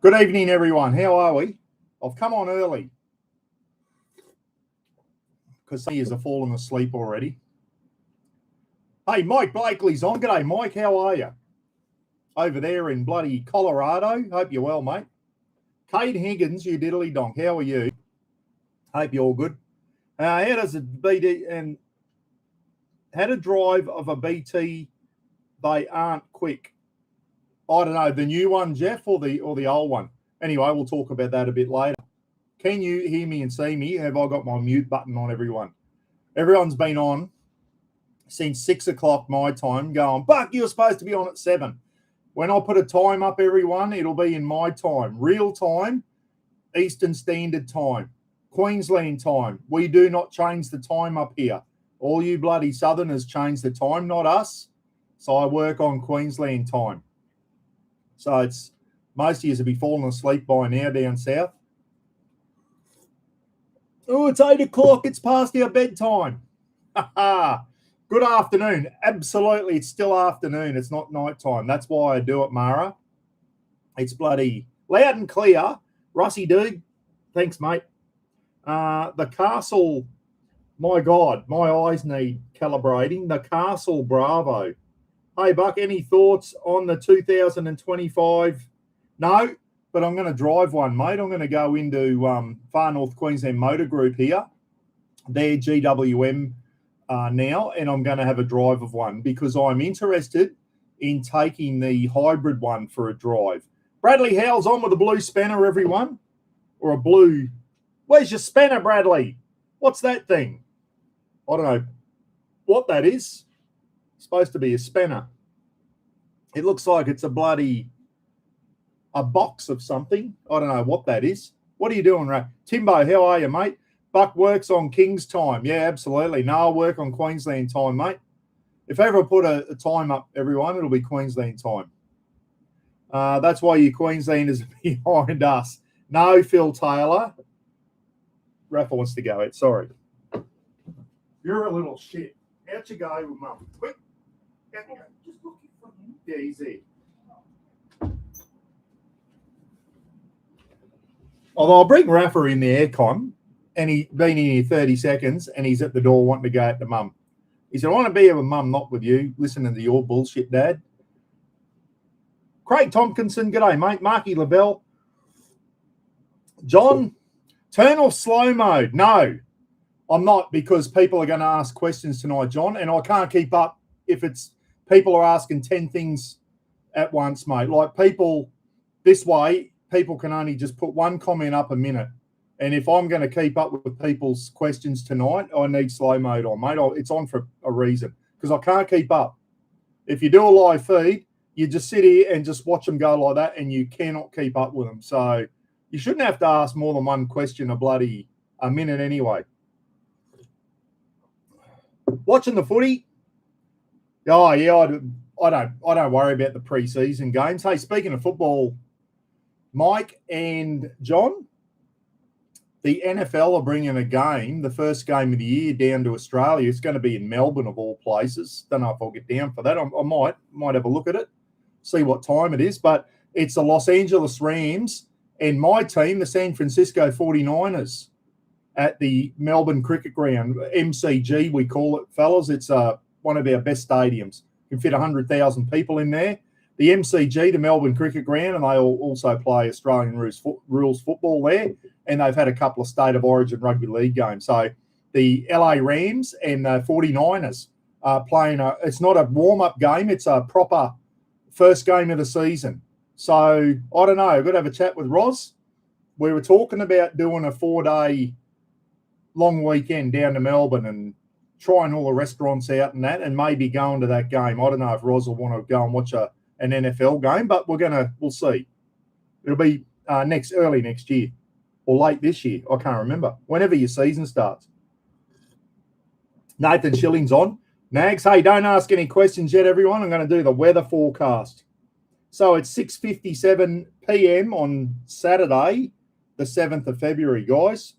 Good evening, everyone. How are we? I've come on early because some of you have fallen asleep already. Hey, Mike Blakely's on. G'day, Mike. How are you? Over there in bloody Colorado. Hope you're well, mate. Cade Higgins, you diddly donk. How are you? Hope you're all good. How does a BT and had a drive of a BT? They aren't quick. I don't know, the new one, Jeff, or the old one. Anyway, we'll talk about that a bit later. Can you hear me and see me? Have I got my mute button on, everyone? Everyone's been on since 6 o'clock my time going, Buck, you're supposed to be on at 7. When I put a time up, everyone, it'll be in my time. Real time, Eastern Standard Time, Queensland time. We do not change the time up here. All you bloody Southerners change the time, not us. So I work on Queensland time. So it's most of you will be falling asleep by now down south. Oh, it's 8 o'clock. It's past our bedtime. Good afternoon. Absolutely, it's still afternoon. It's not night time. That's why I do it, Mara. It's bloody loud and clear. Russie, dude. Thanks, mate. The Castle, my God, my eyes need calibrating. The Castle Bravo. Hey, Buck, any thoughts on the 2025? No, but I'm going to drive one, mate. I'm going to go into Far North Queensland Motor Group here. They're GWM now, and I'm going to have a drive of one because I'm interested in taking the hybrid one for a drive. Bradley Howell's on with a blue spanner, everyone. Or a blue... Where's your spanner, Bradley? What's that thing? I don't know what that is. Supposed to be a spanner. It looks like it's a box of something. I don't know what that is. What are you doing, Ray? Timbo, how are you, mate? Buck works on King's time. Yeah, absolutely. No, I'll work on Queensland time, mate. If I ever put a time up, everyone, it'll be Queensland time. That's why you Queenslanders are behind us. No, Phil Taylor. Rafa wants to go. Sorry. You're a little shit. Out you go with Mum. Quick. Out you go. Just looking for him. Yeah, he's there. Although I'll bring Rafa in the aircon, and he's been in here 30 seconds, and he's at the door wanting to go at the Mum. He said, I want to be here with Mum, not with you, listening to your bullshit, Dad. Craig Tompkinson, g'day, mate. Marky Lavelle. John, turn off slow mode. No. I'm not, because people are going to ask questions tonight, John, and I can't keep up if it's people are asking 10 things at once, mate. Like people this way, people can only just put one comment up a minute. And if I'm going to keep up with people's questions tonight, I need slow mode on, mate. It's on for a reason because I can't keep up. If you do a live feed, you just sit here and just watch them go like that and you cannot keep up with them. So you shouldn't have to ask more than one question a minute anyway. Watching the footy. Oh yeah, I don't worry about the pre-season games. Hey, speaking of football, Mike and John, the NFL are bringing a game, the first game of the year, down to Australia. It's going to be in Melbourne of all places. Don't know if I'll get down for that. I might have a look at it, see what time it is. But it's the Los Angeles Rams and my team, the San Francisco 49ers. At the Melbourne Cricket Ground, MCG, we call it, fellas. It's one of our best stadiums. You can fit 100,000 people in there. The MCG, the Melbourne Cricket Ground, and they also play Australian rules football there, and they've had a couple of State of Origin rugby league games. So the LA Rams and the 49ers are playing it's not a warm-up game, it's a proper first game of the season. So, I don't know, I've got to have a chat with Roz. We were talking about doing a 4-day long weekend down to Melbourne and trying all the restaurants out and that, and maybe going to that game. I don't know if Roz will want to go and watch an NFL game, but we'll see. It'll be early next year or late this year. I can't remember. Whenever your season starts. Nathan Schilling's on. Nags, hey, don't ask any questions yet, everyone. I'm going to do the weather forecast. So it's 6:57 p.m. on Saturday, the 7th of February, guys.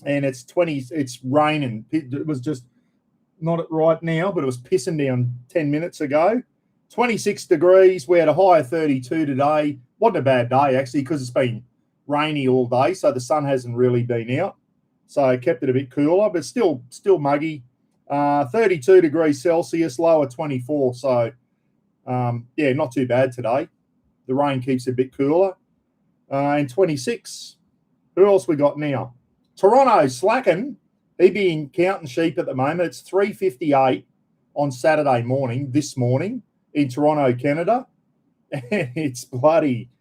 And it's raining. It was just not right now, but it was pissing down 10 minutes ago. 26 degrees. We had a high of 32 today. Wasn't a bad day, actually, because it's been rainy all day, so the sun hasn't really been out. So it kept it a bit cooler, but still muggy. 32 degrees Celsius, low of 24. So, yeah, not too bad today. The rain keeps it a bit cooler. And 26. Who else we got now? Toronto slacking. He being counting sheep at the moment. It's 3:58 on Saturday morning, this morning, in Toronto, Canada. And it's bloody,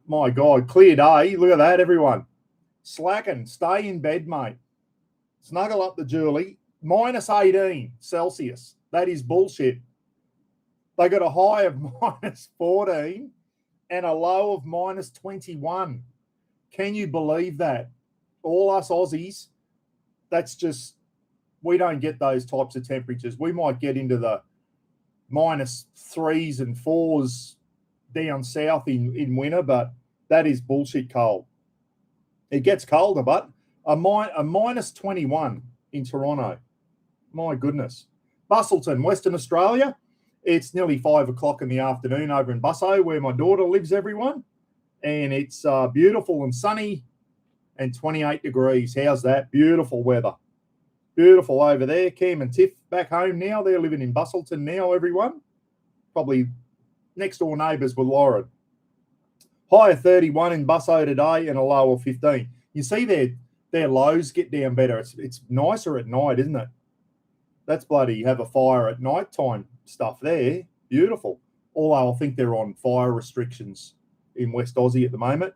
my God, clear day. Look at that, everyone. Slacking. Stay in bed, mate. Snuggle up the Julie. Minus 18 Celsius. That is bullshit. They got a high of minus 14 and a low of minus 21. Can you believe that? All us Aussies, that's just, we don't get those types of temperatures. We might get into the minus 3s and 4s down south in winter, but that is bullshit cold. It gets colder, but a minus 21 in Toronto. My goodness. Busselton, Western Australia. It's nearly 5 o'clock in the afternoon over in Busso, where my daughter lives, everyone. And it's beautiful and sunny and 28 degrees. How's that? Beautiful weather. Beautiful over there. Cam and Tiff back home now. They're living in Busselton now, everyone. Probably next door neighbours with Lauren. High of 31 in Busso today and a low of 15. You see their lows get down better. It's nicer at night, isn't it? That's bloody have a fire at night time stuff there. Beautiful. Although I think they're on fire restrictions in West Aussie at the moment.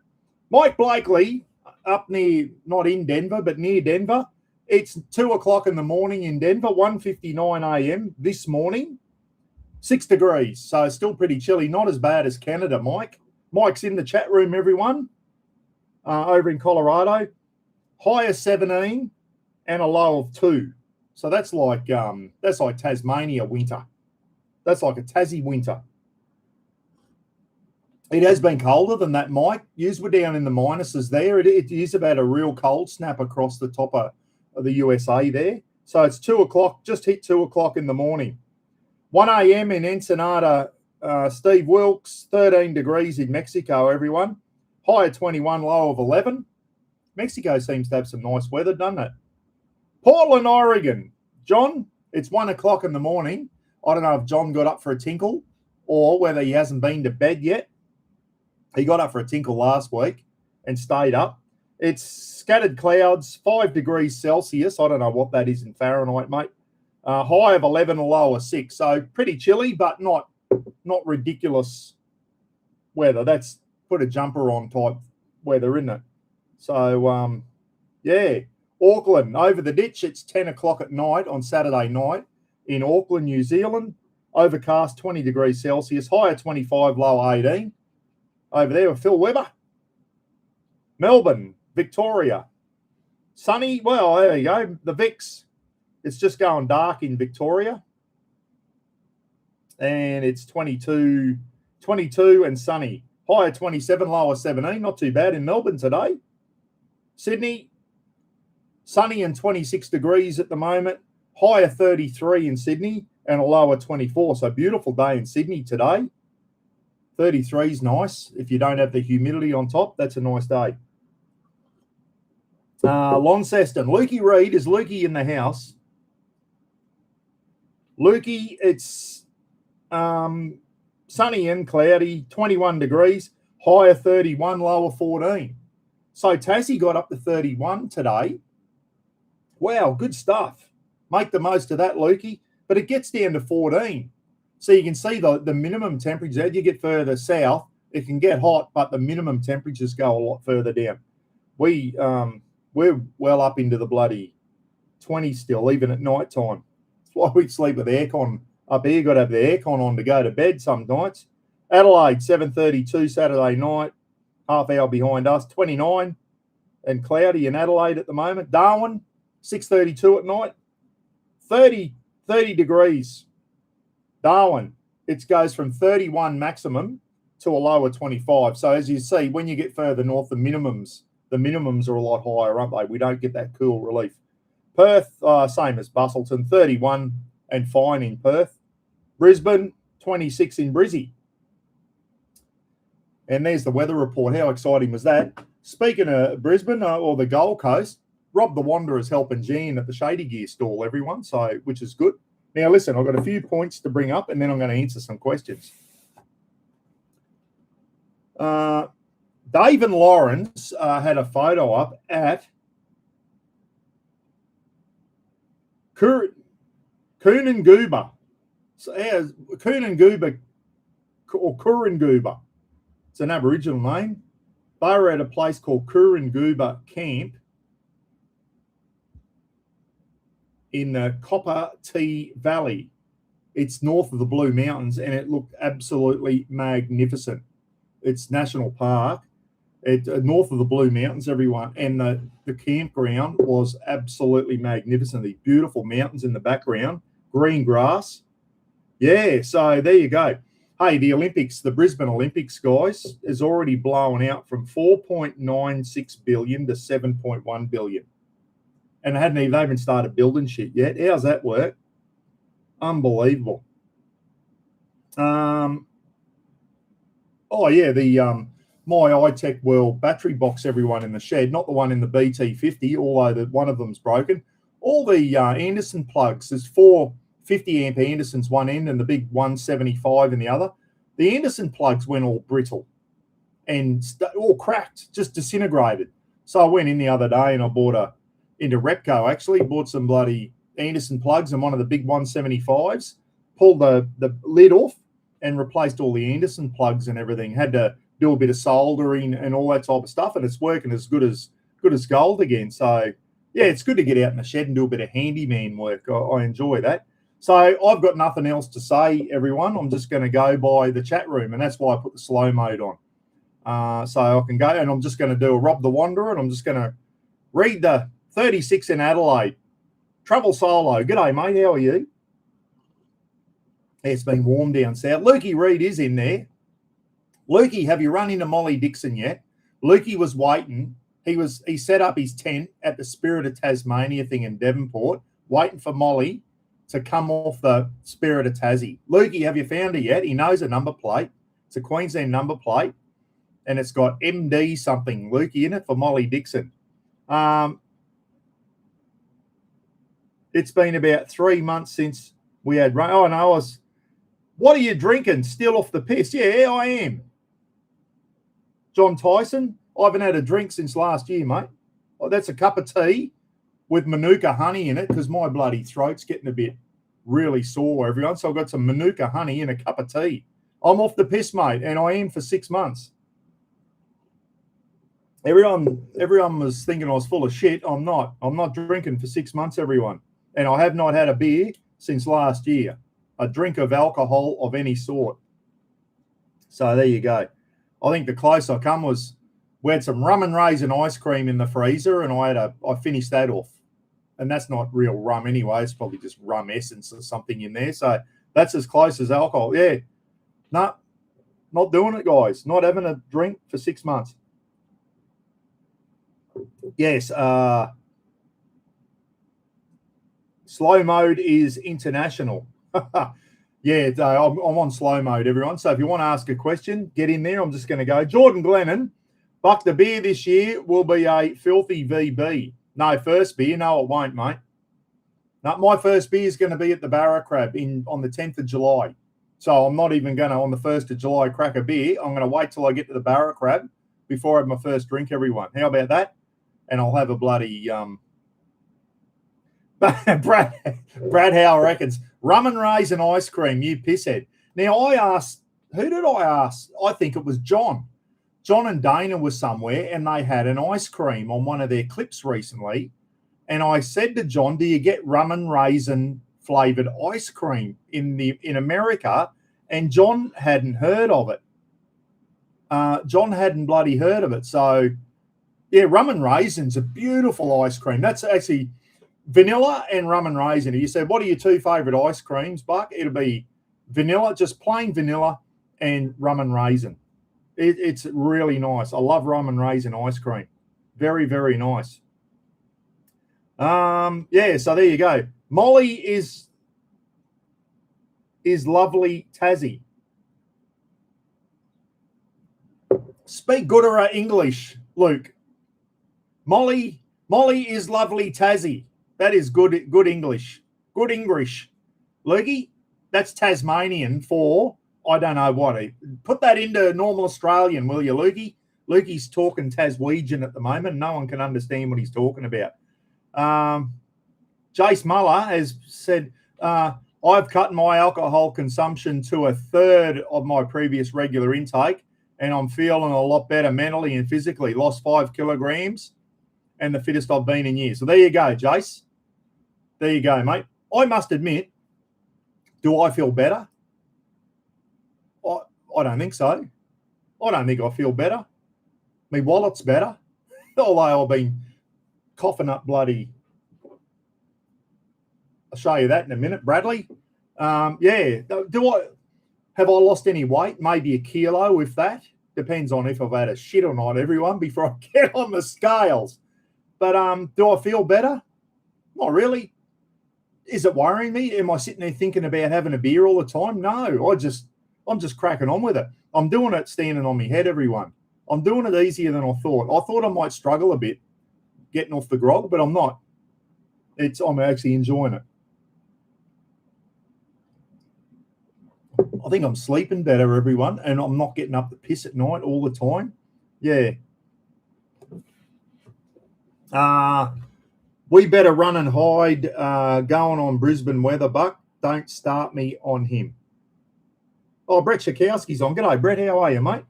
Mike Blakely, up near, not in Denver, but near Denver. It's 2 o'clock in the morning in Denver, 1:59 a.m. this morning. 6 degrees, so still pretty chilly. Not as bad as Canada, Mike. Mike's in the chat room, everyone, over in Colorado. High of 17 and a low of 2. So that's like Tasmania winter. That's like a Tassie winter. It has been colder than that, Mike. Yous were down in the minuses there. It is about a real cold snap across the top of the USA there. So it's 2 o'clock, just hit 2 o'clock in the morning. 1 a.m. in Ensenada, Steve Wilkes, 13 degrees in Mexico, everyone. High of 21, low of 11. Mexico seems to have some nice weather, doesn't it? Portland, Oregon. John, it's 1 o'clock in the morning. I don't know if John got up for a tinkle or whether he hasn't been to bed yet. He got up for a tinkle last week and stayed up. It's scattered clouds, 5 degrees Celsius. I don't know what that is in Fahrenheit, mate. High of 11, a low of 6. So pretty chilly, but not ridiculous weather. That's put a jumper on type weather, isn't it? So, yeah. Auckland, over the ditch, it's 10 o'clock at night on Saturday night in Auckland, New Zealand. Overcast, 20 degrees Celsius. High of 25, low 18. Over there with Phil Webber. Melbourne, Victoria. Sunny, well, there you go. The Vicks, it's just going dark in Victoria. And it's 22 and sunny. High of 27, low of 17. Not too bad in Melbourne today. Sydney, sunny and 26 degrees at the moment. High of 33 in Sydney and a low of 24. So beautiful day in Sydney today. 33 is nice. If you don't have the humidity on top, that's a nice day. Launceston. Lukey Reid. Is Lukey in the house? Lukey, it's sunny and cloudy, 21 degrees, high of 31, low of 14. So Tassie got up to 31 today. Wow, good stuff. Make the most of that, Lukey. But it gets down to 14. So you can see the minimum temperatures. As you get further south, it can get hot, but the minimum temperatures go a lot further down. We're well up into the bloody 20s still, even at night time. That's why we sleep with aircon up here. Got to have the aircon on to go to bed some nights. Adelaide, 7:32 Saturday night, half hour behind us, 29 and cloudy in Adelaide at the moment. Darwin, 6:32 at night, 30 degrees. Darwin, it goes from 31 maximum to a low of 25. So as you see, when you get further north, the minimums are a lot higher, aren't they? We don't get that cool relief. Perth, same as Busselton, 31 and fine in Perth. Brisbane, 26 in Brizzy. And there's the weather report. How exciting was that? Speaking of Brisbane or the Gold Coast, Rob the Wanderer's helping Jean at the Shady Gear stall, everyone, so which is good. Now, listen, I've got a few points to bring up, and then I'm going to answer some questions. Dave and Lawrence had a photo up at Coonanguba. So, Coonanguba or Coonanguba. It's an Aboriginal name. They were at a place called Coonanguba Camp in the Copper Tea Valley. It's north of the Blue Mountains, and it looked absolutely magnificent. It's National Park. It's north of the Blue Mountains, everyone. And the campground was absolutely magnificent. The beautiful mountains in the background, green grass. Yeah, so there you go. Hey, the Olympics, the Brisbane Olympics, guys, is already blown out from 4.96 billion to 7.1 billion. And they haven't started building shit yet. How's that work? Unbelievable. Oh yeah, the My iTech World battery box, everyone, in the shed, not the one in the BT50, although one of them's broken. All the Anderson plugs, there's 4 50 amp Andersons one end and the big 175 in the other. The Anderson plugs went all brittle and all cracked, just disintegrated. So I went in the other day and I bought into Repco, actually, bought some bloody Anderson plugs and one of the big 175s, pulled the lid off and replaced all the Anderson plugs and everything. Had to do a bit of soldering and all that type of stuff, and it's working as good as gold again. So yeah, it's good to get out in the shed and do a bit of handyman work. I enjoy that. So I've got nothing else to say, everyone. I'm just going to go by the chat room, and that's why I put the slow mode on. So I can go, and I'm just going to do a Rob the Wanderer, and I'm just going to read the 36 in Adelaide. Trouble Solo. G'day, mate. How are you? It's been warm down south. Lukey Reed is in there. Lukey, have you run into Molly Dixon yet? Lukey was waiting. He set up his tent at the Spirit of Tasmania thing in Devonport, waiting for Molly to come off the Spirit of Tassie. Lukey, have you found her yet? He knows a number plate. It's a Queensland number plate, and it's got MD something, Lukey, in it for Molly Dixon. It's been about 3 months since we had rain. Oh, no, what are you drinking? Still off the piss? Yeah, I am. John Tyson, I haven't had a drink since last year, mate. Oh, that's a cup of tea with Manuka honey in it because my bloody throat's getting a bit really sore, everyone. So I've got some Manuka honey in a cup of tea. I'm off the piss, mate, and I am for 6 months. Everyone was thinking I was full of shit. I'm not. I'm not drinking for 6 months, everyone. And I have not had a beer since last year, a drink of alcohol of any sort. So there you go. I think the close I come was we had some rum and raisin ice cream in the freezer, and I finished that off. And that's not real rum anyway. It's probably just rum essence or something in there. So that's as close as alcohol. Yeah. No, not doing it, guys. Not having a drink for 6 months. Yes. Slow mode is international. Yeah, I'm on slow mode, everyone. So if you want to ask a question, get in there. I'm just going to go. Jordan Glennon, Buck, the beer this year will be a filthy VB. No, first beer. No, it won't, mate. No, my first beer is going to be at the Barra Crab on the 10th of July. So I'm not even going to, on the 1st of July, crack a beer. I'm going to wait till I get to the Barra Crab before I have my first drink, everyone. How about that? And I'll have a bloody... Brad Howe reckons, rum and raisin ice cream, you pisshead. Now, I asked, who did I ask? I think it was John. John and Dana were somewhere, and they had an ice cream on one of their clips recently. And I said to John, do you get rum and raisin flavoured ice cream in America? And John hadn't heard of it. John hadn't bloody heard of it. So, yeah, rum and raisin's a beautiful ice cream. That's actually... vanilla and rum and raisin. You said, what are your two favourite ice creams, Buck? It'll be vanilla, just plain vanilla, and rum and raisin. It's really nice. I love rum and raisin ice cream. Very, very nice. Yeah, so there you go. Molly is is lovely Tassie. Speak gooder English, Luke. Molly is lovely Tassie. That is good English. Good English. Lukey, that's Tasmanian for I don't know what. Put that into normal Australian, will you, Lukey? Lukey's talking Taswegian at the moment. No one can understand what he's talking about. Jace Muller has said, I've cut my alcohol consumption to a third of my previous regular intake, and I'm feeling a lot better mentally and physically. Lost 5 kilograms and the fittest I've been in years. So there you go, Jace. There you go, mate. I must admit, do I feel better? I don't think so. I don't think I feel better. My wallet's better, although I've been coughing up bloody. I'll show you that in a minute, Bradley. Yeah. Have I lost any weight? Maybe a kilo, if that. Depends on if I've had a shit or not, everyone, before I get on the scales. But do I feel better? Not really. Is it worrying me? Am I sitting there thinking about having a beer all the time? No, I'm just cracking on with it. I'm doing it standing on my head, everyone. I'm doing it easier than I thought. I thought I might struggle a bit getting off the grog, but I'm not. I'm actually enjoying it. I think I'm sleeping better, everyone, and I'm not getting up the piss at night all the time. Yeah. We better run and hide going on Brisbane weather, Buck. Don't start me on him. Oh, Brett Schakowski's on. G'day, Brett. How are you, mate?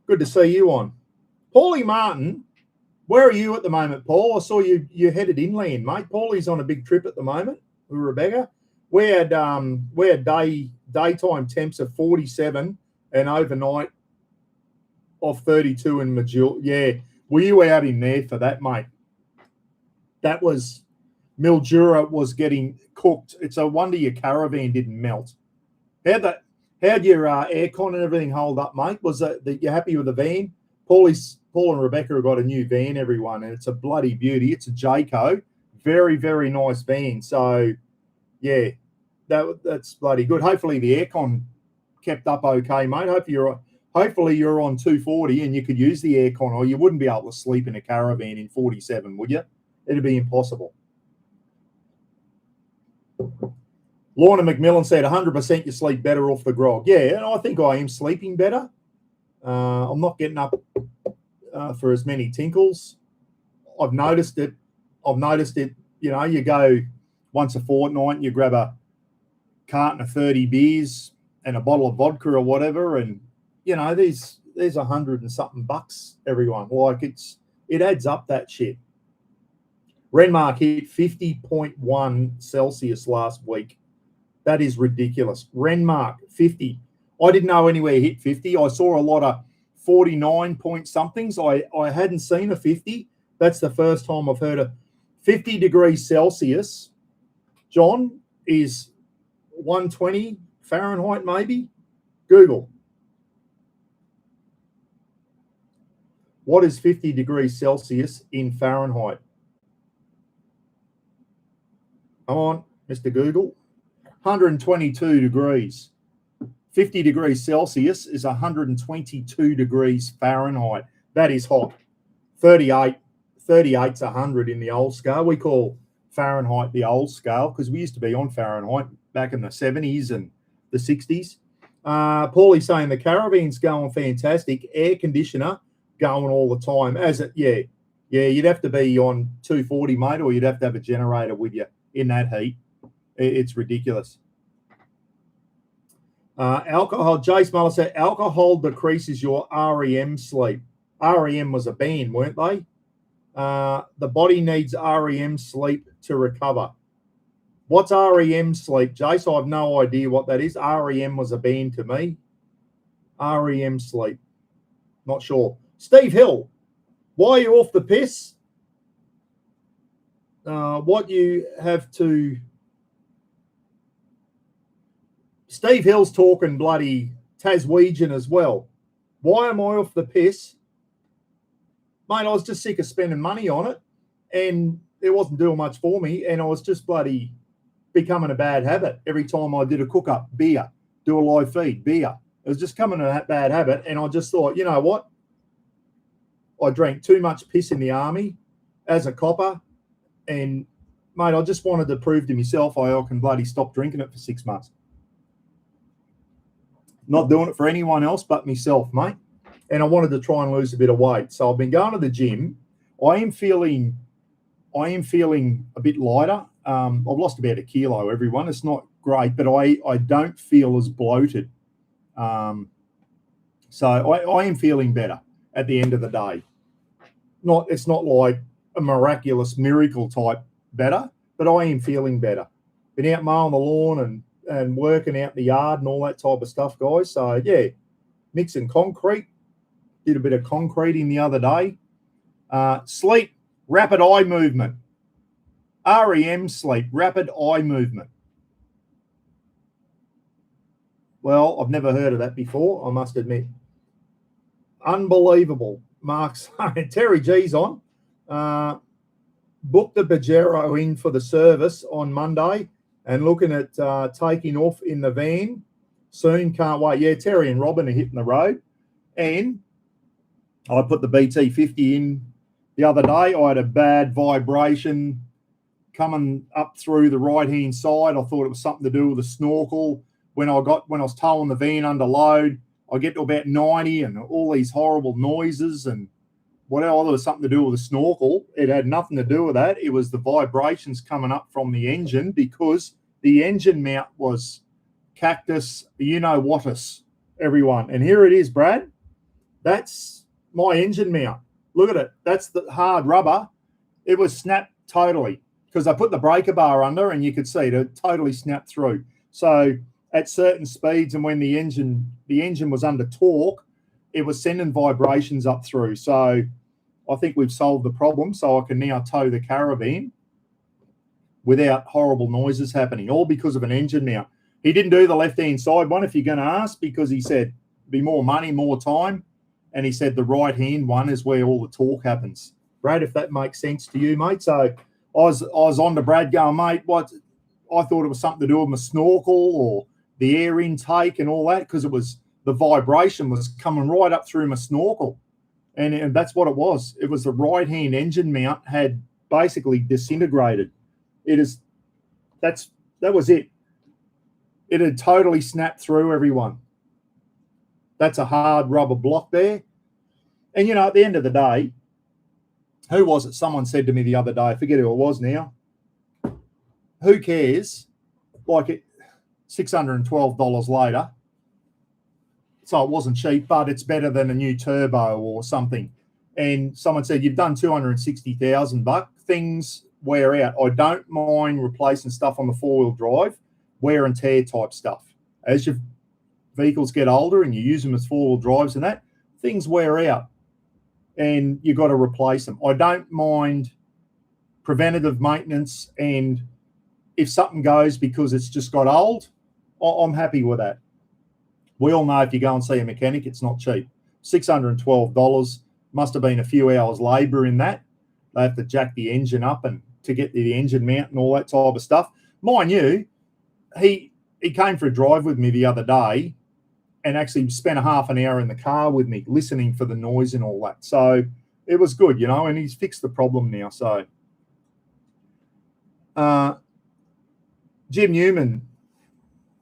Good to see you on. Paulie Martin, where are you at the moment, Paul? I saw you headed inland, mate. Paulie's on a big trip at the moment with Rebecca. We had daytime temps of 47 and overnight of 32 in Majula. Yeah, were you out in there for that, mate? That was Mildura was getting cooked. It's a wonder your caravan didn't melt. How'd your aircon and everything hold up, mate? Was that you happy with the van? Paul and Rebecca have got a new van, everyone, and it's a bloody beauty. It's a Jayco, very, very nice van. So, yeah, that's bloody good. Hopefully the aircon kept up okay, mate. Hopefully you're on 240 and you could use the aircon, or you wouldn't be able to sleep in a caravan in 47, would you? It'd be impossible. Lorna McMillan said 100% you sleep better off the grog. Yeah, and I think I am sleeping better. I'm not getting up for as many tinkles. I've noticed it. You know, you go once a fortnight and you grab a carton of 30 beers and a bottle of vodka or whatever, and you know there's $100 and something bucks, everyone. Like it adds up, that shit. Renmark hit 50.1 Celsius last week. That is ridiculous. Renmark 50. I didn't know anywhere hit 50. I saw a lot of 49 point somethings. I hadn't seen a 50. That's the first time I've heard of 50 degrees Celsius. John, is 120 Fahrenheit maybe? Google. What is 50 degrees Celsius in Fahrenheit? Come on, Mr. Google. 122 degrees. 50 degrees Celsius is 122 degrees Fahrenheit. That is hot. 38's 100 in the old scale. We call Fahrenheit the old scale because we used to be on Fahrenheit back in the 70s and the 60s. Paulie's saying the caravan's going fantastic. Air conditioner going all the time. Yeah, you'd have to be on 240, mate, or you'd have to have a generator with you in that heat. It's ridiculous. Alcohol, Jace Muller said, alcohol decreases your REM sleep. REM was a band, weren't they? The body needs REM sleep to recover. What's REM sleep, Jace? I have no idea what that is. REM was a band to me. REM sleep. Not sure. Steve Hill, why are you off the piss? What you have to... Steve Hill's talking bloody Taswegian as well. Why am I off the piss? Mate, I was just sick of spending money on it, and it wasn't doing much for me, and I was just bloody becoming a bad habit. Every time I did a cook-up, beer, do a live feed, beer. It was just coming a bad habit. And I just thought, you know what? I drank too much piss in the army as a copper. And, mate, I just wanted to prove to myself I can bloody stop drinking it for 6 months. Not doing it for anyone else but myself, mate. And I wanted to try and lose a bit of weight. So I've been going to the gym. I am feeling a bit lighter. I've lost about 1 kilo, everyone. It's not great, but I don't feel as bloated. So I am feeling better at the end of the day. It's not like a miraculous miracle type better, but I am feeling better. Been out mowing the lawn and working out the yard and all that type of stuff, guys. So, yeah, mixing concrete. Did a bit of concreting the other day. Sleep, rapid eye movement. REM sleep, rapid eye movement. Well, I've never heard of that before, I must admit. Unbelievable. Mark's Terry G's on. Booked the Pajero in for the service on Monday and looking at taking off in the van soon. Can't wait. Yeah, Terry and Robin are hitting the road. And I put the BT50 in the other day. I had a bad vibration coming up through the right-hand side. I thought it was something to do with the snorkel. When I was towing the van under load, I get to about 90 and all these horrible noises and whatever. There was something to do with the snorkel. It had nothing to do with that. It was the vibrations coming up from the engine because the engine mount was cactus, you-know-what-us, everyone. And here it is, Brad. That's my engine mount. Look at it. That's the hard rubber. It was snapped totally because I put the breaker bar under and you could see it totally snapped through. So at certain speeds and when the engine was under torque, it was sending vibrations up through. So I think we've solved the problem. So I can now tow the caravan without horrible noises happening, all because of an engine mount. He didn't do the left-hand side one, if you're going to ask, because he said be more money, more time. And he said the right-hand one is where all the torque happens. Brad, if that makes sense to you, mate. So I was on to Brad going, mate, what? I thought it was something to do with my snorkel or the air intake and all that because it was the vibration was coming right up through my snorkel. And that's what it was. It was the right-hand engine mount had basically disintegrated. That was it. It had totally snapped through, everyone. That's a hard rubber block there. And, at the end of the day, who was it? Someone said to me the other day, I forget who it was now. Who cares? Like $612 later. So it wasn't cheap, but it's better than a new turbo or something. And someone said, you've done $260,000. Things wear out. I don't mind replacing stuff on the four-wheel drive, wear and tear type stuff. As your vehicles get older and you use them as four-wheel drives and that, things wear out and you've got to replace them. I don't mind preventative maintenance, and if something goes because it's just got old, I'm happy with that. We all know if you go and see a mechanic, it's not cheap. $612 must have been a few hours labour in that. They have to jack the engine up and to get the engine mount and all that type of stuff. Mind you, he came for a drive with me the other day and actually spent a half an hour in the car with me listening for the noise and all that. So it was good, and he's fixed the problem now. So Jim Newman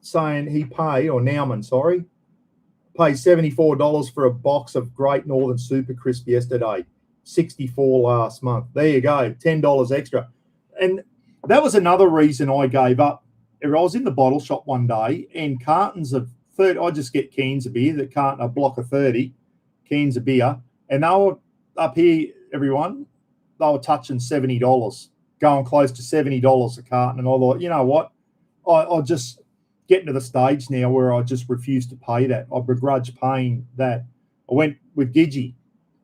saying he paid, or Nauman, sorry, paid $74 for a box of Great Northern Super Crisp yesterday, $64 last month. There you go, $10 extra. And that was another reason I gave up. I was in the bottle shop one day and cartons of 30, I just get cans of beer, a block of 30 cans of beer, and they were up here, everyone, they were touching $70, going close to $70 a carton. And I thought, you know what, I'll just get to the stage now where I just refuse to pay that. I begrudge paying that. I went with Gidgy.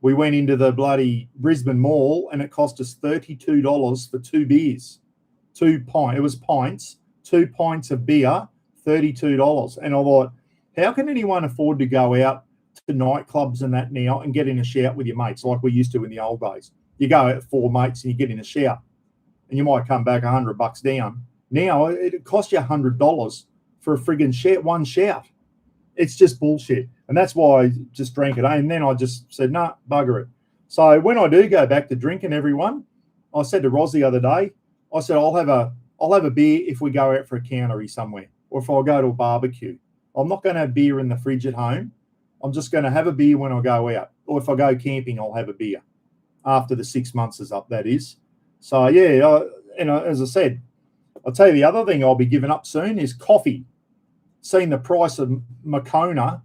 We went into the bloody Brisbane Mall and it cost us $32 for 2 beers. 2 pints. It was pints. 2 pints of beer, $32. And I thought, how can anyone afford to go out to nightclubs and that now and get in a shout with your mates like we used to in the old days? You go out with 4 mates and you get in a shout and you might come back $100 down. Now it costs you $100 for a friggin' one shout. It's just bullshit. And that's why I just drank it. And then I just said, nah, bugger it. So when I do go back to drinking, everyone, I said to Roz the other day, I said, I'll have a beer if we go out for a countery somewhere or if I go to a barbecue. I'm not going to have beer in the fridge at home. I'm just going to have a beer when I go out. Or if I go camping, I'll have a beer after the 6 months is up, that is. So, yeah, as I said, I'll tell you the other thing I'll be giving up soon is coffee. Seen the price of Moccona,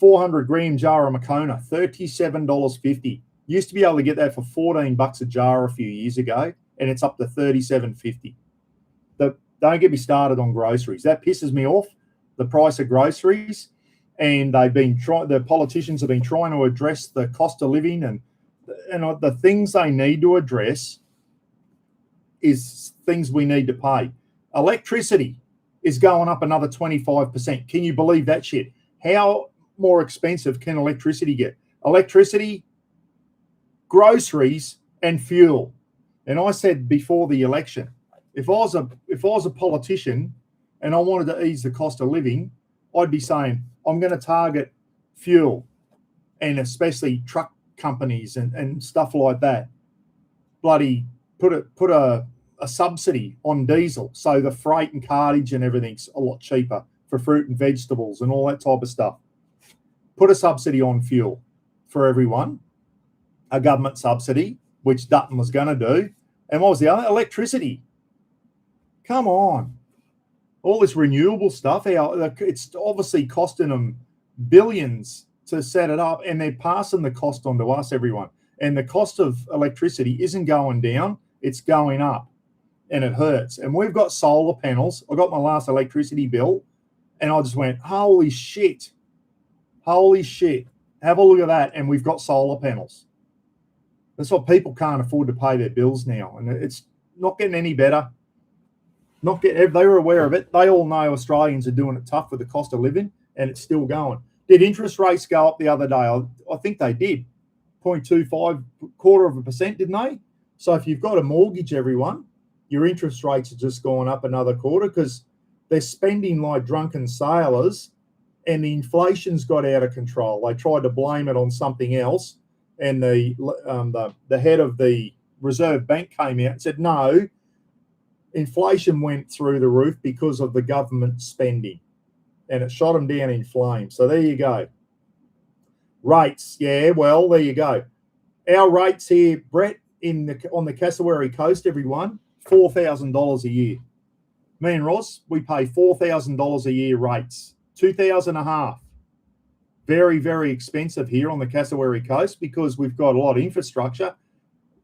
400-gram jar of Moccona, $37.50. Used to be able to get that for $14 a jar a few years ago, and it's up to $37.50. Don't get me started on groceries. That pisses me off, the price of groceries. And the politicians have been trying to address the cost of living and the things they need to address is things we need to pay. Electricity is going up another 25%. Can you believe that shit? How more expensive can electricity get? Electricity, groceries, and fuel. And I said before the election, if I was a politician and I wanted to ease the cost of living, I'd be saying I'm going to target fuel and especially truck companies and stuff like that. Bloody put a subsidy on diesel so the freight and cartage and everything's a lot cheaper for fruit and vegetables and all that type of stuff. Put a subsidy on fuel for everyone, a government subsidy, which Dutton was going to do. And what was the other? Electricity. Come on. All this renewable stuff, it's obviously costing them billions to set it up, and they're passing the cost on to us, everyone. And the cost of electricity isn't going down, it's going up, and it hurts. And we've got solar panels. I got my last electricity bill, and I just went, holy shit. Have a look at that, and we've got solar panels. That's why people can't afford to pay their bills now, and it's not getting any better. They were aware of it. They all know Australians are doing it tough with the cost of living, and it's still going. Did interest rates go up the other day? I think they did. 0.25, 0.25%, didn't they? So if you've got a mortgage, everyone, your interest rates are just going up another quarter because they're spending like drunken sailors and the inflation's got out of control. They tried to blame it on something else, and the head of the Reserve Bank came out and said, no, inflation went through the roof because of the government spending, and it shot them down in flames. So there you go. Rates, yeah, well, there you go. Our rates here, Brett, on the Cassowary Coast, everyone, $4,000 a year. Me and Ross, we pay $4,000 a year rates, $2,500. Very, very expensive here on the Cassowary Coast because we've got a lot of infrastructure,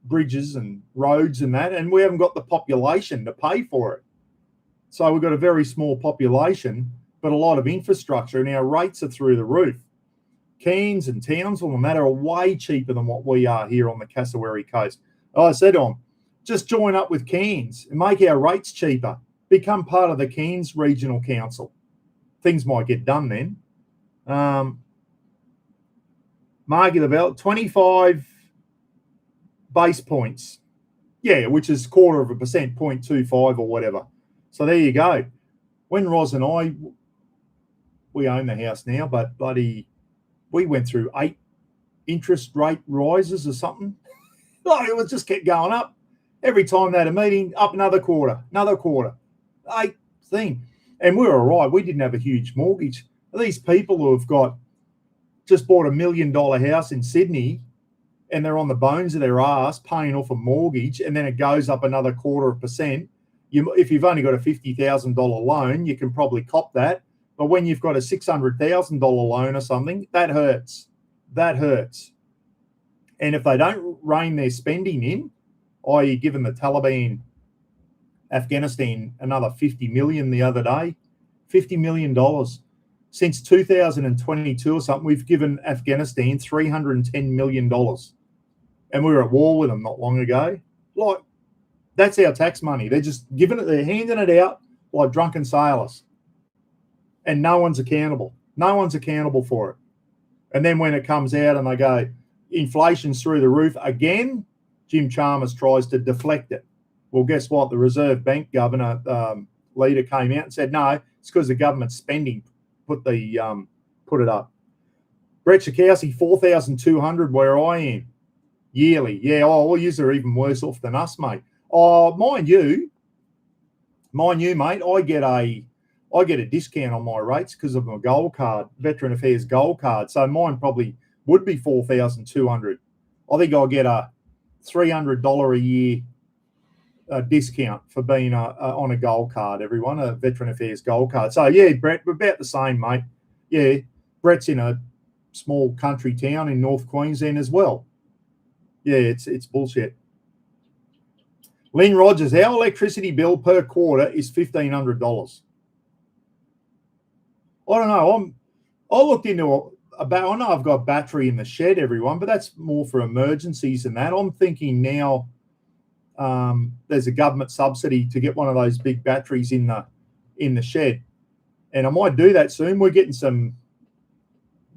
bridges and roads and that, and we haven't got the population to pay for it. So we've got a very small population, but a lot of infrastructure, and our rates are through the roof. Cairns and Townsville and that are way cheaper than what we are here on the Cassowary Coast. I said to them, just join up with Cairns and make our rates cheaper. Become part of the Cairns Regional Council. Things might get done then. Margie the Bell, 25 base points. Yeah, which is 0.25%, 0.25 or whatever. So there you go. When Roz and I, we own the house now, but bloody, we went through 8 interest rate rises or something. Like it was just kept going up. Every time they had a meeting, up another quarter. 8 thing. And we were all right. We didn't have a huge mortgage. These people who have just bought $1 million house in Sydney and they're on the bones of their ass paying off a mortgage, and then it goes up another 0.25%. If you've only got a $50,000 loan, you can probably cop that. But when you've got a $600,000 loan or something, that hurts. That hurts. And if they don't rein their spending in, i.e. given the Taliban Afghanistan another $50 million the other day, $50 million. Since 2022 or something, we've given Afghanistan $310 million. And we were at war with them not long ago. Like, that's our tax money. They're just they're handing it out like drunken sailors. And no one's accountable. No one's accountable for it. And then when it comes out and they go, inflation's through the roof again, Jim Chalmers tries to deflect it. Well, guess what? The Reserve Bank governor leader came out and said, no, it's because the government's spending put it up. Brett Schakowsky, 4,200 where I am yearly. Yeah, well, yous are even worse off than us, mate. Oh, mind you, mate, I get a discount on my rates because of my gold card, Veteran Affairs gold card. So mine probably would be 4,200. I think I'll get a $300 a year discount for being on a gold card, everyone, a Veteran Affairs gold card. So, yeah, Brett, we're about the same, mate. Yeah, Brett's in a small country town in North Queensland as well. Yeah, it's bullshit. Lynn Rogers, our electricity bill per quarter is $1,500. I don't know. I looked into about. I know I've got battery in the shed, everyone, but that's more for emergencies and that. I'm thinking now there's a government subsidy to get one of those big batteries in the shed, and I might do that soon. We're getting some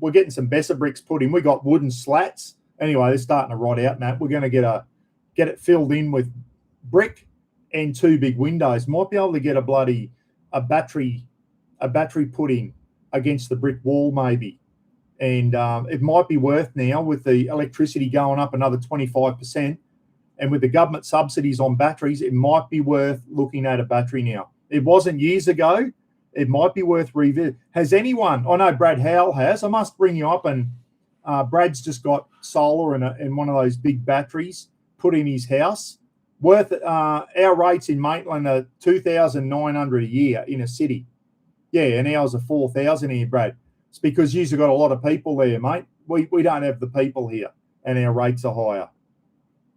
Besser bricks put in. We got wooden slats. Anyway, they're starting to rot out and that. We're going to get it filled in with brick and 2 big windows. Might be able to get a battery put in against the brick wall maybe. And it might be worth now with the electricity going up another 25%, and with the government subsidies on batteries, it might be worth looking at a battery now. It wasn't years ago. It might be worth revisit. Has anyone? I know Brad Howell has. I must bring you up, and Brad's just got solar and one of those big batteries put in his house. Worth our rates in Maitland are $2,900 a year in a city. Yeah, and ours are $4,000 here, Brad. It's because you've got a lot of people there, mate. We don't have the people here, and our rates are higher.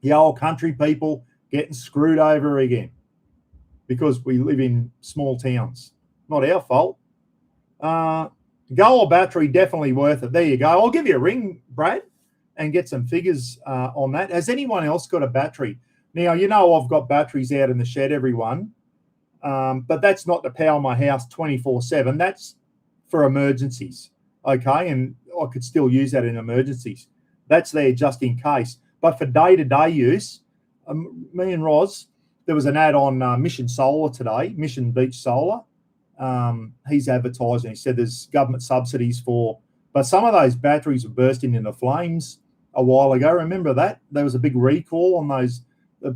The old country people getting screwed over again because we live in small towns. Not our fault. Gold battery, definitely worth it. There you go. I'll give you a ring, Brad, and get some figures on that. Has anyone else got a battery? Now, you know I've got batteries out in the shed, everyone, but that's not to power my house 24/7. That's for emergencies, okay? And I could still use that in emergencies. That's there just in case. But for day-to-day use, me and Roz, there was an ad on Mission Solar today, Mission Beach Solar. He's advertising. He said there's government subsidies but some of those batteries were bursting into flames a while ago. Remember that? There was a big recall on those.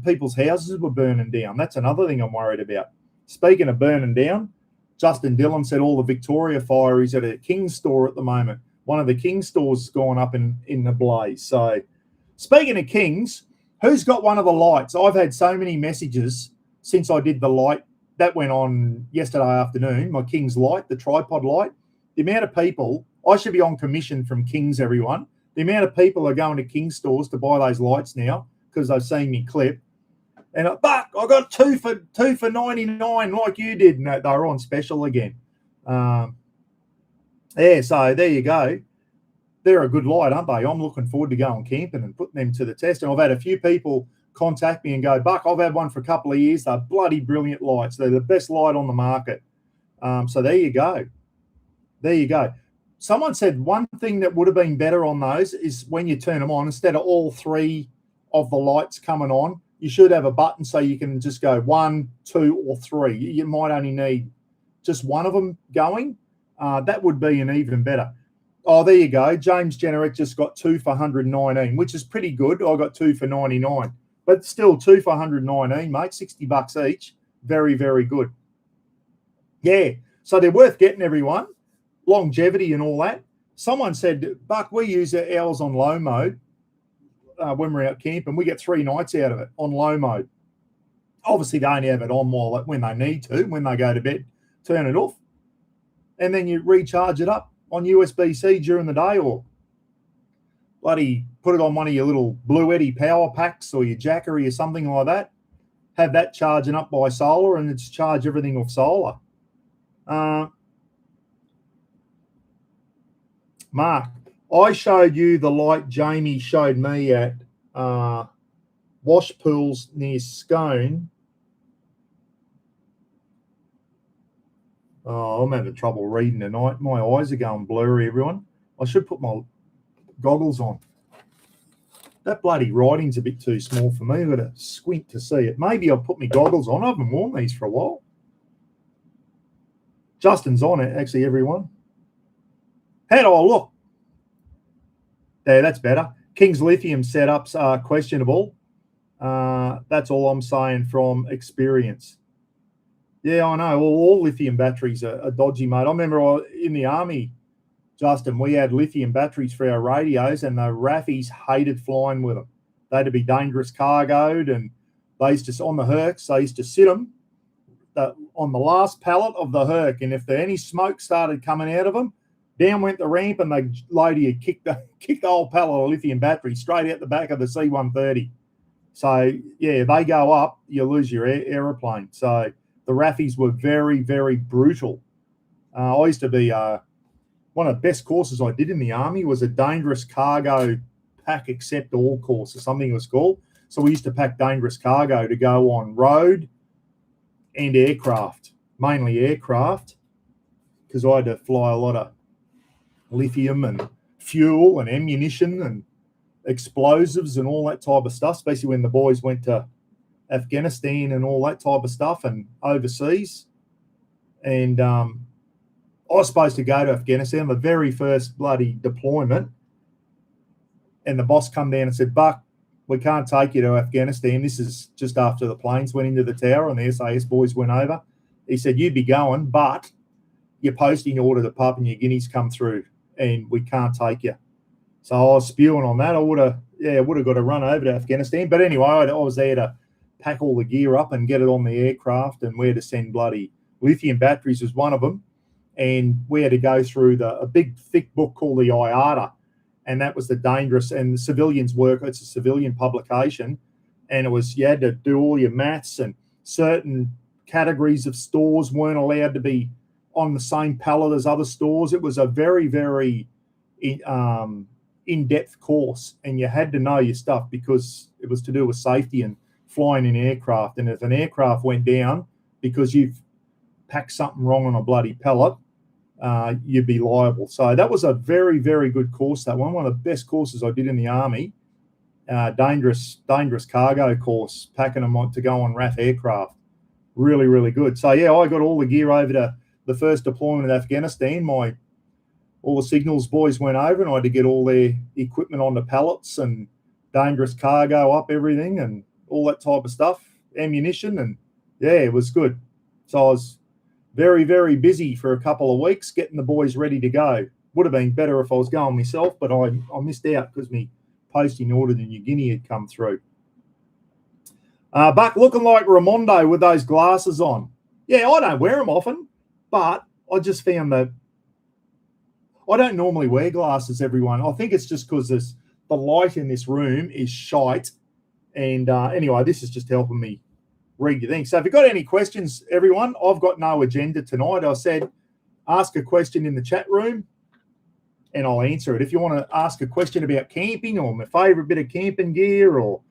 People's houses were burning down. That's another thing I'm worried about. Speaking of burning down, Justin Dillon said all the Victoria fire is at a King store at the moment. One of the King stores has gone up in the blaze. So speaking of Kings, who's got one of the lights? I've had so many messages since I did the light. That went on yesterday afternoon, my King's light, the tripod light. The amount of people, I should be on commission from King's, everyone. The amount of people are going to King's stores to buy those lights now because they've seen me clip. And Buck, I got two for 99 like you did. And they were on special again. Yeah, so there you go. They're a good light, aren't they? I'm looking forward to going camping and putting them to the test. And I've had a few people contact me and go, Buck, I've had one for a couple of years. They're bloody brilliant lights. They're the best light on the market. So there you go. There you go. Someone said one thing that would have been better on those is when you turn them on, instead of all 3 of the lights coming on, you should have a button so you can just go 1, 2, or 3. You might only need just one of them going. That would be an even better. Oh, there you go. James Generic just got 2 for 119, which is pretty good. I got 2 for 99. But still, 2 for 119, mate, $60 each. Very, very good. Yeah, so they're worth getting, everyone. Longevity and all that. Someone said, Buck, we use ours on low mode when we're out camping. We get 3 nights out of it on low mode. Obviously, they only have it on when they need to, when they go to bed, turn it off. And then you recharge it up on USB-C during the day, or bloody put it on one of your little Blue Eddy power packs or your Jackery or something like that. Have that charging up by solar, and it's charge everything off solar. Mark, I showed you the light Jamie showed me at Wash Pools near Scone. Oh, I'm having trouble reading tonight. My eyes are going blurry, everyone. I should put my goggles on. That bloody writing's a bit too small for me. I've got to squint to see it. Maybe I'll put my goggles on. I haven't worn these for a while. Justin's on it, actually, everyone. How do I look? There, that's better. King's lithium setups are questionable. That's all I'm saying from experience. Yeah, I know. All lithium batteries are dodgy, mate. I remember in the army, Justin, we had lithium batteries for our radios, and the RAFies hated flying with them. They had to be dangerous cargoed, and they used to, on the Hercs, they used to sit them on the last pallet of the Herc, and if any smoke started coming out of them, down went the ramp, and the lady had kicked the whole pallet of lithium batteries straight out the back of the C-130. So, yeah, they go up, you lose your aeroplane. So the RAFies were very, very brutal. I used to be one of the best courses I did in the Army was a dangerous cargo pack accept all course, or something it was called. So we used to pack dangerous cargo to go on road and aircraft, mainly aircraft, because I had to fly a lot of lithium and fuel and ammunition and explosives and all that type of stuff, especially when the boys went to Afghanistan and all that type of stuff and overseas. And I was supposed to go to Afghanistan, the very first bloody deployment, and the boss come down and said, Buck, we can't take you to Afghanistan. This is just after the planes went into the tower and the SAS boys went over. He said, you'd be going, but your posting order to Papua New Guinea's come through and we can't take you. So I was spewing on that. I would have got to run over to Afghanistan. But anyway, I was there to pack all the gear up and get it on the aircraft, and where to send bloody lithium batteries was one of them. And we had to go through a big, thick book called the IATA. And that was the dangerous, and the civilians work, it's a civilian publication. And it was, you had to do all your maths, and certain categories of stores weren't allowed to be on the same pallet as other stores. It was a very, very in-depth course, and you had to know your stuff because it was to do with safety and flying in aircraft. And if an aircraft went down because you've packed something wrong on a bloody pallet, you'd be liable. So that was a very, very good course, that one of the best courses I did in the Army. Dangerous cargo course, packing them on to go on RAF aircraft. Really, really good. So, yeah, I got all the gear over to the first deployment in Afghanistan. All the signals boys went over, and I had to get all their equipment on the pallets and dangerous cargo up, everything, and all that type of stuff, ammunition, and, yeah, it was good. So I was very, very busy for a couple of weeks getting the boys ready to go. Would have been better if I was going myself, but I missed out because my posting order to New Guinea had come through. Buck looking like Raimondo with those glasses on. Yeah, I don't wear them often, but I just found that I don't normally wear glasses, everyone. I think it's just because the light in this room is shite. And anyway, this is just helping me read your thing. So if you've got any questions, everyone, I've got no agenda tonight. I said ask a question in the chat room and I'll answer it. If you want to ask a question about camping or my favourite bit of camping gear or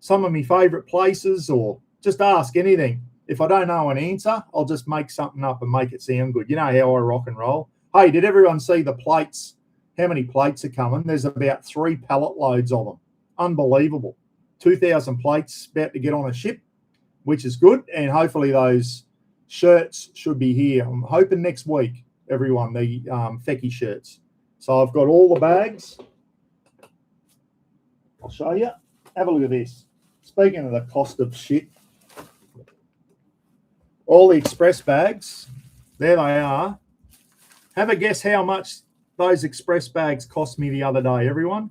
some of my favourite places, or just ask anything. If I don't know an answer, I'll just make something up and make it sound good. You know how I rock and roll. Hey, did everyone see the plates? How many plates are coming? There's about 3 pallet loads of them. Unbelievable. 2,000 plates about to get on a ship, which is good. And hopefully those shirts should be here. I'm hoping next week, everyone, the Fecky shirts. So I've got all the bags. I'll show you. Have a look at this. Speaking of the cost of shit, all the express bags, there they are. Have a guess how much those express bags cost me the other day, everyone.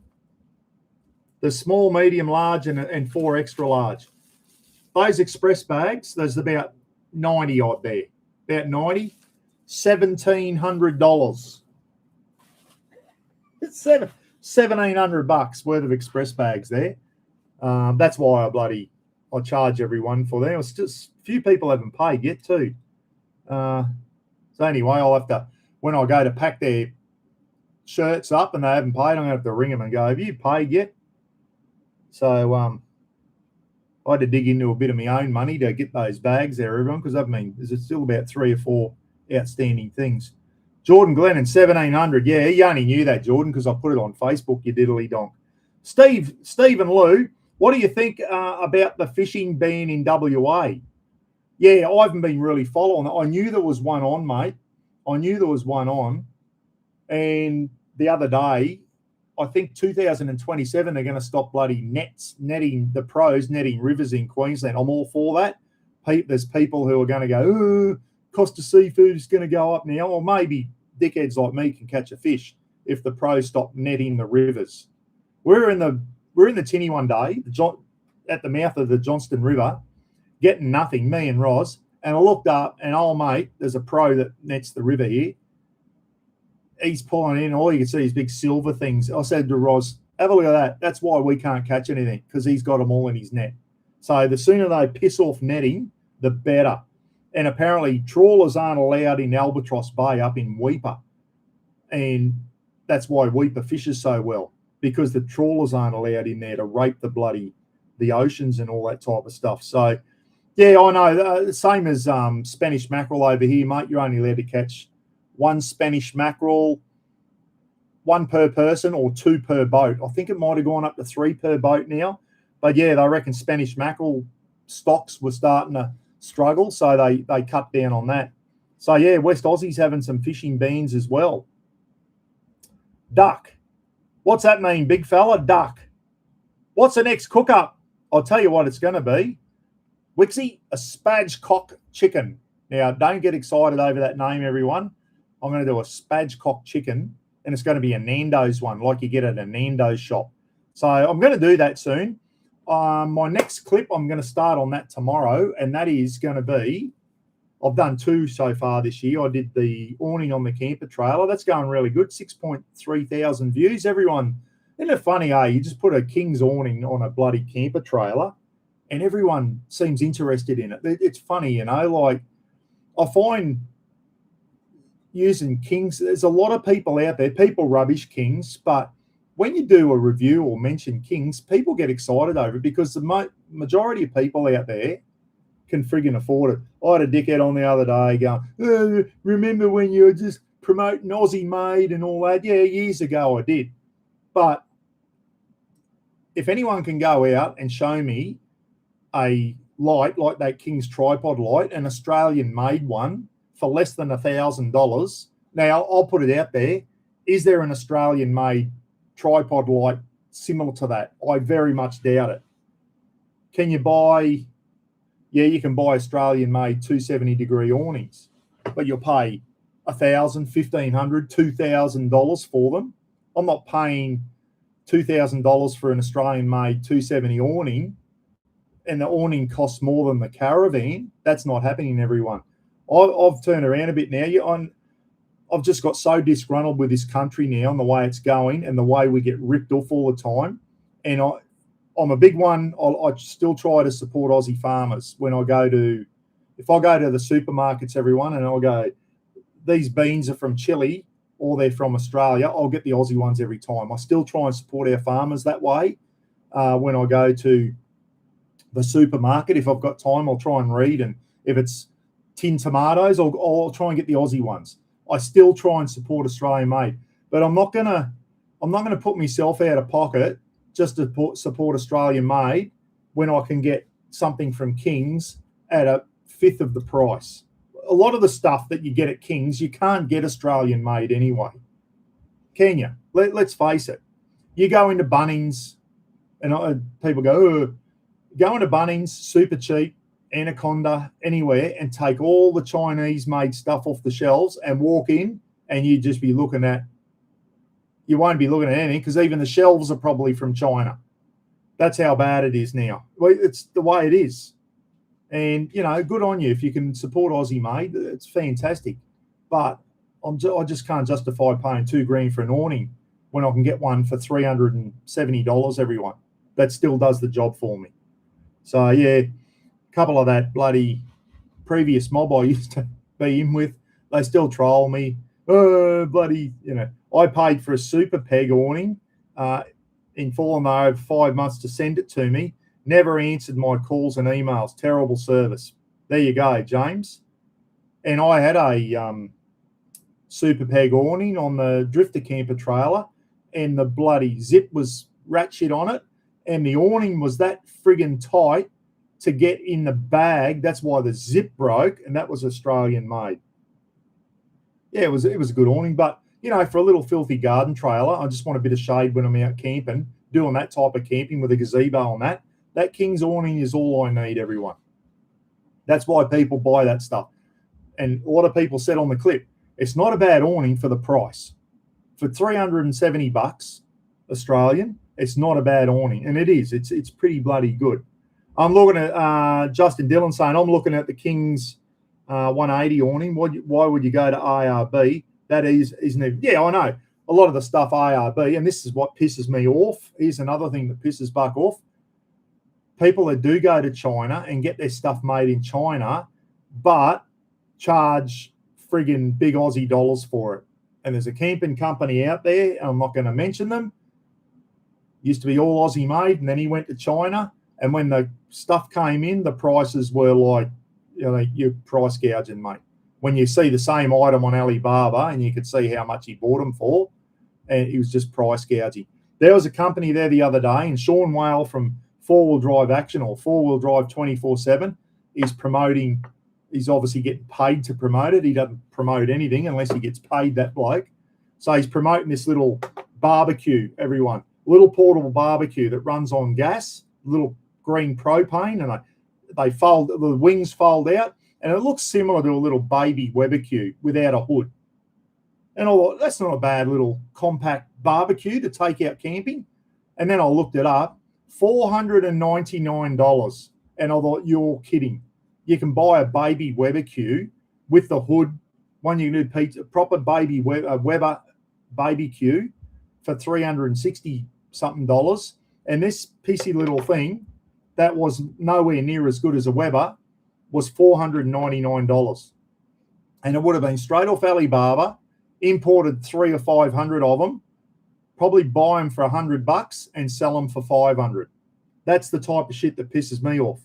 The small, medium, large, and 4 extra large. Those express bags, there's about 90 odd there. About 90. $1,700. It's $1,700 worth of express bags there. That's why I charge everyone for them. It's just few people haven't paid yet too. So anyway, I'll have to, when I go to pack their shirts up and they haven't paid, I'm going to have to ring them and go, have you paid yet? So I had to dig into a bit of my own money to get those bags there, everyone, because there's still about 3 or 4 outstanding things. Jordan Glennon, 1,700. Yeah, you only knew that, Jordan, because I put it on Facebook, you diddly donk. Steve and Lou, what do you think about the fishing ban in WA? Yeah, I haven't been really following it. I knew there was one on, mate. I knew there was one on. And the other day, I think 2027, they're going to stop bloody netting the pros, netting rivers in Queensland. I'm all for that. There's people who are going to go, oh, cost of seafood is going to go up now. Or maybe dickheads like me can catch a fish if the pros stop netting the rivers. We're in the tinny one day, at the mouth of the Johnston River, getting nothing, me and Roz. And I looked up, and oh, mate, there's a pro that nets the river here. He's pulling in, all you can see is big silver things. I said to Roz, have a look at that. That's why we can't catch anything, because he's got them all in his net. So the sooner they piss off netting, the better. And apparently trawlers aren't allowed in Albatross Bay up in Weipa. And that's why Weipa fishes so well, because the trawlers aren't allowed in there to rape the oceans and all that type of stuff. So, yeah, I know. Same as Spanish mackerel over here, mate. You're only allowed to catch one Spanish mackerel, one per person or two per boat. I think it might have gone up to 3 per boat now. But, yeah, they reckon Spanish mackerel stocks were starting to struggle, so they cut down on that. So, yeah, West Aussie's having some fishing beans as well. Duck. What's that mean, big fella? Duck. What's the next cook-up? I'll tell you what it's going to be. Wixie, a spatchcock chicken. Now, don't get excited over that name, everyone. I'm going to do a spatchcock chicken, and it's going to be a Nando's one, like you get at a Nando's shop. So I'm going to do that soon. My next clip, I'm going to start on that tomorrow, and that is going to be, I've done 2 so far this year. I did the awning on the camper trailer. That's going really good, 6.3 thousand views. Everyone, isn't it funny, you just put a King's awning on a bloody camper trailer, and everyone seems interested in it. It's funny, like I find using Kings, there's a lot of people out there, people rubbish Kings, but when you do a review or mention Kings, people get excited over it because the majority of people out there can friggin' afford it. I had a dickhead on the other day going, remember when you were just promoting Aussie made and all that? Yeah, years ago I did. But if anyone can go out and show me a light like that King's tripod light, an Australian made one for less than $1,000. Now I'll put it out there. Is there an Australian made tripod light similar to that? I very much doubt it. Can you buy? Yeah, you can buy Australian made 270-degree awnings, but you'll pay $1,000, $1,500, $2,000 for them. I'm not paying $2,000 for an Australian made 270 awning, and the awning costs more than the caravan. That's not happening, everyone. I've turned around a bit now. I've just got so disgruntled with this country now and the way it's going and the way we get ripped off all the time. And I'm a big one. I still try to support Aussie farmers when I go to, if I go to the supermarkets, everyone, and I'll go, these beans are from Chile or they're from Australia, I'll get the Aussie ones every time. I still try and support our farmers that way. When I go to the supermarket, if I've got time, I'll try and read. And if it's tin tomatoes, I'll try and get the Aussie ones. I still try and support Australian made, but I'm not gonna put myself out of pocket just to support Australian made when I can get something from King's at a fifth of the price. A lot of the stuff that you get at King's, you can't get Australian made anyway, can you? Let's face it. You go into Bunnings, and people go, go into Bunnings, super cheap, Anaconda, anywhere, and take all the Chinese-made stuff off the shelves and walk in, and you'd just be looking at, you won't be looking at anything because even the shelves are probably from China. That's how bad it is now. Well, it's the way it is. And, good on you if you can support Aussie made. It's fantastic. But I just can't justify paying $2,000 for an awning when I can get one for $370, everyone. That still does the job for me. So, yeah, a couple of that bloody previous mob I used to be in with, they still troll me. Oh, bloody, I paid for a super peg awning in full, and they had 5 months to send it to me. Never answered my calls and emails. Terrible service. There you go, James. And I had a super peg awning on the drifter camper trailer, and the bloody zip was rat shit on it, and the awning was that friggin' tight to get in the bag. That's why the zip broke, and that was Australian made. Yeah, it was a good awning, but you know, for a little filthy garden trailer, I just want a bit of shade when I'm out camping, doing that type of camping with a gazebo on that. That King's awning is all I need, everyone. That's why people buy that stuff. And a lot of people said on the clip, it's not a bad awning for the price. For $370 Australian, it's not a bad awning, and it is. It's pretty bloody good. I'm looking at Justin Dillon saying, I'm looking at the King's 180 awning. Why would you go to ARB? That isn't it? Yeah, I know. A lot of the stuff ARB, and this is what pisses me off. Here's another thing that pisses Buck off. People that do go to China and get their stuff made in China, but charge friggin' big Aussie dollars for it. And there's a camping company out there, and I'm not going to mention them, used to be all Aussie made, and then he went to China, and when the stuff came in, the prices were like, you know, you're price gouging, mate. When you see the same item on Alibaba, and you could see how much he bought them for, and he was just price gouging. There was a company there the other day, and Sean Whale from Four Wheel Drive Action, or Four Wheel Drive 24/7, is promoting. He's obviously getting paid to promote it. He doesn't promote anything unless he gets paid, that bloke. So he's promoting this little barbecue, everyone. Little portable barbecue that runs on gas, little green propane, and they fold, the wings fold out, and it looks similar to a little baby barbecue without a hood. And I thought, that's not a bad little compact barbecue to take out camping. And then I looked it up, $499. And I thought, you're kidding. You can buy a baby barbecue with the hood, one you can do pizza, proper baby Weber barbecue for $360-something. And this pissy little thing that was nowhere near as good as a Weber was $499. And it would have been straight off Alibaba, imported 300 or 500 of them, probably buy them for $100 and sell them for $500. That's the type of shit that pisses me off.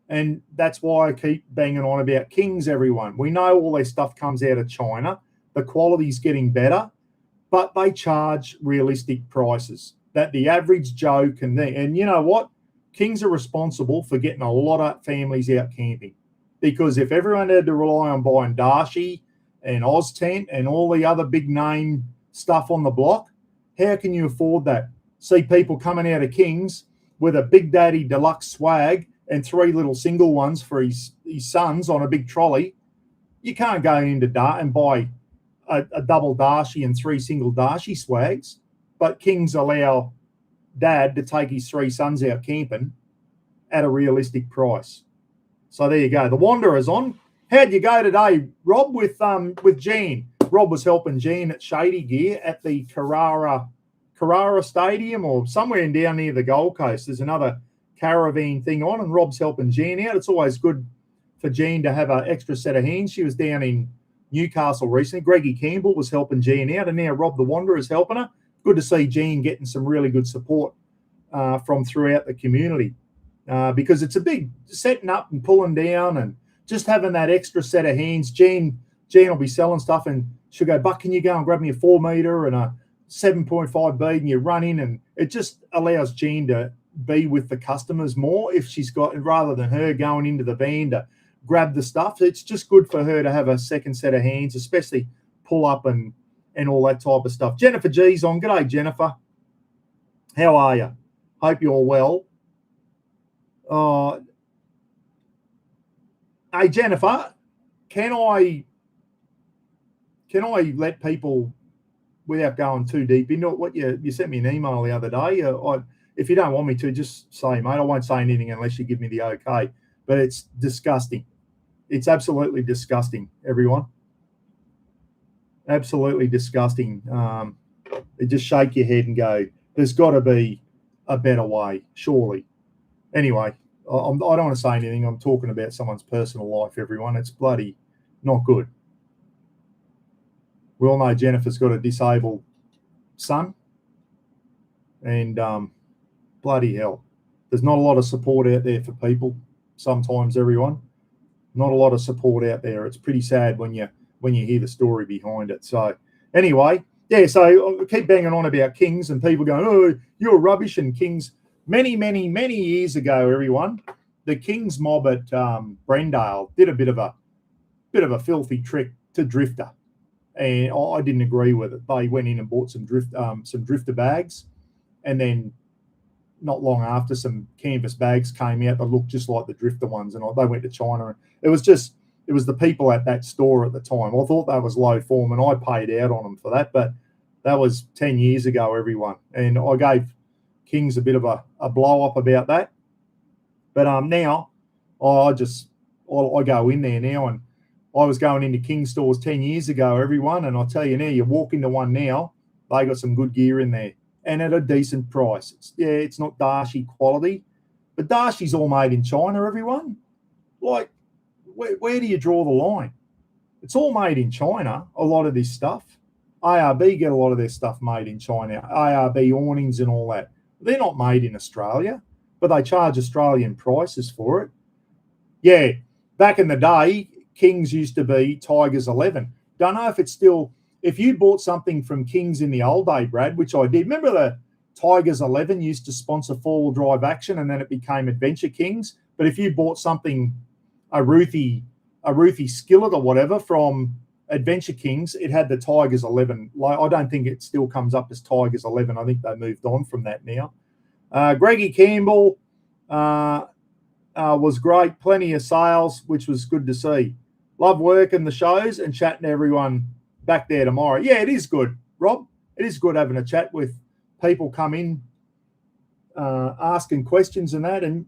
And that's why I keep banging on about Kings, everyone. We know all their stuff comes out of China. The quality's getting better, but they charge realistic prices that the average Joe can. And you know what? Kings are responsible for getting a lot of families out camping, because if everyone had to rely on buying Darshi and Oztent and all the other big name stuff on the block, how can you afford that? See people coming out of Kings with a Big Daddy deluxe swag and 3 little single ones for his sons on a big trolley. You can't go into Dart and buy a double Darshi and 3 single Darshi swags, but Kings allow Dad to take his 3 sons out camping at a realistic price. So there you go. The Wanderer's on. How'd you go today, Rob, with Jean? Rob was helping Jean at Shady Gear at the Carrara Stadium, or somewhere in down near the Gold Coast. There's another caravan thing on, and Rob's helping Jean out. It's always good for Jean to have an extra set of hands. She was down in Newcastle recently. Greggy Campbell was helping Jean out, and now Rob the Wanderer is helping her. Good to see Jean getting some really good support from throughout the community, because it's a big setting up and pulling down and just having that extra set of hands. Jean will be selling stuff, and she'll go, Buck, can you go and grab me a 4 metre and a 7.5 bead, and you run in, and it just allows Jean to be with the customers more if she's got, rather than her going into the van to grab the stuff. It's just good for her to have a second set of hands, especially pull up and all that type of stuff. Jennifer G's on. G'day, Jennifer. How are you? Hope you're well. Hey, Jennifer, can I let people, without going too deep into it, what you sent me an email the other day. If you don't want me to, just say, mate, I won't say anything unless you give me the okay. But it's disgusting. It's absolutely disgusting, everyone. Absolutely disgusting. You just shake your head and go, there's got to be a better way, surely. Anyway, I don't want to say anything. I'm talking about someone's personal life, everyone. It's bloody not good. We all know Jennifer's got a disabled son. And bloody hell, there's not a lot of support out there for people sometimes, everyone. Not a lot of support out there. It's pretty sad when you hear the story behind it. So anyway, yeah, so I keep banging on about Kings and people going, oh, you're rubbish and Kings. Many, many, many years ago, everyone, the Kings mob at Brendale did a bit of a filthy trick to Drifter, and I didn't agree with it. They went in and bought some Drifter bags, and then not long after, some canvas bags came out that looked just like the Drifter ones, and they went to China. And it was the people at that store at the time. I thought that was low form, and I paid out on them for that. But that was 10 years ago, everyone, and I gave Kings a bit of a blow up about that. But now I go in there now, and I was going into King stores 10 years ago, everyone, and I'll tell you now, you walk into one now, they got some good gear in there and at a decent price. It's not Darshi quality, but Darshi's all made in China, everyone. Like, where do you draw the line? It's all made in China, a lot of this stuff. ARB get a lot of their stuff made in China, ARB awnings and all that. They're not made in Australia, but they charge Australian prices for it. Yeah, back in the day, Kings used to be Tigers 11. Don't know if it's still, if you bought something from Kings in the old day, Brad, which I did. Remember the Tigers 11 used to sponsor four-wheel drive action, and then it became Adventure Kings. But if you bought something, a Ruthie Skillet or whatever from Adventure Kings, it had the Tigers 11. I don't think it still comes up as Tigers 11. I think they moved on from that now. Greggy Campbell was great. Plenty of sales, which was good to see. Love working the shows and chatting to everyone back there tomorrow. Yeah, it is good, Rob. It is good having a chat with people come in, asking questions and that. And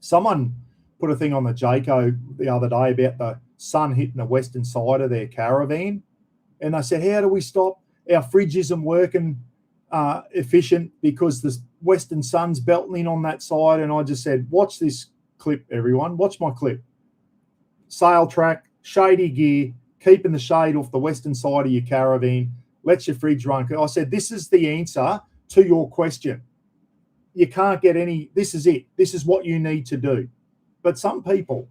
someone put a thing on the Jayco the other day about the sun hitting the western side of their caravan. And they said, how do we stop? Our fridge isn't working efficient because the western sun's belting in on that side. And I just said, watch this clip, everyone. Watch my clip. Sail track, shady gear, keeping the shade off the western side of your caravan, lets your fridge run. I said, this is the answer to your question. You can't get any, this is it. This is what you need to do. But some people,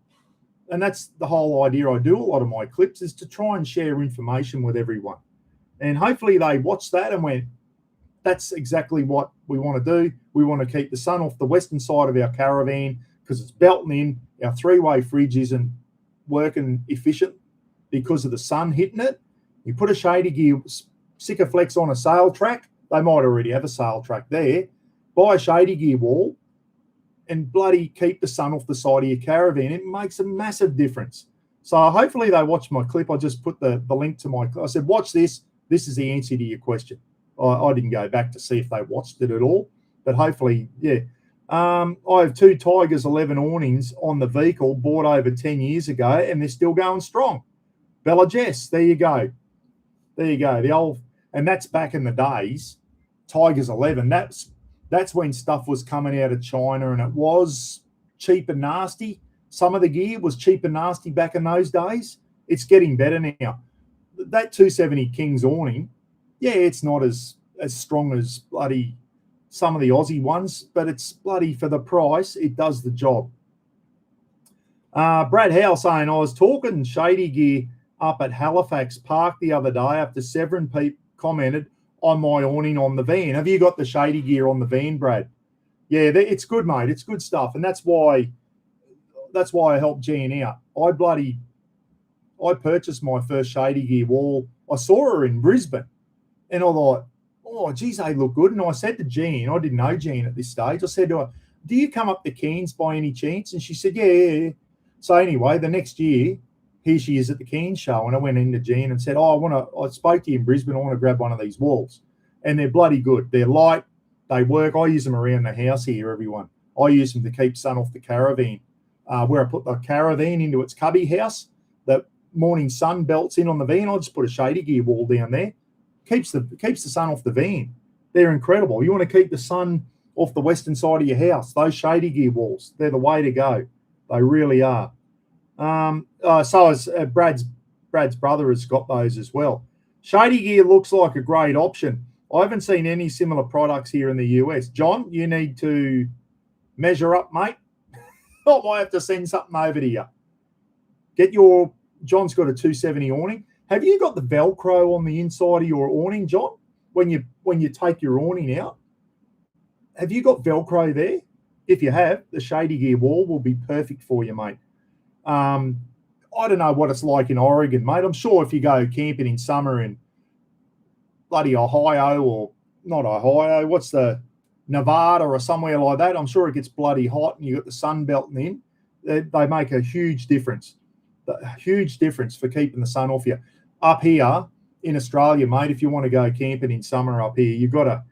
and that's the whole idea I do a lot of my clips, is to try and share information with everyone. And hopefully they watched that and went, that's exactly what we want to do. We want to keep the sun off the western side of our caravan because it's belting in. Our three-way fridge isn't working efficient because of the sun hitting it. You put a shady gear Sikaflex on a sail track. They might already have a sail track there. Buy a shady gear wall and bloody keep the sun off the side of your caravan. It makes a massive difference. So hopefully they watched my clip. I just put the link to my, I said, watch this. This is the answer to your question. I didn't go back to see if they watched it at all, but hopefully, yeah. I have two Tigers 11 awnings on the vehicle bought over 10 years ago, and they're still going strong. Bella Jess, there you go. There you go. The old, and that's back in the days, Tigers 11. That's when stuff was coming out of China, and it was cheap and nasty. Some of the gear was cheap and nasty back in those days. It's getting better now. That 270 Kings awning, yeah, it's not as strong as bloody some of the Aussie ones, but it's bloody for the price. It does the job. Brad Howe saying, I was talking shady gear up at Halifax Park the other day after Severin Pete commented on my awning on the van. Have you got the shady gear on the van, Brad? Yeah, it's good, mate. It's good stuff. And that's why I helped Jan out. I purchased my first shady gear wall. I saw her in Brisbane and I thought, oh, geez, they look good. And I said to Jan, I didn't know Jan at this stage, I said to her, do you come up to Cairns by any chance? And she said, yeah. So anyway, the next year, here she is at the Cairns show. And I went into Jan and said, I spoke to you in Brisbane. I want to grab one of these walls. And they're bloody good. They're light. They work. I use them around the house here, everyone. I use them to keep sun off the caravan. Where I put the caravan into its cubby house, the morning sun belts in on the van. I just put a shady gear wall down there. Keeps the sun off the van. They're incredible. You want to keep the sun off the western side of your house. Those shady gear walls, they're the way to go. They really are. So as Brad's brother has got those as well. Shady gear looks like a great option. I haven't seen any similar products here in the US. John, you need to measure up, mate. I might have to send something over to you. John's got a 270 awning. Have you got the Velcro on the inside of your awning, John? When you take your awning out, have you got Velcro there? If you have, the Shady Gear wall will be perfect for you, mate. I don't know what it's like in Oregon, mate. I'm sure if you go camping in summer in bloody Ohio, or not Ohio, what's the Nevada or somewhere like that, I'm sure it gets bloody hot and you got the sun belting in. They make a huge difference. A huge difference for keeping the sun off you. Up here in Australia, mate, if you want to go camping in summer up here, you've got to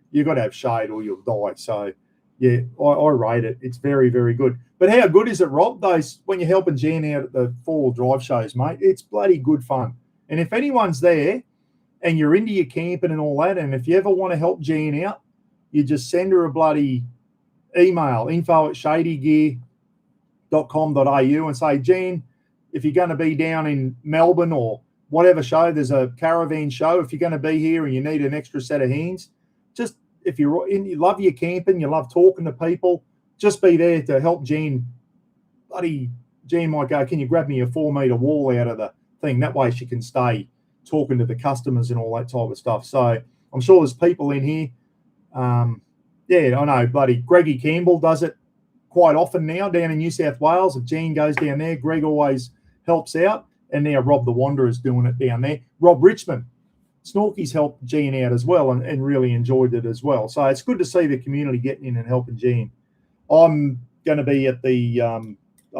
have shade or you'll die. So yeah, I rate it. It's very, very good. But how good is it, Rob? Those when you're helping Jan out at the 4-wheel drive shows, mate, it's bloody good fun. And if anyone's there and you're into your camping and all that, and if you ever want to help Jan out, you just send her a bloody email, info@shadygear.com.au, and say, Jan, if you're going to be down in Melbourne or whatever show, there's a caravan show. If you're going to be here and you need an extra set of hands, just if you love your camping, you love talking to people, just be there to help Jan. Bloody Jan might go, can you grab me a 4-meter wall out of the thing? That way she can stay talking to the customers and all that type of stuff. So I'm sure there's people in here. Yeah, I know, bloody Greggy Campbell does it quite often now down in New South Wales. If Jan goes down there, Greg always helps out. And now Rob the Wanderer's doing it down there. Rob Richmond, Snorky's helped Jan out as well and really enjoyed it as well. So it's good to see the community getting in and helping Jan. I'm going to be at the, I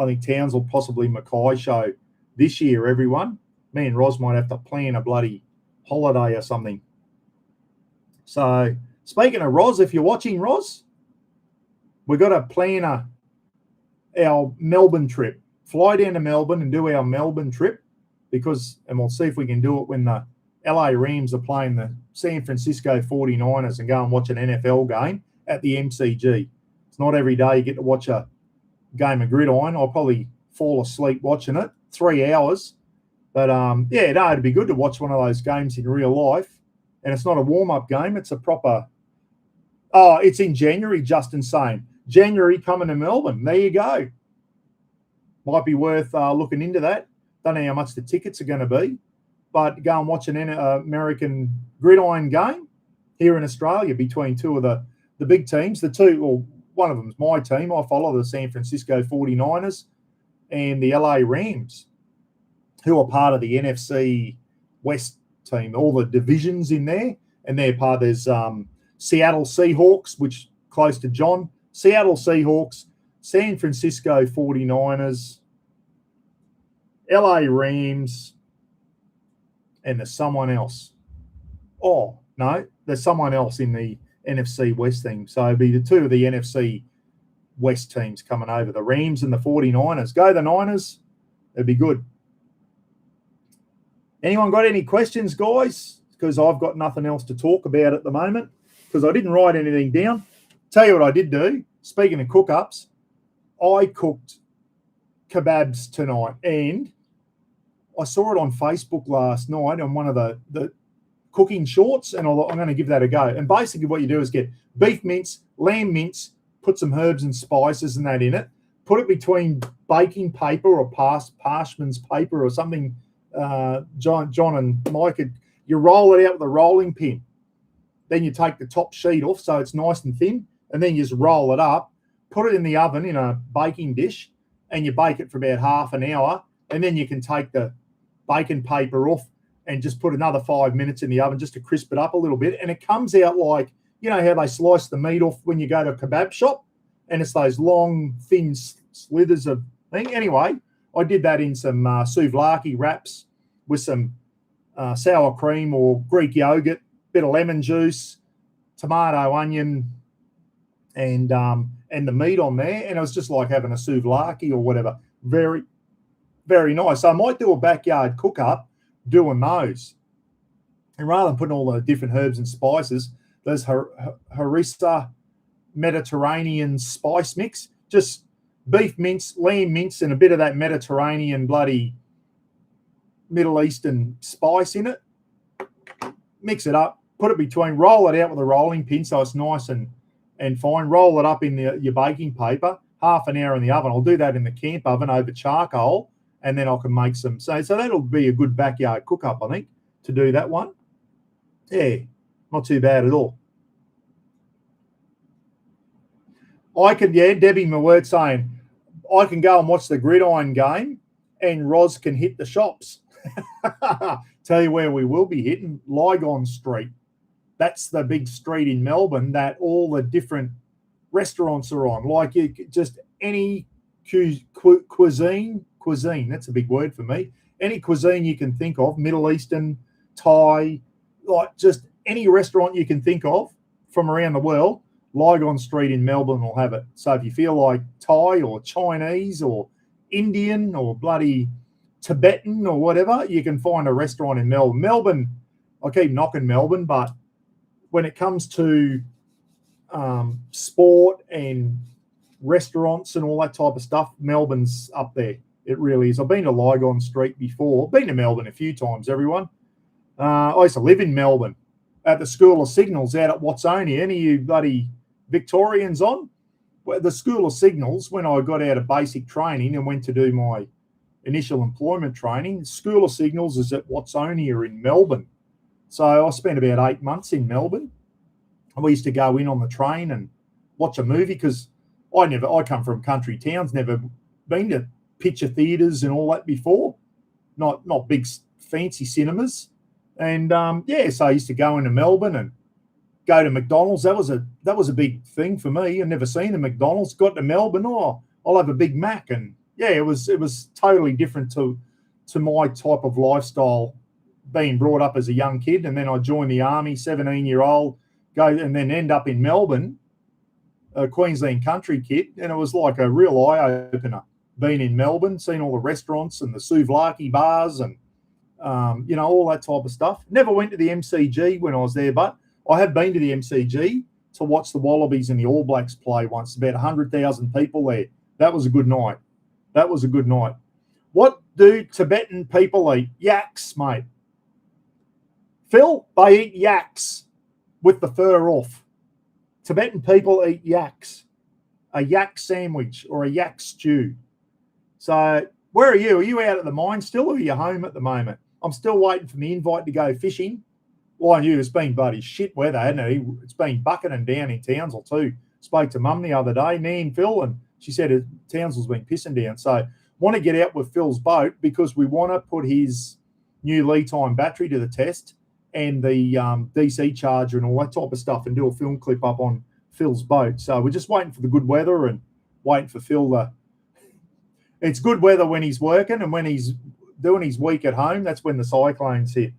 think, Townsville, possibly Mackay show this year, everyone. Me and Roz might have to plan a bloody holiday or something. So speaking of Roz, if you're watching, Roz, we've got to plan our Melbourne trip. Fly down to Melbourne and do our Melbourne trip and we'll see if we can do it when the LA Rams are playing the San Francisco 49ers and go and watch an NFL game at the MCG. It's not every day you get to watch a game of gridiron. I'll probably fall asleep watching it, 3 hours. But, yeah, no, it'd be good to watch one of those games in real life. And it's not a warm-up game. It's a proper – oh, it's in January, Justin's saying. January coming to Melbourne. There you go. Might be worth looking into that. Don't know how much the tickets are going to be. But go and watch an American gridiron game here in Australia between two of the big teams. The two, well, one of them's my team. I follow the San Francisco 49ers and the LA Rams, who are part of the NFC West team. All the divisions in there, and they're part. There's Seattle Seahawks, which close to John. Seattle Seahawks, San Francisco 49ers, LA Rams, and there's someone else. Oh, no, there's someone else in the NFC West team. So it'd be the two of the NFC West teams coming over, the Rams and the 49ers. Go the Niners. It'd be good. Anyone got any questions, guys? Because I've got nothing else to talk about at the moment because I didn't write anything down. Tell you what I did do. Speaking of cook-ups, I cooked kebabs tonight, and I saw it on Facebook last night on one of the cooking shorts, and I'm going to give that a go. And basically what you do is get beef mince, lamb mince, put some herbs and spices and that in it, put it between baking paper or parchment's paper or something, John and Mike, you roll it out with a rolling pin. Then you take the top sheet off so it's nice and thin, and then you just roll it up, put it in the oven in a baking dish, and you bake it for about half an hour, and then you can take the baking paper off and just put another 5 minutes in the oven just to crisp it up a little bit, and it comes out like, you know how they slice the meat off when you go to a kebab shop, and it's those long, thin slithers of thing. Anyway, I did that in some souvlaki wraps with some sour cream or Greek yogurt, bit of lemon juice, tomato, onion, and the meat on there, and it was just like having a souvlaki or whatever. Very, very nice. So I might do a backyard cook-up doing those. And rather than putting all the different herbs and spices, there's harissa Mediterranean spice mix, just beef mince, lamb mince, and a bit of that Mediterranean bloody Middle Eastern spice in it. Mix it up, put it between, roll it out with a rolling pin so it's nice and fine. Roll it up in your baking paper, half an hour in the oven. I'll do that in the camp oven over charcoal, and then I can make some. So that'll be a good backyard cook-up, I think, to do that one. Yeah, not too bad at all. I can, Debbie Mawert saying, I can go and watch the gridiron game and Roz can hit the shops. Tell you where we will be hitting, Lygon Street. That's the big street in Melbourne that all the different restaurants are on. Like just any cuisine, that's a big word for me. Any cuisine you can think of, Middle Eastern, Thai, like just any restaurant you can think of from around the world, Lygon Street in Melbourne will have it. So if you feel like Thai or Chinese or Indian or bloody Tibetan or whatever, you can find a restaurant in Melbourne. Melbourne, I keep knocking Melbourne, but when it comes to sport and restaurants and all that type of stuff, Melbourne's up there. It really is. I've been to Lygon Street before. Been to Melbourne a few times, everyone. I used to live in Melbourne at the School of Signals out at Watsonia. Any of you bloody Victorians on? Well, the School of Signals, when I got out of basic training and went to do my initial employment training, School of Signals is at Watsonia in Melbourne. So I spent about 8 months in Melbourne. We used to go in on the train and watch a movie because I come from country towns, never been to picture theatres and all that before, not big fancy cinemas. And so I used to go into Melbourne and go to McDonald's. That was a big thing for me. I'd never seen a McDonald's. Got to Melbourne, I'll have a Big Mac. And yeah, it was totally different to my type of lifestyle, being brought up as a young kid. And then I joined the army, 17-year-old, go and then end up in Melbourne, a Queensland country kid. And it was like a real eye-opener being in Melbourne, seeing all the restaurants and the souvlaki bars and, all that type of stuff. Never went to the MCG when I was there, but I have been to the MCG to watch the Wallabies and the All Blacks play once. About 100,000 people there. That was a good night. What do Tibetan people eat? Yaks, mate. Phil, they eat yaks with the fur off. Tibetan people eat yaks. A yak sandwich or a yak stew. So where are you? Are you out at the mine still or are you home at the moment? I'm still waiting for the invite to go fishing. Well, I knew it's been bloody shit weather, hasn't it? It's been bucketing down in Townsville too. Spoke to Mum the other day, me and Phil, and she said Townsville's been pissing down. So want to get out with Phil's boat because we want to put his new lead-time battery to the test and the DC charger and all that type of stuff and do a film clip up on Phil's boat. So we're just waiting for the good weather and waiting for Phil. It's good weather when he's working, and when he's doing his week at home, that's when the cyclones hit.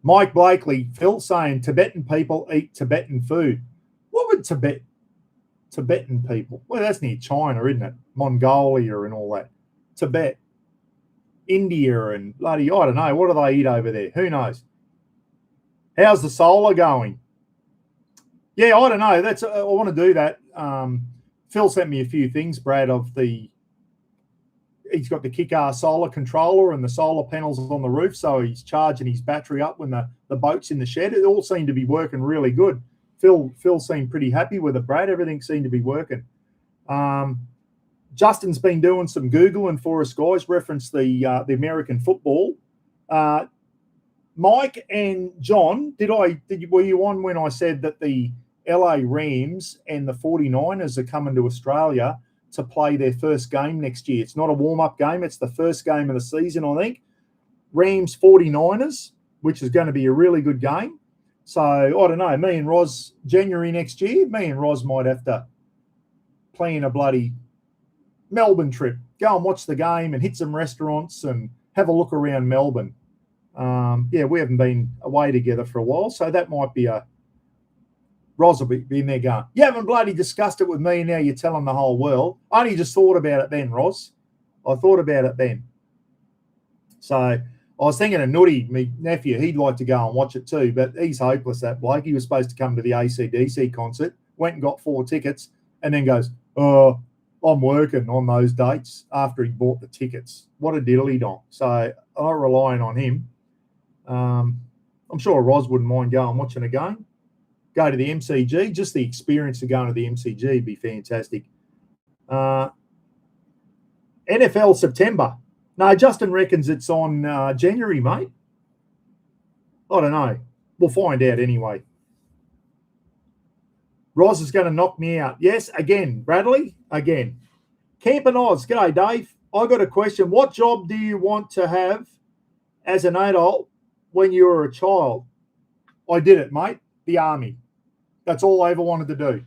Mike Blakely, Phil saying Tibetan people eat Tibetan food. What would Tibetan people? Well, that's near China, isn't it? Mongolia and all that. Tibet, India, and bloody, I don't know. What do they eat over there? Who knows? How's the solar going? Yeah, I don't know. I want to do that. Phil sent me a few things, Brad, he's got the kick-ass solar controller and the solar panels on the roof, so he's charging his battery up when the boat's in the shed. It all seemed to be working really good. Phil seemed pretty happy with it, Brad. Everything seemed to be working. Justin's been doing some Googling for us, guys, reference the American football. Mike and John, were you on when I said that the LA Rams and the 49ers are coming to Australia to play their first game next year? It's not a warm-up game. It's the first game of the season, I think. Rams 49ers, which is going to be a really good game. So, I don't know. Me and Roz, January next year, me and Roz might have to plan a bloody Melbourne trip. Go and watch the game and hit some restaurants and have a look around Melbourne. We haven't been away together for a while, so that might be Roz will be in there going, you haven't bloody discussed it with me, now you're telling the whole world. I only just thought about it then, Roz. I thought about it then. So I was thinking of Nutty, my nephew, he'd like to go and watch it too, but he's hopeless, that bloke. He was supposed to come to the AC/DC concert, went and got 4 tickets, and then goes, I'm working on those dates after he bought the tickets. What a diddly-donk. So I'm not relying on him. I'm sure Roz wouldn't mind going and watching a game. Go to the MCG, just the experience of going to the MCG would be fantastic. NFL September. No, Justin reckons it's on January, mate. I don't know. We'll find out anyway. Roz is going to knock me out. Yes, again, Bradley, again. Camp and Oz. G'day, Dave. I got a question. What job do you want to have as an adult when you were a child? I did it, mate. The army. That's all I ever wanted to do.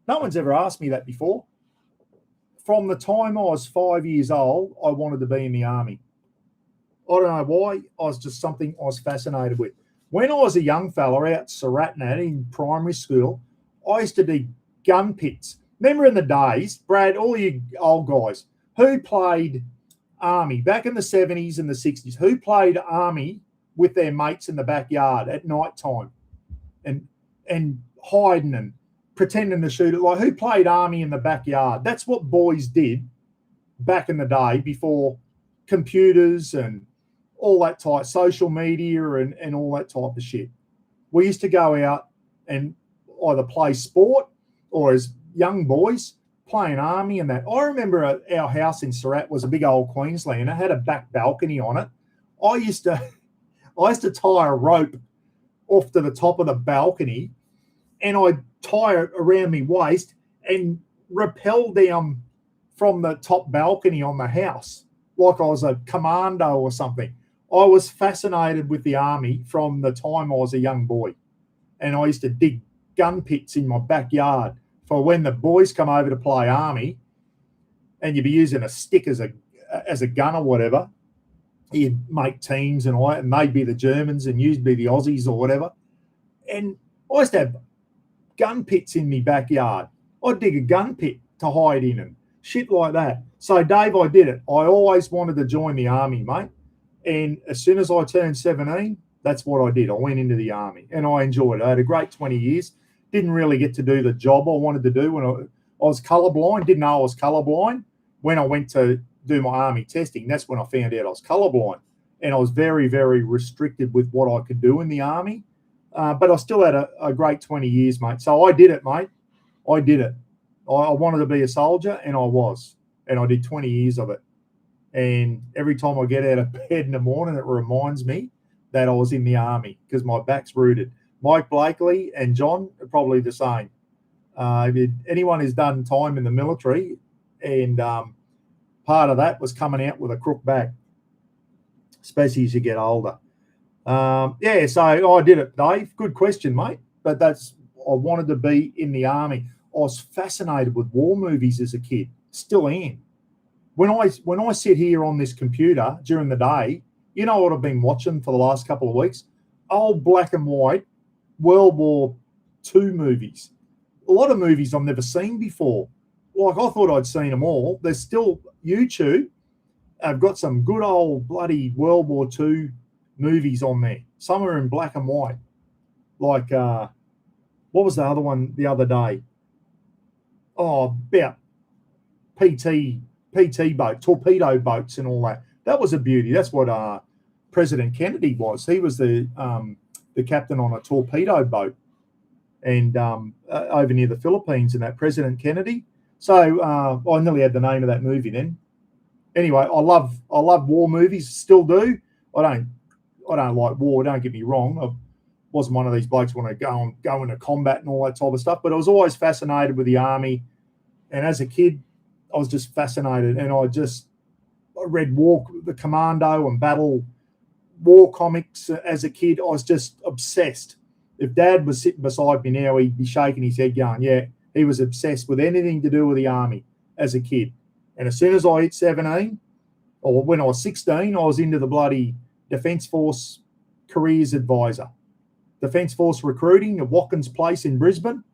No one's ever asked me that before. From the time I was 5 years old, I wanted to be in the army. I don't know why. I was just something I was fascinated with. When I was a young fella out Saratnat in primary school, I used to do gun pits. Remember in the days, Brad, all you old guys, who played army back in the 70s and the 60s, who played army with their mates in the backyard at night time and hiding and pretending to shoot it? Like, who played army in the backyard? That's what boys did back in the day before computers and all that type, social media and all that type of shit. We used to go out and either play sport or as young boys playing army and that. I remember our house in Surat was a big old Queenslander. It had a back balcony on it. I used to tie a rope off to the top of the balcony and I'd tie it around my waist and rappel down from the top balcony on the house like I was a commando or something. I was fascinated with the army from the time I was a young boy. And I used to dig gun pits in my backyard for when the boys come over to play army and you'd be using a stick as a gun or whatever. You'd make teams and all that, and they'd be the Germans and you'd be the Aussies or whatever. And I used to have gun pits in my backyard. I'd dig a gun pit to hide in and shit like that. So, Dave, I did it. I always wanted to join the army, mate. And as soon as I turned 17, that's what I did. I went into the army and I enjoyed it. I had a great 20 years. Didn't really get to do the job I wanted to do when I was colorblind. Didn't know I was colorblind. When I went to do my army testing, that's when I found out I was colorblind. And I was very, very restricted with what I could do in the army. But I still had a great 20 years, mate. So I did it, mate. I did it. I wanted to be a soldier, and I was. And I did 20 years of it. And every time I get out of bed in the morning, it reminds me that I was in the army because my back's rooted. Mike Blakely and John are probably the same. Anyone who's done time in the military and part of that was coming out with a crook back, especially as you get older. So I did it, Dave. Good question, mate. But I wanted to be in the army. I was fascinated with war movies as a kid. Still am. When I sit here on this computer during the day, you know what I've been watching for the last couple of weeks? Old black and white World War II movies. A lot of movies I've never seen before. Like, I thought I'd seen them all. There's still YouTube. I've got some good old bloody World War II movies on there. Some are in black and white. Like, what was the other one the other day? Oh, about PT boat, torpedo boats and all that. That was a beauty. That's what President Kennedy was. He was the captain on a torpedo boat and over near the Philippines and that, President Kennedy. So I nearly had the name of that movie then. Anyway, I love war movies, still do. I don't like war, don't get me wrong. I wasn't one of these blokes who want to go into combat and all that type of stuff, but I was always fascinated with the army. And as a kid, I was just fascinated, and I read the Commando and Battle war comics as a kid. I was just obsessed. If Dad was sitting beside me now, he'd be shaking his head going, yeah, he was obsessed with anything to do with the army as a kid. And as soon as I hit 17, or when I was 16, I was into the bloody Defence Force careers advisor. Defence Force recruiting at Watkins Place in Brisbane.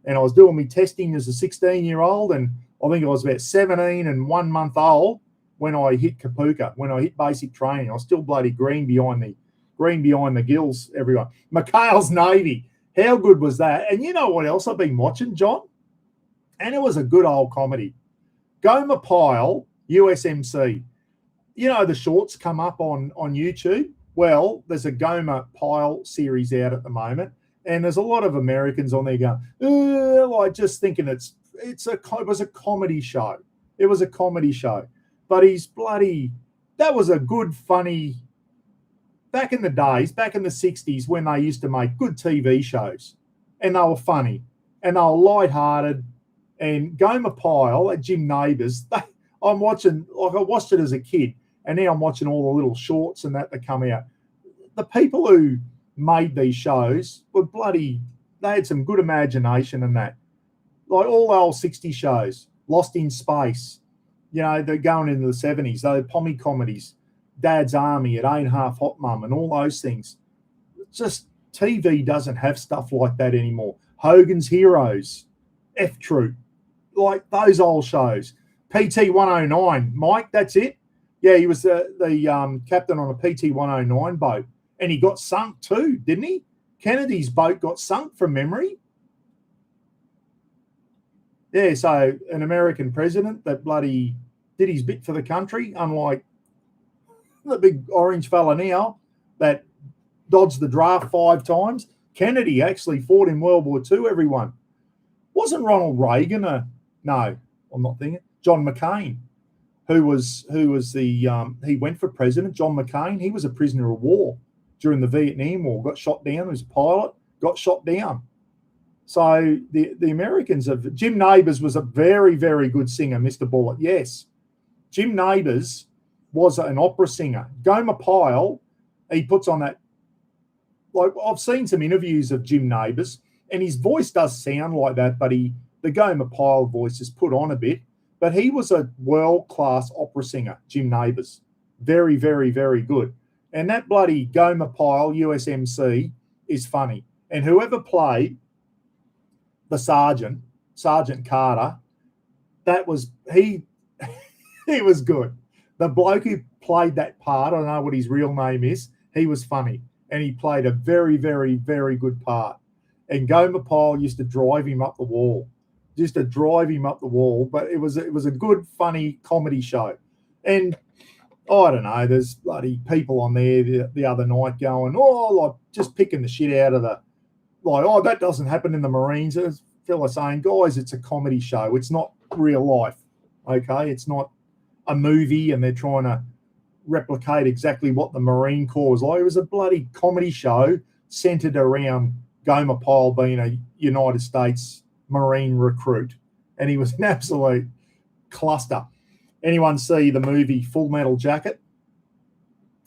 And I was doing my testing as a 16-year-old, and I think I was about 17 and 1 month old when I hit Kapuka, when I hit basic training. I was still bloody green behind the gills, everyone. McHale's Navy. How good was that? And you know what else I've been watching, John? And it was a good old comedy. Gomer Pyle, USMC. You know the shorts come up on YouTube? Well, there's a Gomer Pyle series out at the moment, and there's a lot of Americans on there going, like just thinking it was a comedy show. It was a comedy show. But he's bloody, that was a good, funny, back in the days, back in the 60s when they used to make good TV shows and they were funny and they were lighthearted. And Gomer Pyle at Jim Neighbours, I'm watching, like I watched it as a kid and now I'm watching all the little shorts and that come out. The people who made these shows were bloody, they had some good imagination and that. Like all the old 60 shows, Lost in Space, you know, they're going into the 70s, those pommy comedies, Dad's Army at 8.5 Hot Mum and all those things. It's just TV doesn't have stuff like that anymore. Hogan's Heroes, F Troop, like those old shows. PT 109, Mike, that's it. Yeah, he was the captain on a PT 109 boat and he got sunk too, didn't he? Kennedy's boat got sunk from memory. Yeah, so an American president that bloody did his bit for the country, unlike the big orange fella now that dodged the draft 5 times. Kennedy actually fought in World War II, everyone. Wasn't Ronald Reagan no, I'm not thinking. John McCain, who was the he went for president, John McCain. He was a prisoner of war during the Vietnam War, got shot down, he was a pilot, got shot down. So the Americans have, Jim Neighbours was a very, very good singer, Mr. Bullitt. Yes. Jim Neighbours was an opera singer. Gomer Pyle, he puts on that, like I've seen some interviews of Jim Neighbours and his voice does sound like that, but the Gomer Pyle voice is put on a bit, but he was a world-class opera singer, Jim Neighbours. Very, very, very good. And that bloody Gomer Pyle, USMC, is funny. And whoever played the Sergeant Carter, that was, he was good. The bloke who played that part, I don't know what his real name is, he was funny. And he played a very, very, very good part. And Gomer Pyle used to drive him up the wall. But it was a good, funny comedy show. And I don't know, there's bloody people on there the other night going, like just picking the shit out of the, like, that doesn't happen in the Marines. There's a fella saying, guys, it's a comedy show. It's not real life, okay? It's not a movie and they're trying to replicate exactly what the Marine Corps was like. It was a bloody comedy show centered around Gomer Pyle being a United States Marine recruit. And he was an absolute cluster. Anyone see the movie Full Metal Jacket?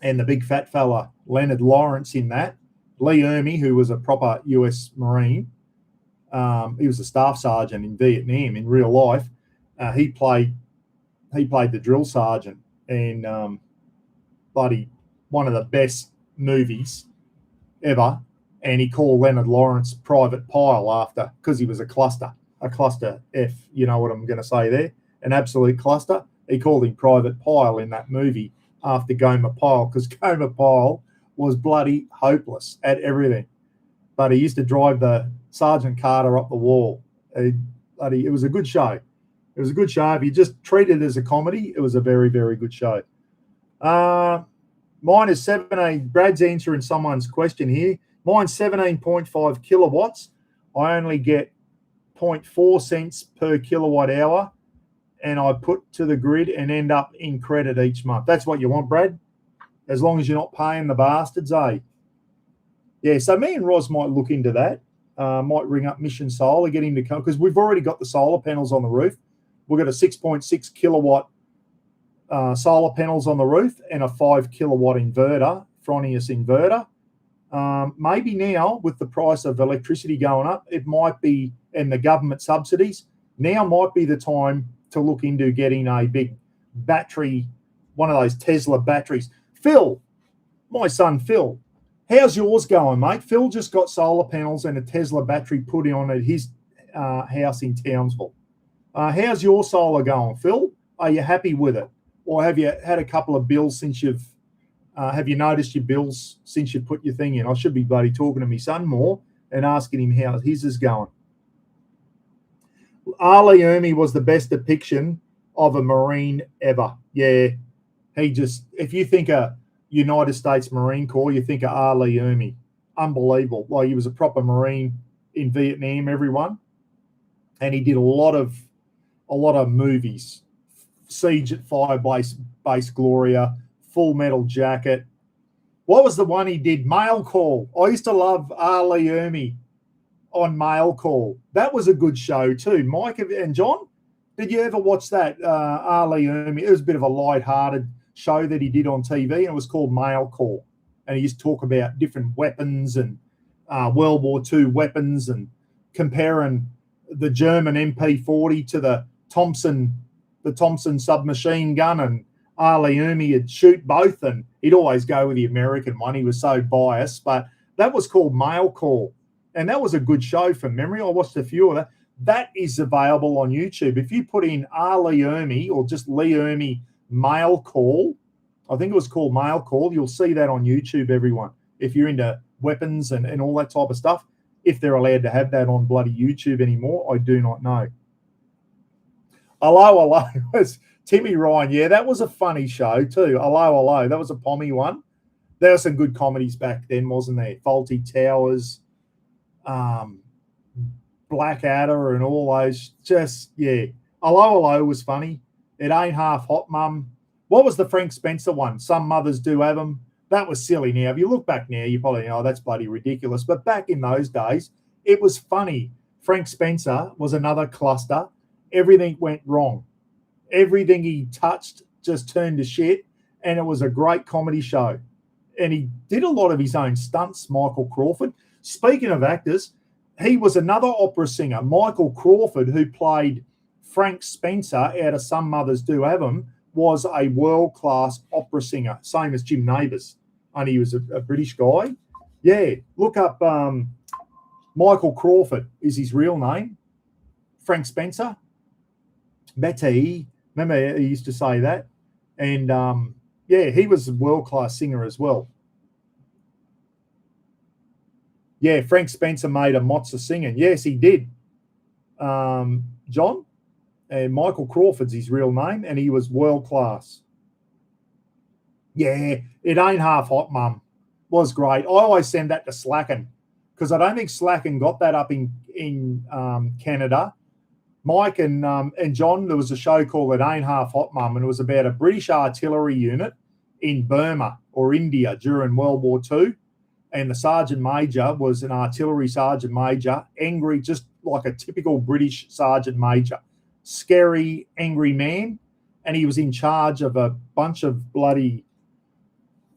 And the big fat fella, Leonard Lawrence in that. Lee Ermey, who was a proper US Marine, he was a staff sergeant in Vietnam in real life. He played the drill sergeant, and bloody one of the best movies ever. And he called Leonard Lawrence Private Pyle after, because he was a cluster F. You know what I'm going to say there? An absolute cluster. He called him Private Pyle in that movie after Gomer Pyle, because Gomer Pyle was bloody hopeless at everything. But he used to drive the Sergeant Carter up the wall. It was a good show. It was a good show. If you just treat it as a comedy, it was a very, very good show. Mine is 17. Brad's answering someone's question here. Mine's 17.5 kilowatts. I only get 0.4 cents per kilowatt hour, and I put to the grid and end up in credit each month. That's what you want, Brad? As long as you're not paying the bastards, eh? Yeah, so me and Roz might look into that. Might ring up Mission Solar, get him to come, because we've already got the solar panels on the roof. We've got a 6.6 kilowatt solar panels on the roof and a 5 kilowatt inverter, Fronius inverter. Maybe now, with the price of electricity going up, it might be, and the government subsidies, now might be the time to look into getting a big battery, one of those Tesla batteries. Phil, my son Phil, how's yours going, mate? Phil just got solar panels and a Tesla battery put on at his house in Townsville. How's your solar going, Phil? Are you happy with it? Or have you had a couple of bills since have you noticed your bills since you put your thing in? I should be bloody talking to my son more and asking him how his is going. Ali Ermey was the best depiction of a Marine ever. Yeah, if you think of United States Marine Corps, you think of Ali Ermey. Unbelievable. Like, he was a proper Marine in Vietnam, everyone. And he did a lot of movies, Siege at Base Gloria, Full Metal Jacket. What was the one he did? Mail Call. I used to love Ali Ermey on Mail Call. That was a good show too. Mike and John, did you ever watch that? Ali Ermey. It was a bit of a light-hearted show that he did on TV, and it was called Mail Call. And he used to talk about different weapons and World War II weapons and comparing the German MP40 to the Thompson submachine gun, and Ali Ermey would shoot both, and he'd always go with the American one. He was so biased, but that was called Mail Call, and that was a good show from memory. I watched a few of that. That is available on YouTube. If you put in Ali Ermey or just Lee Ermey Mail Call, I think it was called Mail Call, you'll see that on YouTube, everyone. If you're into weapons and all that type of stuff, if they're allowed to have that on bloody YouTube anymore, I do not know. Hello, was Timmy Ryan. Yeah, that was a funny show too. Hello. That was a pommy one. There were some good comedies back then, wasn't there? Faulty Towers, Blackadder and all those. Just, yeah. Hello was funny. It Ain't Half Hot, Mum. What was the Frank Spencer one? Some Mothers Do Have 'Em. That was silly. Now, if you look back now, you probably know, that's bloody ridiculous. But back in those days, it was funny. Frank Spencer was another cluster. Everything went wrong. Everything he touched just turned to shit, and it was a great comedy show. And he did a lot of his own stunts, Michael Crawford. Speaking of actors, he was another opera singer, Michael Crawford, who played Frank Spencer out of Some Mothers Do Have 'Em, was a world-class opera singer, same as Jim Nabors, only he was a British guy. Yeah, look up Michael Crawford is his real name. Frank Spencer. Betty, remember he used to say that. And, yeah, he was a world-class singer as well. Yeah, Frank Spencer made a Mozza singing. Yes, he did. John? And Michael Crawford's his real name, and he was world-class. Yeah, It Ain't Half Hot, Mum. Was great. I always send that to Slacken because I don't think Slacken got that up in Canada. Mike and John, there was a show called It Ain't Half Hot, Mum, and it was about a British artillery unit in Burma or India during World War II. And the sergeant major was an artillery sergeant major, angry, just like a typical British sergeant major. Scary, angry man. And he was in charge of a bunch of bloody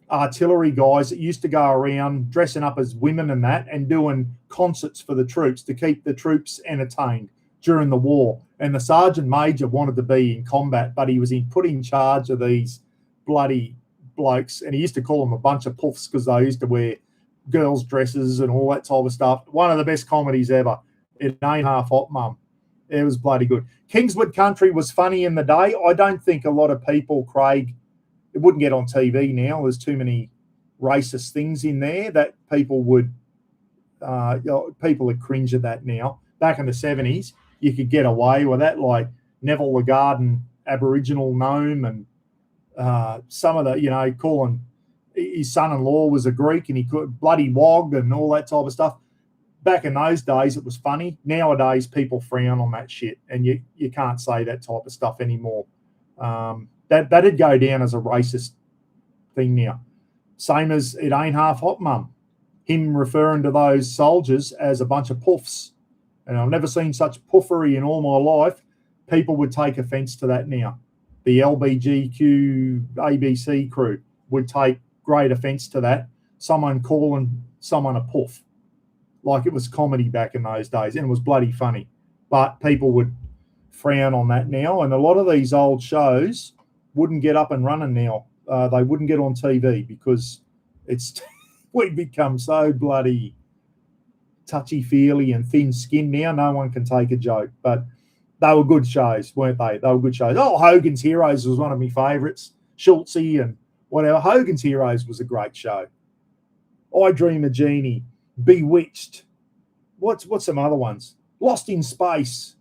artillery guys that used to go around dressing up as women and that and doing concerts for the troops to keep the troops entertained during the war. And the sergeant major wanted to be in combat, but he was put in charge of these bloody blokes. And he used to call them a bunch of puffs because they used to wear girls' dresses and all that type of stuff. One of the best comedies ever. It Ain't Half Hot, Mum. It was bloody good. Kingswood Country was funny in the day. I don't think a lot of people, Craig, it wouldn't get on TV now. There's too many racist things in there that people would, people would cringe at that now. Back in the 70s, you could get away with that, like Neville the Garden Aboriginal gnome and some of the, calling his son-in-law was a Greek and he could bloody wog and all that type of stuff. Back in those days, it was funny. Nowadays, people frown on that shit, and you can't say that type of stuff anymore. That'd go down as a racist thing now. Same as It Ain't Half Hot, Mum. Him referring to those soldiers as a bunch of puffs. And I've never seen such puffery in all my life. People would take offence to that now. The LBGQ ABC crew would take great offence to that. Someone calling someone a puff. Like it was comedy back in those days, and it was bloody funny. But people would frown on that now, and a lot of these old shows wouldn't get up and running now. They wouldn't get on TV because we've become so bloody touchy-feely and thin-skinned now. No one can take a joke, but they were good shows, weren't they? They were good shows. Oh, Hogan's Heroes was one of my favourites. Schultzy and whatever. Hogan's Heroes was a great show. I Dream of Jeannie. Bewitched. What's some other ones? Lost in Space.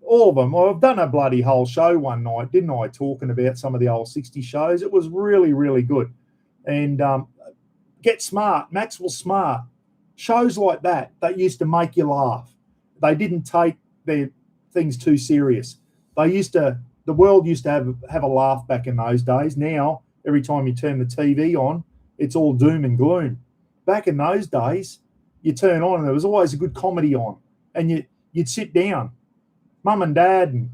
All of them. Well, I've done a bloody whole show one night, didn't I, talking about some of the old 60 shows. It was really, really good. And Get Smart, Maxwell Smart. Shows like that used to make you laugh. They didn't take their things too serious. They the world used to have a laugh back in those days. Now, every time you turn the TV on, it's all doom and gloom. Back in those days, you turn on and there was always a good comedy on, and you'd sit down, mum and dad and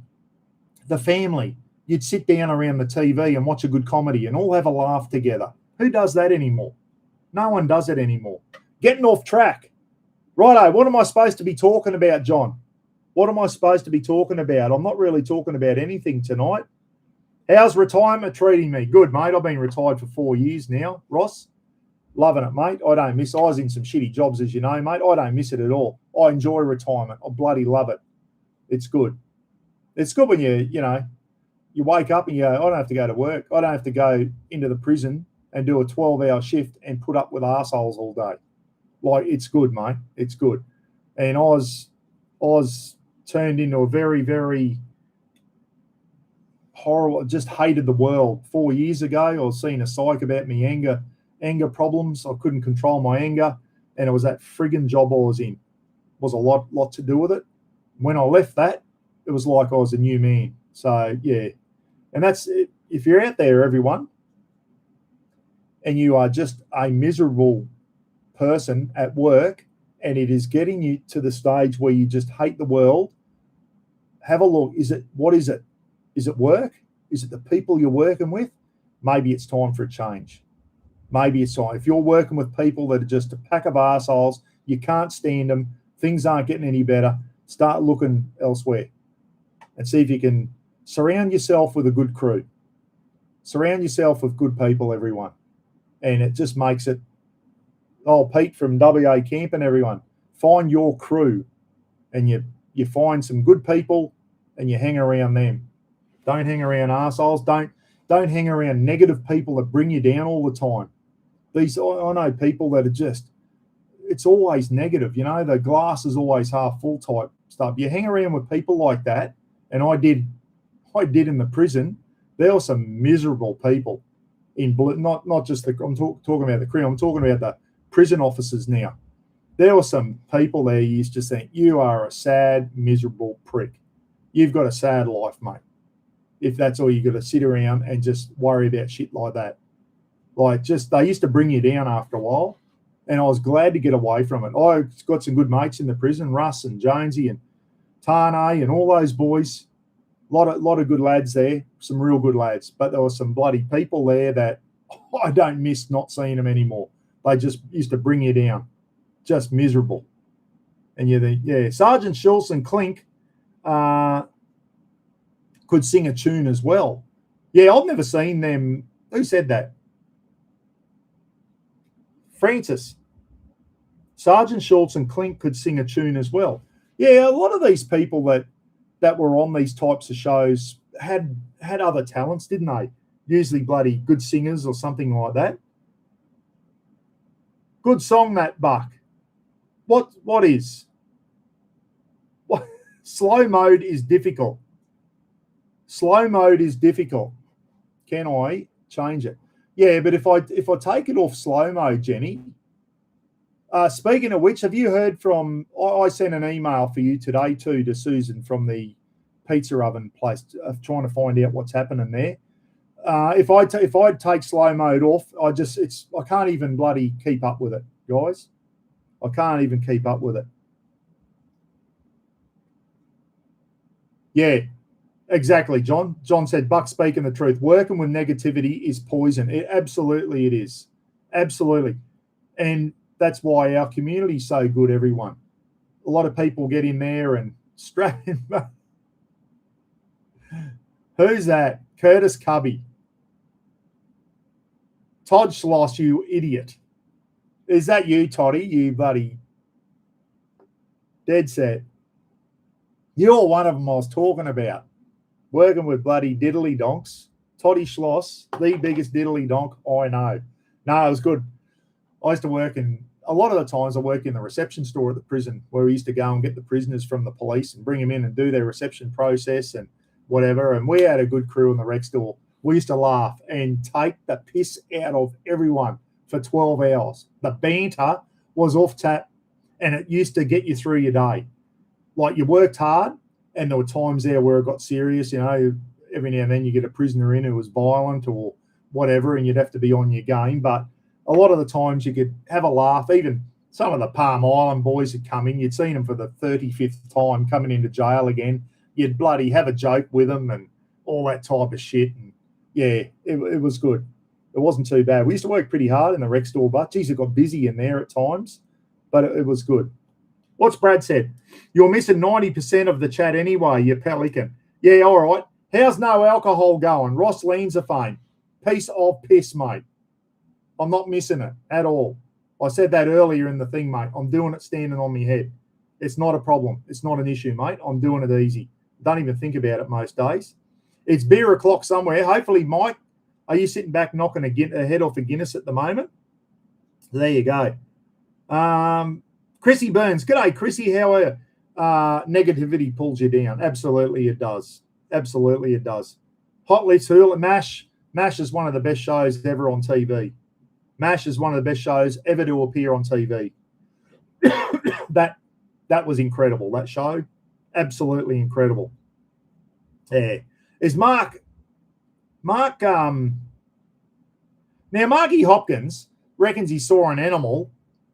the family, you'd sit down around the TV and watch a good comedy and all have a laugh together. Who does that anymore? No one does it anymore. Getting off track. Righto, what am I supposed to be talking about, John? What am I supposed to be talking about? I'm not really talking about anything tonight. How's retirement treating me? Good, mate. I've been retired for 4 years now. Ross, loving it, mate. I don't miss. I was in some shitty jobs, as you know, mate. I don't miss it at all. I enjoy retirement. I bloody love it. It's good. It's good when you wake up and you go, I don't have to go to work. I don't have to go into the prison and do a 12-hour shift and put up with arseholes all day. Like, it's good, mate. It's good. And I was turned into a very, very horrible, just hated the world. 4 years ago, I was seeing a psych about me anger problems. I couldn't control my anger. And it was that friggin' job I was in. It was a lot to do with it. When I left that, it was like I was a new man. So, yeah. And that's it. If you're out there, everyone, and you are just a miserable person at work and it is getting you to the stage where you just hate the world, have a look. What is it? Is it work? Is it the people you're working with? Maybe it's time for a change. Maybe it's time. If you're working with people that are just a pack of arseholes, you can't stand them, things aren't getting any better, start looking elsewhere and see if you can surround yourself with a good crew. Surround yourself with good people, everyone. And it just makes it, Pete from WA Camp and everyone, find your crew and you find some good people and you hang around them. Don't hang around arseholes. Don't hang around negative people that bring you down all the time. I know people that are just, it's always negative, the glass is always half full type stuff. You hang around with people like that, and I did in the prison. There were some miserable people not just I'm talking about the crew, I'm talking about the prison officers now. There were some people there you used to think, you are a sad, miserable prick. You've got a sad life, mate. If that's all you got to sit around and just worry about shit like that. They used to bring you down after a while, and I was glad to get away from it. I got some good mates in the prison, Russ and Jonesy and Tane and all those boys. A lot of good lads there, some real good lads. But there were some bloody people there that I don't miss not seeing them anymore. They just used to bring you down, just miserable. And you think, yeah, Sergeant Schultz and Clink could sing a tune as well. Yeah, I've never seen them. Who said that? Francis. Sergeant Schultz and Clink could sing a tune as well. Yeah, a lot of these people that were on these types of shows had other talents, didn't they? Usually bloody good singers or something like that. Good song, that, Buck. What is? What? Slow mode is difficult. Slow mode is difficult. Can I change it? Yeah, but if I take it off slow mode, Jenny. Speaking of which, have you heard from? I sent an email for you today too to Susan from the pizza oven place, trying to find out what's happening there. If I take slow mode off, I can't even bloody keep up with it, guys. I can't even keep up with it. Yeah, exactly, John. John said, Buck speaking the truth. Working with negativity is poison. Absolutely it is. Absolutely. And that's why our community is so good, everyone. A lot of people get in there and straight in. Who's that? Curtis Cubby. Todd Schloss, you idiot. Is that you, Toddy? You bloody dead set. You're one of them I was talking about. Working with bloody diddly donks. Toddy Schloss, the biggest diddly donk I know. No, it was good. I used to work a lot of the times I worked in the reception store at the prison, where we used to go and get the prisoners from the police and bring them in and do their reception process and whatever. And we had a good crew in the rec store. We used to laugh and take the piss out of everyone for 12 hours. The banter was off tap, and it used to get you through your day. Like, you worked hard, and there were times there where it got serious, every now and then you get a prisoner in who was violent or whatever, and you'd have to be on your game. But a lot of the times you could have a laugh. Even some of the Palm Island boys had come in. You'd seen them for the 35th time coming into jail again. You'd bloody have a joke with them and all that type of shit. And yeah, it was good. It wasn't too bad. We used to work pretty hard in the rec store, but geez, it got busy in there at times, but it was good. What's Brad said? You're missing 90% of the chat anyway, you pelican. Yeah, all right. How's no alcohol going? Ross leans a fame. Piece of piss, mate. I'm not missing it at all. I said that earlier in the thing, mate. I'm doing it standing on my head. It's not a problem. It's not an issue, mate. I'm doing it easy. Don't even think about it most days. It's beer o'clock somewhere. Hopefully, Mike, are you sitting back knocking a head off a Guinness at the moment? There you go. Chrissy Burns. G'day, Chrissy. How are you? Negativity pulls you down. Absolutely it does. Absolutely it does. Hot Lifts Hula MASH. MASH is one of the best shows ever on TV. MASH is one of the best shows ever to appear on TV. That was incredible, that show. Absolutely incredible. Yeah. Is Mark now Marky Hopkins reckons he saw an animal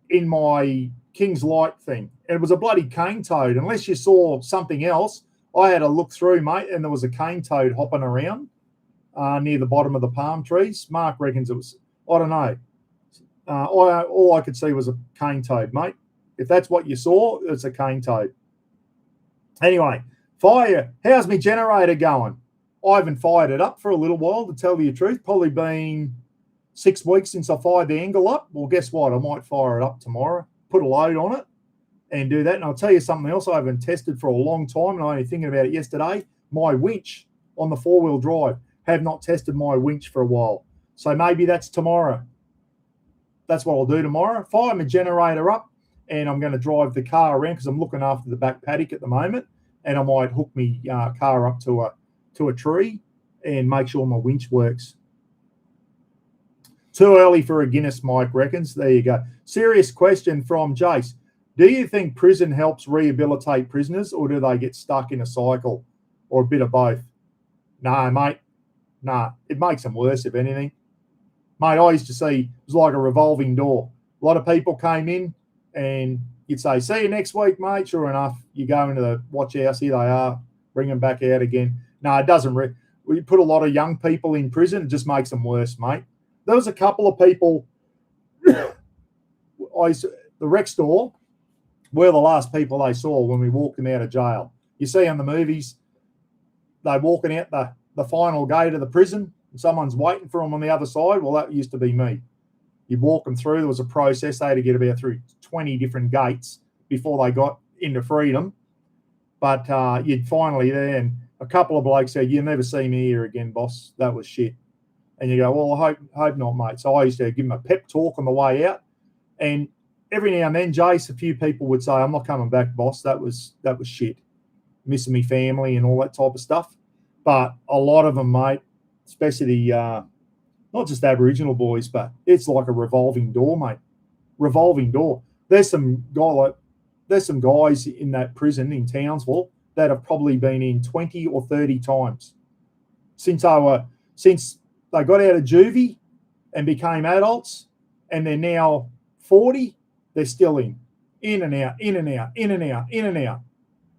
in my King's Light thing. And it was a bloody cane toad. Unless you saw something else, I had a look through, mate, and there was a cane toad hopping around near the bottom of the palm trees. Mark reckons it was, I don't know. All I could see was a cane toad, mate. If that's what you saw, it's a cane toad. Anyway, fire. How's my generator going? I haven't fired it up for a little while, to tell you the truth. Probably been 6 weeks since I fired the angle up. Well, guess what? I might fire it up tomorrow, put a load on it, and do that. And I'll tell you something else I haven't tested for a long time, and I was only thinking about it yesterday. My winch on the 4-wheel drive. Have not tested my winch for a while. So maybe that's tomorrow. That's what I'll do tomorrow. Fire my generator up, and I'm going to drive the car around because I'm looking after the back paddock at the moment, and I might hook my car up to a tree and make sure my winch works. Too early for a Guinness, Mike reckons. There you go. Serious question from Jace. Do you think prison helps rehabilitate prisoners, or do they get stuck in a cycle, or a bit of both? No, mate. Nah, it makes them worse, if anything. Mate, I used to see it was like a revolving door. A lot of people came in and you'd say, see you next week, mate. Sure enough, you go into the watch house, here they are, bring them back out again. No, it doesn't. We put a lot of young people in prison, it just makes them worse, mate. There was a couple of people, the rec store, we're the last people they saw when we walked them out of jail. You see on the movies, they're walking out the final gate of the prison, and someone's waiting for them on the other side. Well, that used to be me. You'd walk them through. There was a process. They had to get about through 20 different gates before they got into freedom. But you'd finally there, and a couple of blokes said, "You'll never see me here again, boss. That was shit." And you go, "Well, I hope not, mate." So I used to give them a pep talk on the way out. And every now and then, Jace, a few people would say, "I'm not coming back, boss. That was shit. Missing me family and all that type of stuff." But a lot of them, mate, especially not just Aboriginal boys, but it's like a revolving door, mate. Revolving door. There's some guys in that prison in Townsville that have probably been in 20 or 30 times since they got out of juvie and became adults, and they're now 40. They're still in and out, in and out, in and out, in and out.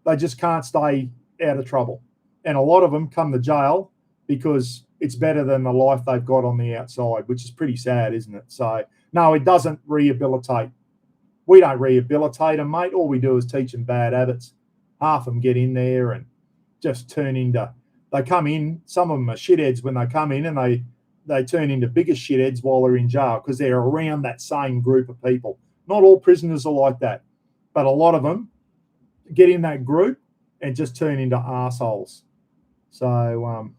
They just can't stay out of trouble. And a lot of them come to jail because it's better than the life they've got on the outside, which is pretty sad, isn't it? So, no, it doesn't rehabilitate. We don't rehabilitate them, mate. All we do is teach them bad habits. Half of them get in there and just turn into – they come in. Some of them are shitheads when they come in, and they turn into bigger shitheads while they're in jail because they're around that same group of people. Not all prisoners are like that, but a lot of them get in that group and just turn into arseholes. So,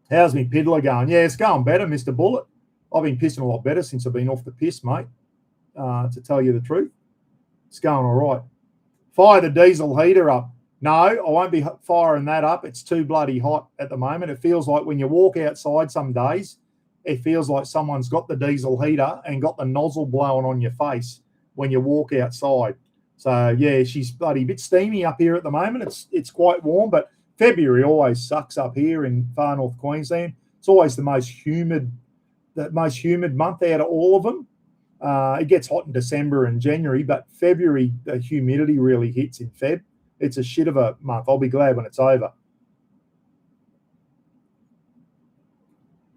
how's me piddler going? Yeah, it's going better, Mr. Bullet. I've been pissing a lot better since I've been off the piss, mate, to tell you the truth. It's going all right. Fire the diesel heater up. No, I won't be firing that up. It's too bloody hot at the moment. It feels like when you walk outside some days, it feels like someone's got the diesel heater and got the nozzle blowing on your face when you walk outside. So, yeah, she's bloody a bit steamy up here at the moment. It's quite warm, but February always sucks up here in far north Queensland. It's always the most humid month out of all of them. It gets hot in December and January, but February, the humidity really hits in Feb. It's a shit of a month. I'll be glad when it's over.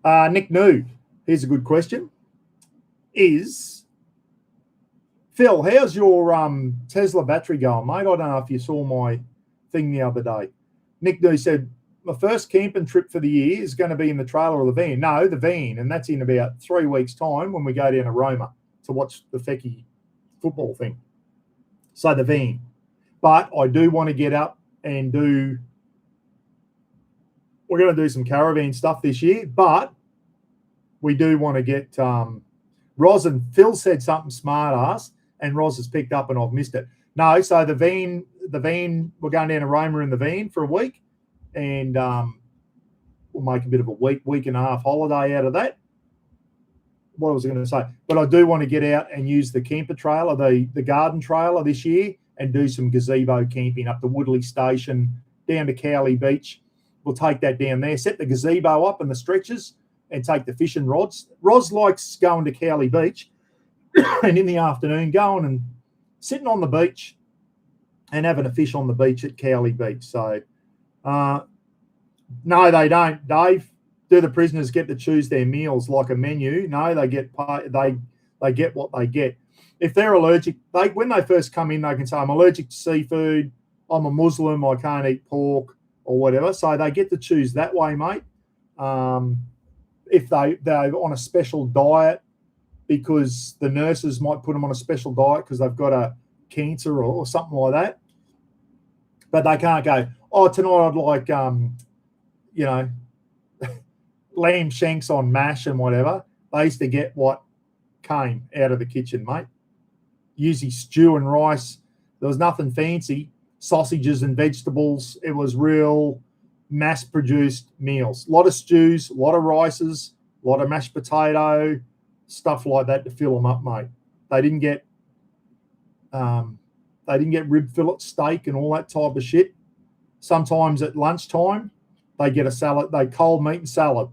Nick New, here's a good question. Phil, how's your Tesla battery going, mate? I don't know if you saw my thing the other day. Nick New said, my first camping trip for the year is going to be in the trailer or the van. No, the van, and that's in about 3 weeks' time when we go down to Roma to watch the Fecky football thing. So the van. But I do want to get up and we're going to do some caravan stuff this year, but we do want to get Roz and Phil said something smart ass, and Roz has picked up and I've missed it. No, so the van, we're going down to Roma in the van for a week, and we'll make a bit of a week and a half holiday out of that. What was I going to say? But I do want to get out and use the camper trailer, the garden trailer this year, and do some gazebo camping up to Woodley Station, down to Cowley Beach. We'll take that down there, set the gazebo up and the stretchers, and take the fishing rods. Roz likes going to Cowley Beach and in the afternoon going and sitting on the beach and having a fish on the beach at Cowley Beach. So, no, they don't, Dave. Do the prisoners get to choose their meals like a menu? No, they get they get what they get. If they're allergic, when they first come in, they can say, I'm allergic to seafood, I'm a Muslim, I can't eat pork or whatever. So they get to choose that way, mate. If they're on a special diet, because the nurses might put them on a special diet because they've got a cancer or something like that. But they can't go, tonight I'd like, lamb shanks on mash and whatever. They used to get what came out of the kitchen, mate. Usually stew and rice. There was nothing fancy. Sausages and vegetables. It was real mass-produced meals. A lot of stews, a lot of rices, a lot of mashed potato, stuff like that to fill them up, mate. They didn't get rib fillet steak and all that type of shit. Sometimes at lunchtime, they get a salad. They cold meat and salad.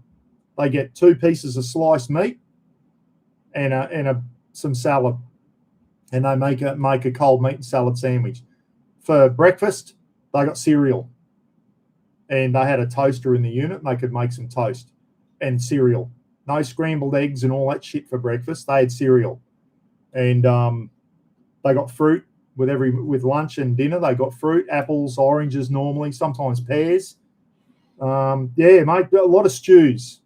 They get 2 pieces of sliced meat and some salad, and they make a cold meat and salad sandwich. For breakfast, they got cereal, and they had a toaster in the unit, and they could make some toast and cereal. No scrambled eggs and all that shit for breakfast. They had cereal, and they got fruit with lunch and dinner. They got fruit, apples, oranges normally, sometimes pears. Yeah, mate, a lot of stews,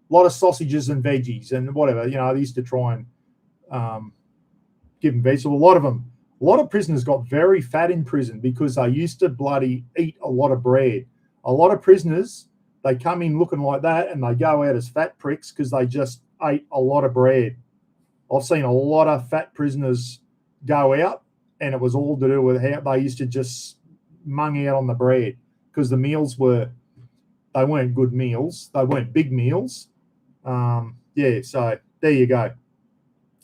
a lot of sausages and veggies and whatever. They used to try and give them vegetables. A lot of prisoners got very fat in prison because they used to bloody eat a lot of bread. A lot of prisoners, they come in looking like that and they go out as fat pricks because they just ate a lot of bread. I've seen a lot of fat prisoners go out, and it was all to do with how they used to just mung out on the bread because the meals they weren't good meals. They weren't big meals. So there you go.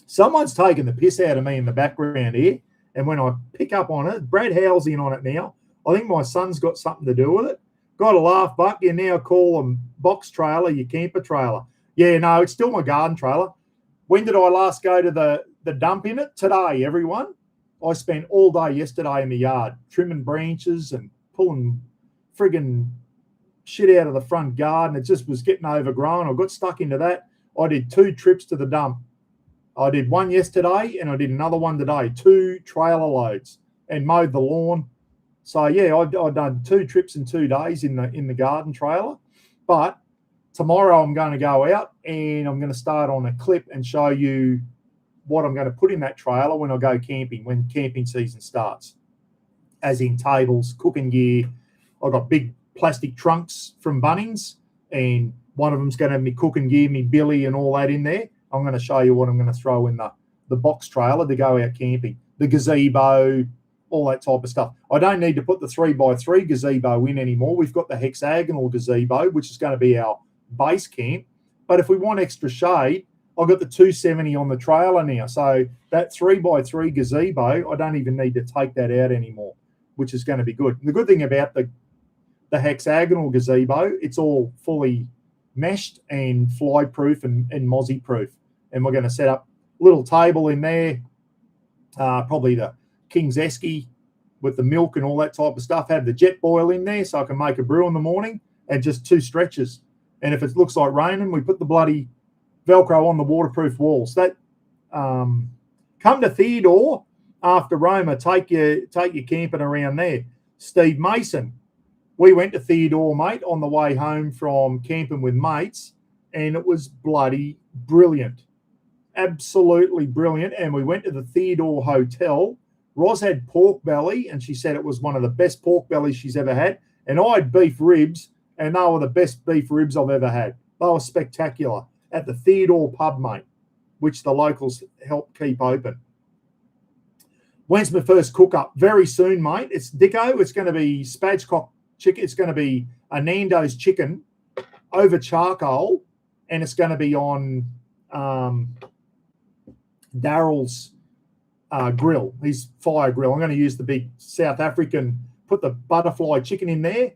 Someone's taking the piss out of me in the background here, and when I pick up on it, Brad Howell's in on it now. I think my son's got something to do with it. Got to laugh, Buck. You now call them box trailer, your camper trailer. Yeah, no, it's still my garden trailer. When did I last go to the dump in it? Today, everyone. I spent all day yesterday in the yard trimming branches and pulling friggin' shit out of the front garden. It just was getting overgrown. I got stuck into that. I did 2 trips to the dump. I did one yesterday and I did another one today, 2 trailer loads, and mowed the lawn. So yeah, I've done 2 trips in 2 days in the garden trailer. But tomorrow I'm going to go out and I'm going to start on a clip and show you what I'm going to put in that trailer when I go camping, when camping season starts. As in tables, cooking gear. I've got big plastic trunks from Bunnings, and one of them's going to have me cooking gear, me billy and all that in there. I'm going to show you what I'm going to throw in the box trailer to go out camping. The gazebo, all that type of stuff. I don't need to put the 3x3 gazebo in anymore. We've got the hexagonal gazebo, which is going to be our base camp. But if we want extra shade, I've got the 270 on the trailer now. So that 3x3 gazebo, I don't even need to take that out anymore, which is going to be good. And the good thing about the the hexagonal gazebo, it's all fully meshed and fly proof and mozzie proof. And we're going to set up a little table in there, probably the King's Esky with the milk and all that type of stuff. Have the jet boil in there so I can make a brew in the morning, and just 2 stretchers. And if it looks like raining, we put the bloody Velcro on the waterproof walls. That come to Theodore after Roma, take your camping around there. Steve Mason, we went to Theodore, mate, on the way home from camping with mates, and it was bloody brilliant. Absolutely brilliant. And we went to the Theodore Hotel. Roz had pork belly, and she said it was one of the best pork bellies she's ever had. And I had beef ribs, and they were the best beef ribs I've ever had. They were spectacular at the Theodore pub, mate, which the locals help keep open. When's my first cook-up? Very soon, mate. It's Dicko. It's going to be spatchcock chicken. It's going to be a Nando's chicken over charcoal, and it's going to be on Daryl's grill, his fire grill. I'm going to use the big South African, put the butterfly chicken in there,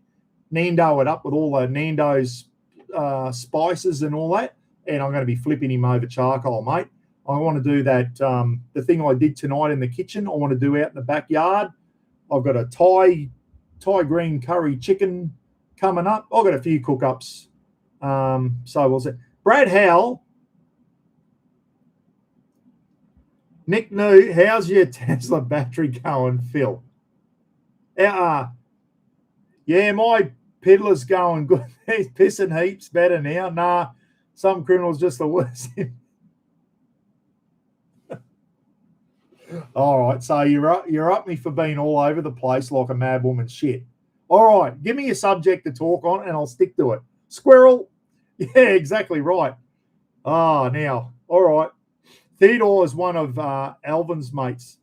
Nando it up with all the Nando's spices and all that, and I'm going to be flipping him over charcoal, mate. I want to do that, the thing I did tonight in the kitchen, I want to do out in the backyard. I've got a Thai green curry chicken coming up. I've got a few cook-ups. So we'll see. Brad Howell, Nick New, how's your Tesla battery going, Phil? Yeah, my Peddler's going good. He's pissing heaps better now. Nah, some criminals just the worst. All right, so you're up me for being all over the place like a mad woman shit. All right, give me a subject to talk on and I'll stick to it. Squirrel. Yeah, exactly right. Now, all right. Theodore is one of Alvin's mates.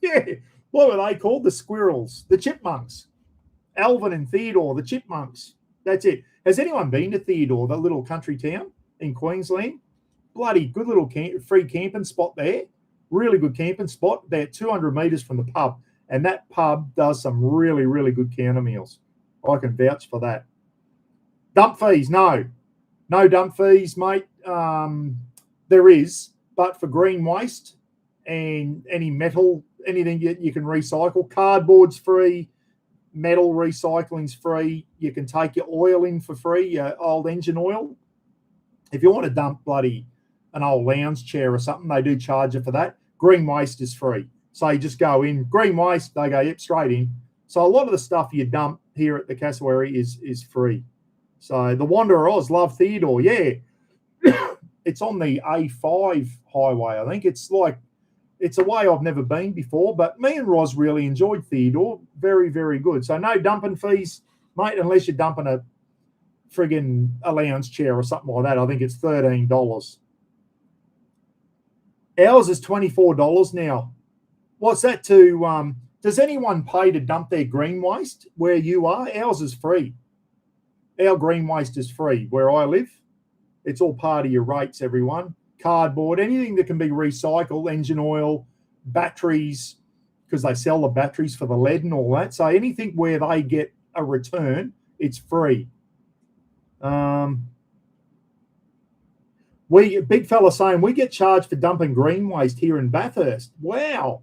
Yeah, what were they called? The squirrels, the chipmunks. Alvin and Theodore, the chipmunks. That's it. Has anyone been to Theodore, that little country town in Queensland? Bloody good little free camping spot there. Really good camping spot. They're 200 metres from the pub, and that pub does some really, really good counter meals. I can vouch for that. Dump fees, no dump fees, mate. There is, but for green waste and any metal, anything you can recycle. Cardboard's free, metal recycling's free. You can take your oil in for free, your old engine oil. If you want to dump bloody an old lounge chair or something, they do charge you for that. Green waste is free. So you just go in, green waste, they go, yep, straight in. So a lot of the stuff you dump here at the cassowary is free. So the Wanderer Oz, love Theodore, yeah. It's on the A5 highway, I think. It's a way I've never been before, but me and Roz really enjoyed Theodore. Very, very good. So no dumping fees, mate, unless you're dumping a friggin' a lounge chair or something like that. I think it's $13. Ours is $24 now. What's that to, does anyone pay to dump their green waste where you are? Ours is free. Our green waste is free where I live. It's all part of your rates, everyone. Cardboard, anything that can be recycled, engine oil, batteries, because they sell the batteries for the lead and all that. So anything where they get a return, it's free. Big fella saying we get charged for dumping green waste here in Bathurst. Wow.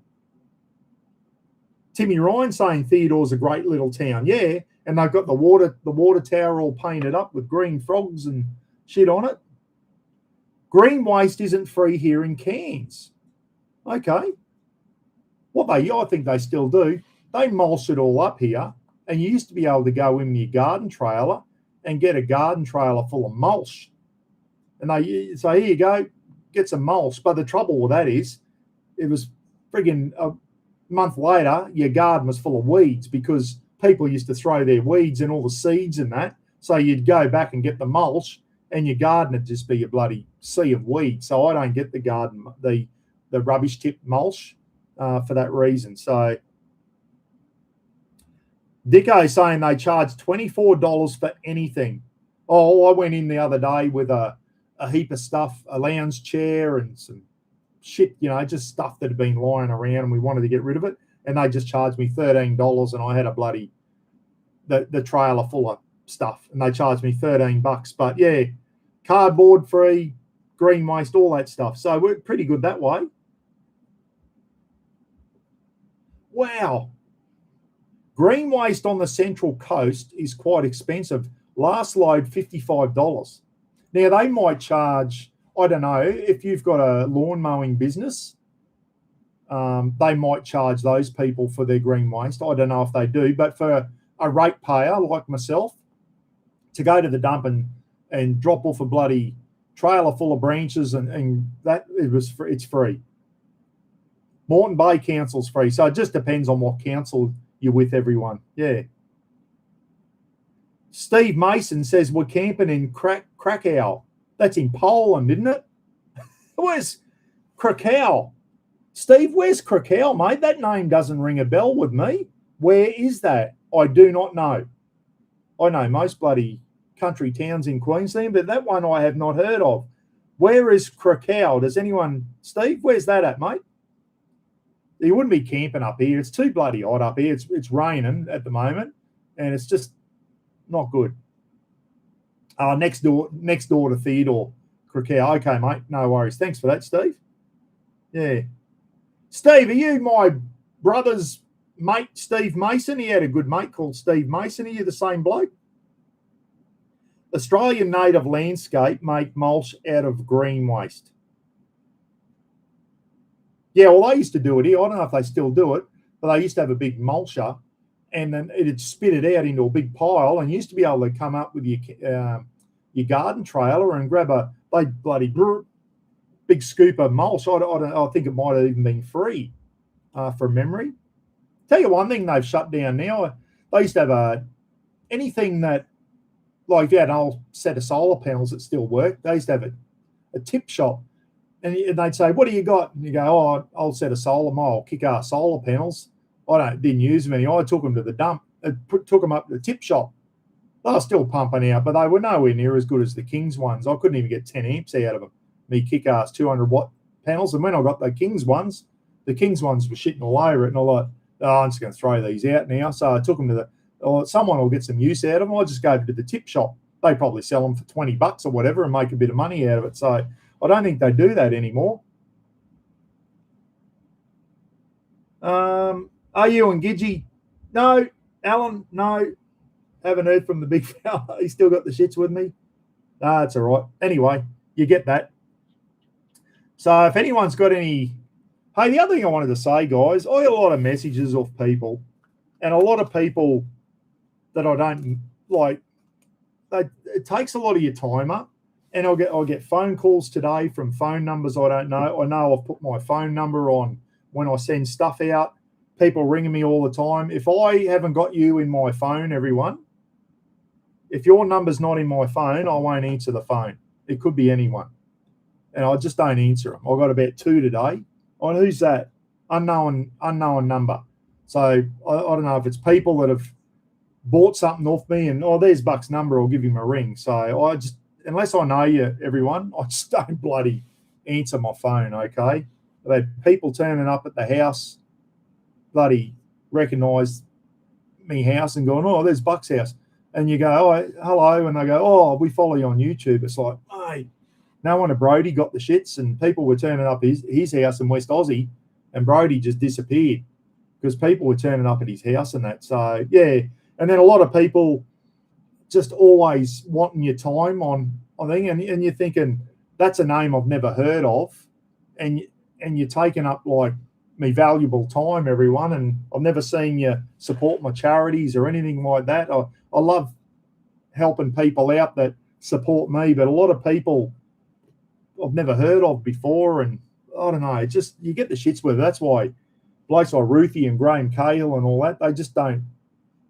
Timmy Ryan saying Theodore's a great little town. Yeah, and they've got the water tower all painted up with green frogs and shit on it. Green waste isn't free here in Cairns. Okay. I think they still do. They mulch it all up here, and you used to be able to go in your garden trailer and get a garden trailer full of mulch. And they say, here you go, get some mulch. But the trouble with that is, it was friggin' a month later, your garden was full of weeds because people used to throw their weeds and all the seeds and that. So you'd go back and get the mulch, and your garden would just be a bloody sea of weeds. So I don't get the rubbish tip mulch for that reason. So Dicko saying they charge $24 for anything. Oh, I went in the other day with a heap of stuff, a lounge chair and some shit, just stuff that had been lying around and we wanted to get rid of it. and they just charged me $13, and I had a bloody the trailer full of stuff, and they charged me $13. But yeah, cardboard free, green waste, all that stuff. So we're pretty good that way. Wow. Green waste on the Central Coast is quite expensive. Last load, $55. Now, they might charge, I don't know, if you've got a lawn mowing business, they might charge those people for their green waste. I don't know if they do, but for a ratepayer like myself, to go to the dump and drop off a bloody trailer full of branches and that, it's free. Moreton Bay Council's free. So it just depends on what council you're with, everyone. Yeah. Steve Mason says we're camping in Krakow. That's in Poland, isn't it? Where's Krakow? Steve, where's Krakow, mate? That name doesn't ring a bell with me. Where is that? I do not know. I know most bloody country towns in Queensland, but that one I have not heard of. Where is Krakow? Does anyone... Steve, where's that at, mate? You wouldn't be camping up here. It's too bloody hot up here. It's raining at the moment, and it's just not good. Next door to Theodore, Krakow. Okay, mate. No worries. Thanks for that, Steve. Yeah. Steve, are you my brother's mate, Steve Mason? He had a good mate called Steve Mason. Are you the same bloke? Australian Native Landscape make mulch out of green waste. Yeah, well, they used to do it here. I don't know if they still do it, but they used to have a big mulcher, and then it'd spit it out into a big pile, and you used to be able to come up with your garden trailer and grab a bloody big scoop of mulch. I think it might have even been free from memory. Tell you one thing they've shut down now. They used to have anything that, like if you had an old set of solar panels that still worked, they used to have a tip shop. And they'd say, what do you got? And you go, oh, I'll set a solar, kick-ass solar panels. Didn't use them anymore. I took them to the dump. Took them up to the tip shop. They were still pumping out, but they were nowhere near as good as the King's ones. I couldn't even get 10 amps out of them. Me kick-ass 200-watt panels. And when I got the King's ones were shitting all over it. And I thought, I'm just going to throw these out now. So I took them to someone will get some use out of them. I just gave it to the tip shop. They probably sell them for $20 or whatever and make a bit of money out of it. So I don't think they do that anymore. Are you and Gidgey? No. Alan? No. Haven't heard from the big fella. He's still got the shits with me. That's all right. Anyway, you get that. So if anyone's got any... Hey, the other thing I wanted to say, guys, I get a lot of messages off people, and a lot of people that I don't like, it takes a lot of your time up. And I'll get phone calls today from phone numbers I don't know. I know I've put my phone number on when I send stuff out. People ringing me all the time. If I haven't got you in my phone, everyone, if your number's not in my phone, I won't answer the phone. It could be anyone. And I just don't answer them. I got about 2 today. Oh, who's that? Unknown number. So I don't know if it's people that have bought something off me and, there's Buck's number, I'll give him a ring. So I just... Unless I know you, everyone, I just don't bloody answer my phone, okay? I've had people turning up at the house, bloody recognise me house and going, there's Buck's house. And you go, hello, and they go, we follow you on YouTube. It's like, mate, no one at Brody got the shits, and people were turning up his house in West Aussie, and Brody just disappeared because people were turning up at his house and that. So, yeah. And then a lot of people just always wanting your time on thing, and you're thinking that's a name I've never heard of, and you're taking up like me valuable time, everyone, and I've never seen you support my charities or anything like that. I love helping people out that support me, but a lot of people I've never heard of before, and I don't know, just you get the shits with it. That's why blokes like Ruthie and Graham Cahill and all that,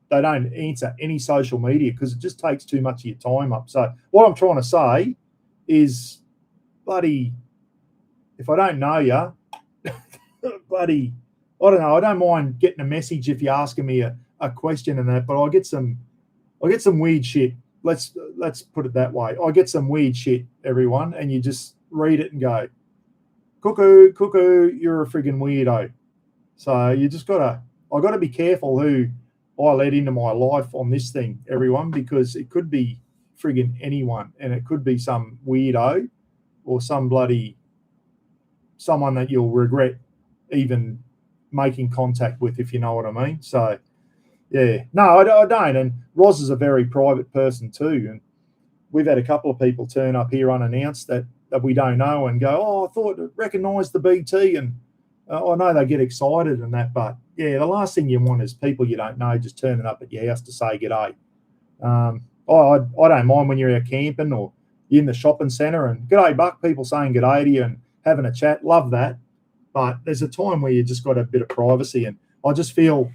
they don't answer any social media because it just takes too much of your time up. So what I'm trying to say is, bloody, if I don't know you, bloody, I don't know. I don't mind getting a message if you're asking me a question and that, but I get some weird shit. Let's put it that way. I get some weird shit, everyone, and you just read it and go, cuckoo, you're a friggin' weirdo. So you just gotta I got to be careful who I let into my life on this thing, everyone, because it could be friggin' anyone, and it could be some weirdo or some bloody someone that you'll regret even making contact with, if you know what I mean. So, yeah, no, I don't. And Roz is a very private person too, and we've had a couple of people turn up here unannounced that we don't know and go, oh, I thought I recognised the BT, and I know they get excited and that, but yeah, the last thing you want is people you don't know just turning up at your house to say g'day. I don't mind when you're out camping or you're in the shopping centre and g'day Buck, people saying g'day to you and having a chat, love that. But there's a time where you just got a bit of privacy, and I just feel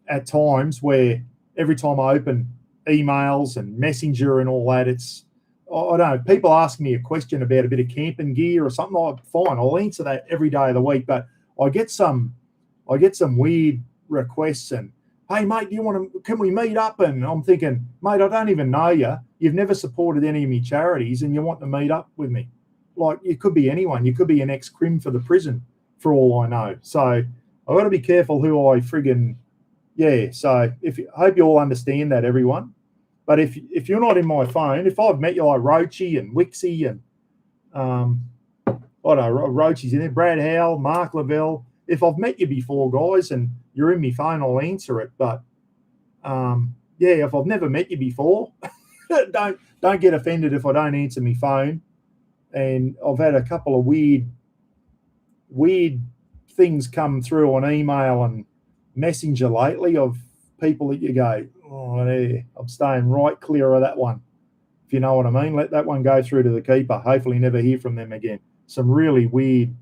at times where every time I open emails and Messenger and all that, it's, I don't know, people ask me a question about a bit of camping gear or something, like, fine, I'll answer that every day of the week. But I get some weird requests and, hey mate, can we meet up? And I'm thinking, mate, I don't even know you. You've never supported any of my charities and you want to meet up with me. Like, it could be anyone. You could be an ex-crim for the prison for all I know. So I've got to be careful who I friggin', yeah. So I hope you all understand that, everyone. But if you're not in my phone, if I've met you like Roachy and Wixie and I don't know, Roachy's in there, Brad Howell, Mark Lavelle. If I've met you before, guys, and you're in my phone, I'll answer it. But yeah, if I've never met you before, don't get offended if I don't answer my phone. And I've had a couple of weird things come through on email and Messenger lately of people that you go, oh, yeah, I'm staying right clear of that one, if you know what I mean. Let that one go through to the keeper. Hopefully never hear from them again. Some really weird,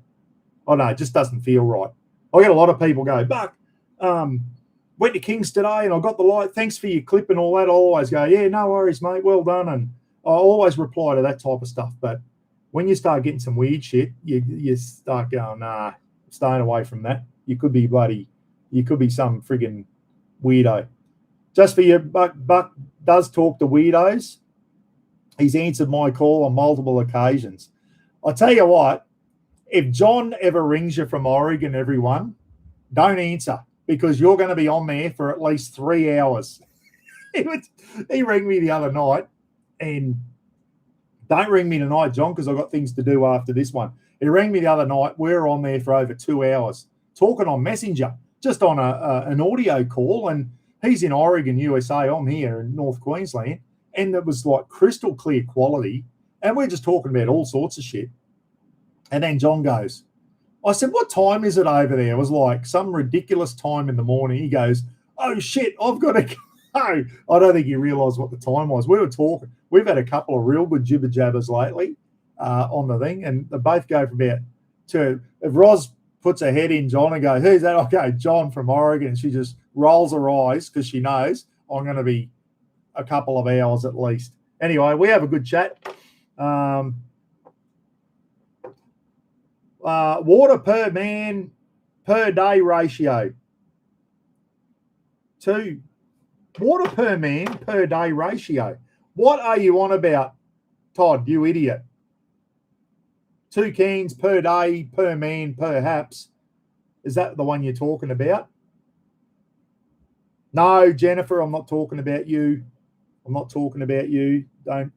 I don't know, it just doesn't feel right. I get a lot of people go, Buck, went to Kings today and I got the light. Thanks for your clip and all that. I always go, yeah, no worries, mate. Well done. And I always reply to that type of stuff. But when you start getting some weird shit, you start going, nah, staying away from that. You could be some friggin' weirdo. Just for you, Buck does talk to weirdos. He's answered my call on multiple occasions. I'll tell you what, if John ever rings you from Oregon, everyone, don't answer, because you're going to be on there for at least 3 hours. He rang me the other night, and don't ring me tonight, John, because I've got things to do after this one. He rang me the other night. We're on there for over 2 hours talking on Messenger, just on an audio call, and he's in Oregon, USA. I'm here in North Queensland, and it was like crystal clear quality, and we're just talking about all sorts of shit. And then John goes, I said, what time is it over there? It was like some ridiculous time in the morning. He goes, oh, shit, I've got to go. I don't think he realised what the time was. We were talking. We've had a couple of real good jibber-jabbers lately on the thing, and they both go for about two. If Roz puts her head in John and goes, who's that? Okay, John from Oregon. And she just rolls her eyes because she knows I'm going to be a couple of hours at least. Anyway, we have a good chat. Water per man per day ratio. 2. Water per man per day ratio. What are you on about, Todd, you idiot? 2 cans per day per man perhaps. Is that the one you're talking about? No, Jennifer, I'm not talking about you. I'm not talking about you. Don't.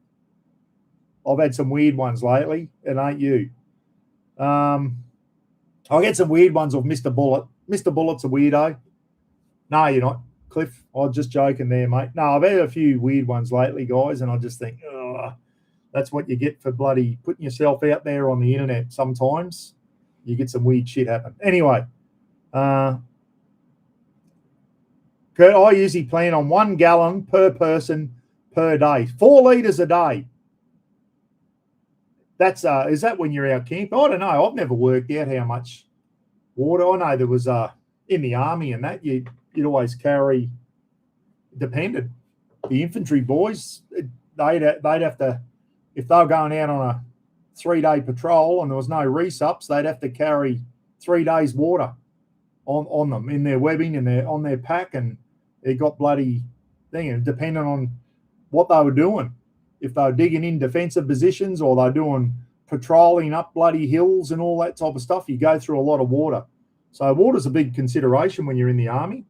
I've had some weird ones lately. It ain't you. I'll get some weird ones of Mr. Bullet. Mr. Bullet's a weirdo. No, you're not, Cliff. I was just joking there, mate. No, I've had a few weird ones lately, guys, and I just think, oh, that's what you get for bloody putting yourself out there on the internet. Sometimes you get some weird shit happen. Anyway, Kurt, I usually plan on 1 gallon per person per day, 4 litres a day. That's is that when you're out camping? I don't know. I've never worked out how much water. I know there was in the army and that you'd always carry. Depended. The infantry boys, they'd have to, if they were going out on a 3-day patrol and there was no resups, they'd have to carry 3 days water on them in their webbing and on their pack, and it got bloody thing. Depending on what they were doing. If they were digging in defensive positions or they're doing patrolling up bloody hills and all that type of stuff, you go through a lot of water. So water's a big consideration when you're in the army.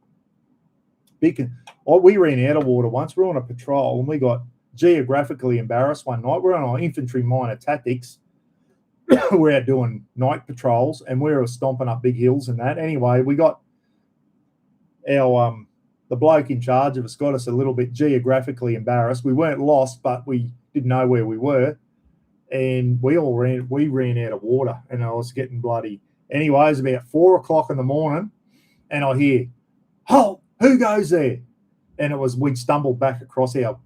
We ran out of water once. We were on a patrol and we got geographically embarrassed one night. We're on our infantry minor tactics. We're out doing night patrols and we were stomping up big hills and that. Anyway, we got our the bloke in charge of us got us a little bit geographically embarrassed. We weren't lost, but we didn't know where we were, and we ran out of water, and I was getting bloody. Anyway, it was about 4 o'clock in the morning, and I hear, "Halt! Who goes there?" And we'd stumbled back across our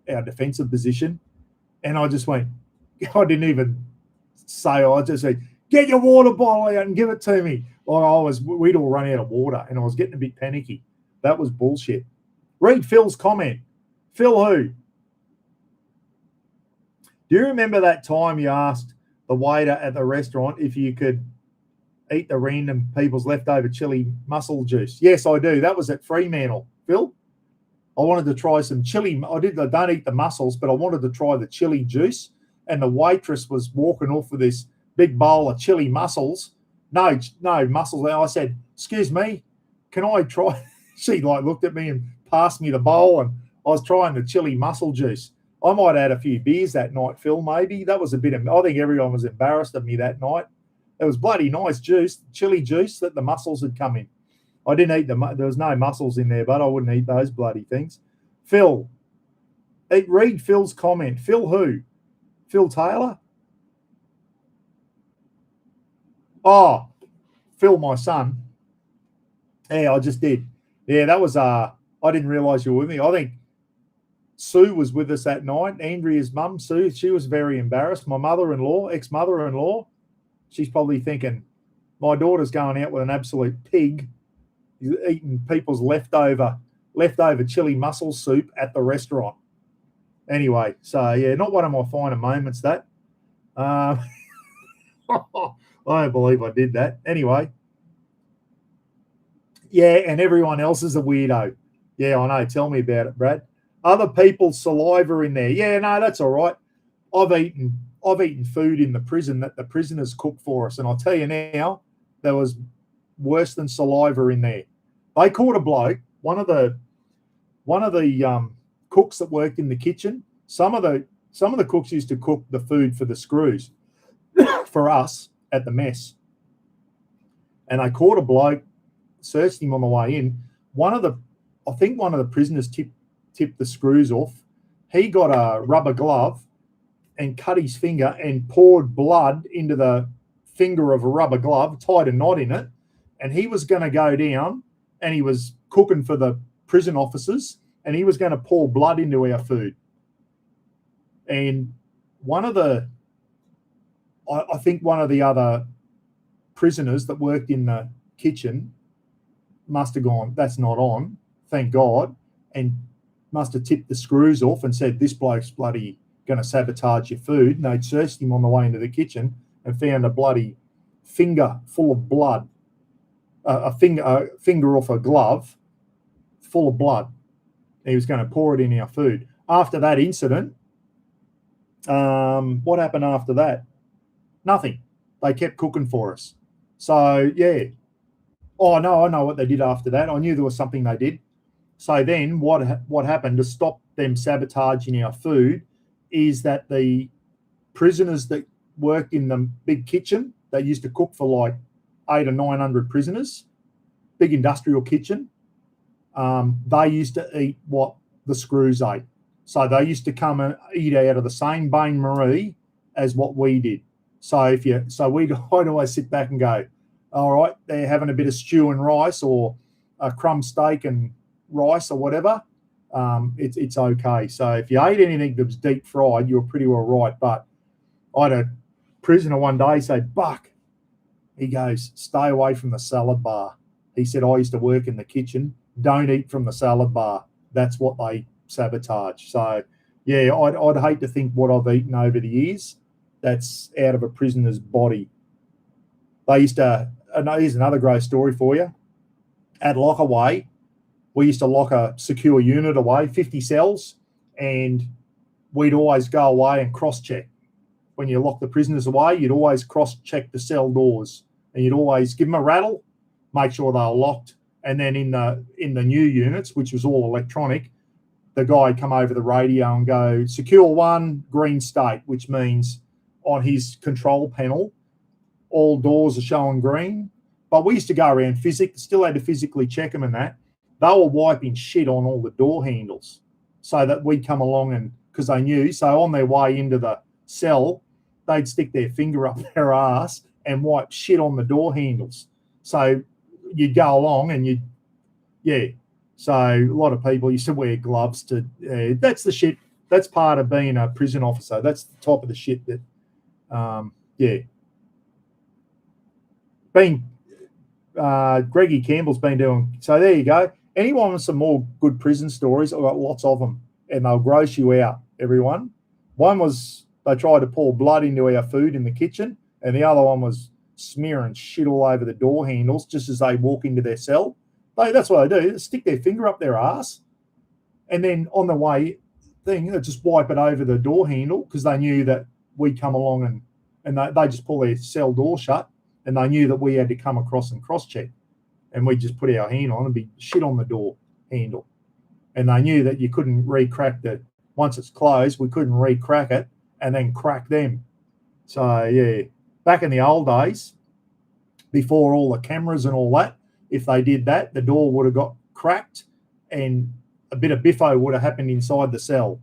defensive position, and I just went. I didn't even say. I just said, "Get your water bottle out and give it to me." Or we'd all run out of water, and I was getting a bit panicky. That was bullshit. Read Phil's comment. Phil who? Do you remember that time you asked the waiter at the restaurant if you could eat the random people's leftover chili mussel juice? Yes, I do. That was at Fremantle. Phil, I wanted to try some chili. I don't eat the mussels, but I wanted to try the chili juice. And the waitress was walking off with this big bowl of chili mussels. No mussels. I said, "Excuse me, can I try?" She looked at me and passed me the bowl, and I was trying the chili mussel juice. I might have had a few beers that night, Phil, maybe. That was I think everyone was embarrassed of me that night. It was bloody nice juice, chili juice that the mussels had come in. I didn't eat there was no mussels in there, but I wouldn't eat those bloody things. Phil, read Phil's comment. Phil who? Phil Taylor? Oh, Phil, my son. Yeah, I just did. Yeah, that was I didn't realise you were with me. I think Sue was with us that night. Andrea's mum, Sue, she was very embarrassed. My mother-in-law, ex-mother-in-law, she's probably thinking, my daughter's going out with an absolute pig, eating people's leftover chili mussel soup at the restaurant. Anyway, so yeah, not one of my finer moments, that. I don't believe I did that. Anyway. Yeah, and everyone else is a weirdo. Yeah, I know. Tell me about it, Brad. Other people's saliva in there. Yeah, no, that's all right. I've eaten food in the prison that the prisoners cook for us, and I'll tell you now, there was worse than saliva in there. They caught a bloke, one of the cooks that worked in the kitchen. Some of the cooks used to cook the food for the screws for us at the mess, and they caught a bloke. Searched him on the way in. I think one of the prisoners tipped the screws off. He got a rubber glove and cut his finger and poured blood into the finger of a rubber glove, tied a knot in it, and he was going to go down, and he was cooking for the prison officers, and he was going to pour blood into our food. And I think one of the other prisoners that worked in the kitchen must have gone, "That's not on, thank God," and must have tipped the screws off and said, "This bloke's bloody going to sabotage your food." And they'd searched him on the way into the kitchen and found a bloody finger full of blood, a finger off a glove full of blood. He was going to pour it in our food. After that incident, what happened after that? Nothing. They kept cooking for us. So, yeah. Oh, no, I know what they did after that. I knew there was something they did. So then what happened to stop them sabotaging our food is that the prisoners that worked in the big kitchen, they used to cook for like 800 or 900 prisoners, big industrial kitchen, they used to eat what the screws ate. So they used to come and eat out of the same bain marie as what we did. So I'd always sit back and go, all right, they're having a bit of stew and rice or a crumb steak and rice or whatever. It's okay. So if you ate anything that was deep fried, you were pretty well right. But I had a prisoner one day say, "Buck," he goes, "stay away from the salad bar." He said, "I used to work in the kitchen. Don't eat from the salad bar. That's what they sabotage." So yeah, I'd hate to think what I've eaten over the years that's out of a prisoner's body. They used to, here's another great story for you. At Lockaway, we used to lock a secure unit away, 50 cells, and we'd always go away and cross-check. When you lock the prisoners away, you'd always cross-check the cell doors, and you'd always give them a rattle, make sure they were locked. And then in the new units, which was all electronic, the guy would come over the radio and go, secure 1, green state, which means on his control panel, all doors are showing green. But we used to go around still had to physically check them and that. They were wiping shit on all the door handles so that we'd come along and, because they knew, so on their way into the cell, they'd stick their finger up their ass and wipe shit on the door handles. So you'd go along and so a lot of people used to wear gloves to, that's the shit. That's part of being a prison officer. That's the type of the shit that, Greggy Campbell's been doing. So there you go. Anyone with some more good prison stories, I've got lots of them, and they'll gross you out, everyone. One was they tried to pour blood into our food in the kitchen, and the other one was smearing shit all over the door handles just as they walk into their cell. That's what they do. They stick their finger up their ass, and then on the way thing, they just wipe it over the door handle because they knew that we'd come along and they just pull their cell door shut, and they knew that we had to come across and cross-check, and we just put our hand on and be shit on the door handle. And they knew that you couldn't re-crack once it's closed, we couldn't re-crack it and then crack them. So, yeah, back in the old days, before all the cameras and all that, if they did that, the door would have got cracked and a bit of biffo would have happened inside the cell,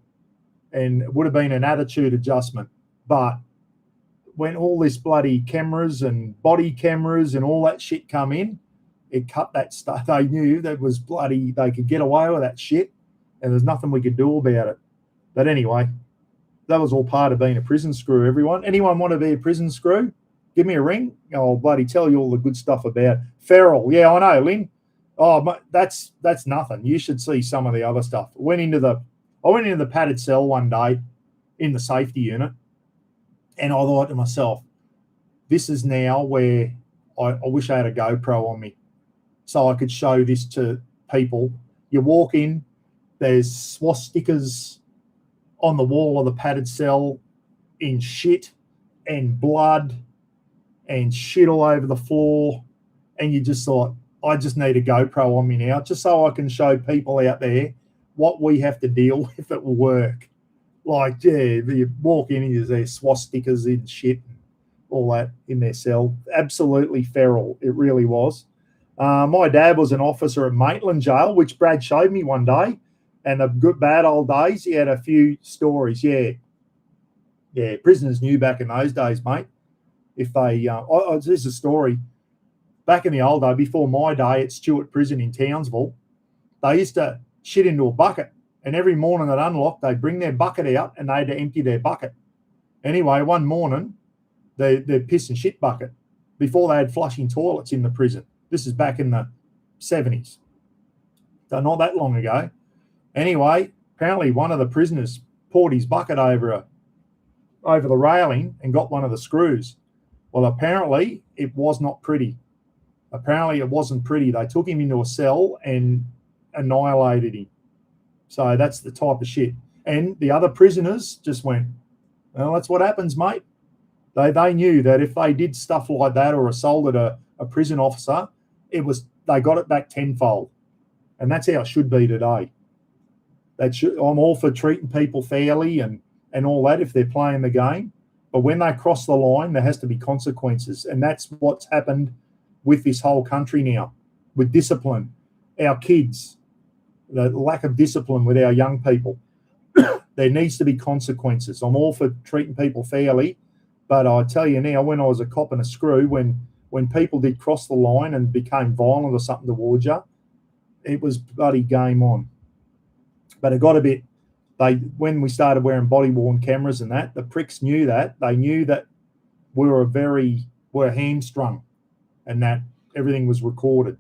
and it would have been an attitude adjustment. But when all this bloody cameras and body cameras and all that shit come in, it cut that stuff. They knew that was bloody, they could get away with that shit, and there's nothing we could do about it. But anyway, that was all part of being a prison screw, everyone. Anyone want to be a prison screw? Give me a ring. I'll bloody tell you all the good stuff about feral. Yeah, I know, Lynn. Oh, that's nothing. You should see some of the other stuff. I went into the padded cell one day in the safety unit, and I thought to myself, this is now where I wish I had a GoPro on me so I could show this to people. You walk in, there's swastikas on the wall of the padded cell in shit and blood and shit all over the floor, and you just thought, I just need a GoPro on me now just so I can show people out there what we have to deal with at work. Like, yeah, you walk in and there's swastikas in shit and all that in their cell. Absolutely feral. It really was. My dad was an officer at Maitland Jail, which Brad showed me one day, and the good, bad old days, he had a few stories. Yeah, prisoners knew back in those days, mate. If they, this is a story. Back in the old day, before my day at Stewart Prison in Townsville, they used to shit into a bucket, and every morning at unlock, they'd bring their bucket out and they had to empty their bucket. Anyway, one morning, their piss and shit bucket, before they had flushing toilets in the prison. This is back in the 70s. So not that long ago. Anyway, apparently one of the prisoners poured his bucket over the railing and got one of the screws. Well, apparently it was not pretty. Apparently it wasn't pretty. They took him into a cell and annihilated him. So that's the type of shit. And the other prisoners just went, well, that's what happens, mate. They knew that if they did stuff like that or assaulted a prison officer, they got it back tenfold. And that's how it should be today. I'm all for treating people fairly and all that if they're playing the game. But when they cross the line, there has to be consequences. And that's what's happened with this whole country now, with discipline. Our kids, the lack of discipline with our young people. There needs to be consequences. I'm all for treating people fairly, but I tell you now, when I was a cop and a screw, when people did cross the line and became violent or something towards you, it was bloody game on. But it got a bit, when we started wearing body-worn cameras and that, the pricks knew that. They knew that we were hamstrung and that everything was recorded.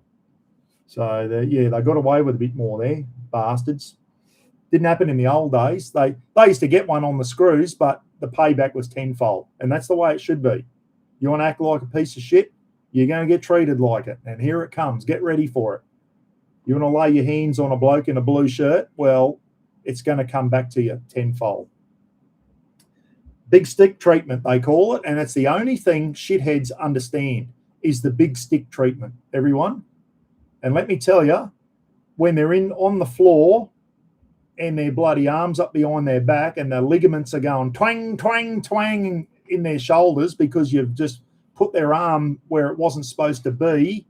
So, they got away with a bit more there, bastards. Didn't happen in the old days. They used to get one on the screws, but the payback was tenfold. And that's the way it should be. You want to act like a piece of shit, you're going to get treated like it. And here it comes. Get ready for it. You want to lay your hands on a bloke in a blue shirt? Well, it's going to come back to you tenfold. Big stick treatment, they call it, and it's the only thing shitheads understand. is the big stick treatment, everyone. And let me tell you, when they're on the floor and their bloody arms up behind their back and the ligaments are going twang, twang, twang in their shoulders because you've just put their arm where it wasn't supposed to be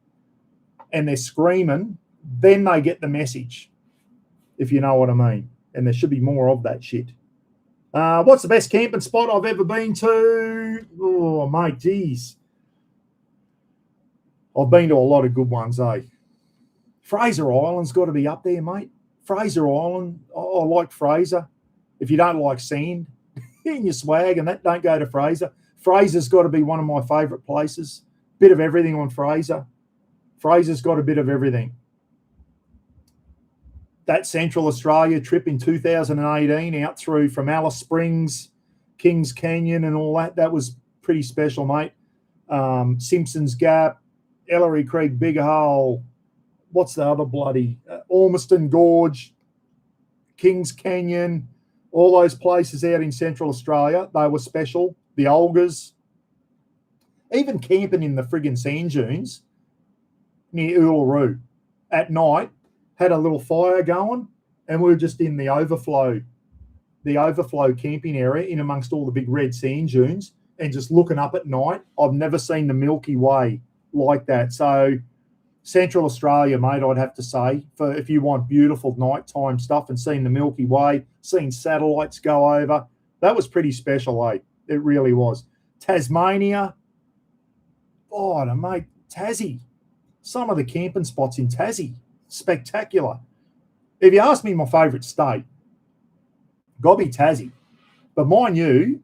and they're screaming, then they get the message, if you know what I mean. And there should be more of that shit. What's the best camping spot I've ever been to? Oh, mate, geez. I've been to a lot of good ones, eh? Fraser Island's got to be up there, mate. Fraser Island, I like Fraser. If you don't like sand in your swag and that, don't go to Fraser. Fraser's got to be one of my favourite places. Bit of everything on Fraser. Fraser's got a bit of everything. That Central Australia trip in 2018 out through from Alice Springs, Kings Canyon and all that, that was pretty special, mate. Simpsons Gap, Ellery Creek, Big Hole, what's the other bloody, Ormiston Gorge, Kings Canyon, all those places out in Central Australia, they were special. The Olgas, even camping in the friggin' sand dunes near Uluru at night, had a little fire going, and we were just in the overflow camping area in amongst all the big red sand dunes and just looking up at night. I've never seen the Milky Way like that. So Central Australia, mate, I'd have to say, for if you want beautiful nighttime stuff and seeing the Milky Way, seeing satellites go over, that was pretty special, eh? It really was. Tasmania, oh, mate, Tassie. Some of the camping spots in Tassie, spectacular. If you ask me my favourite state, got to be Tassie. But mind you,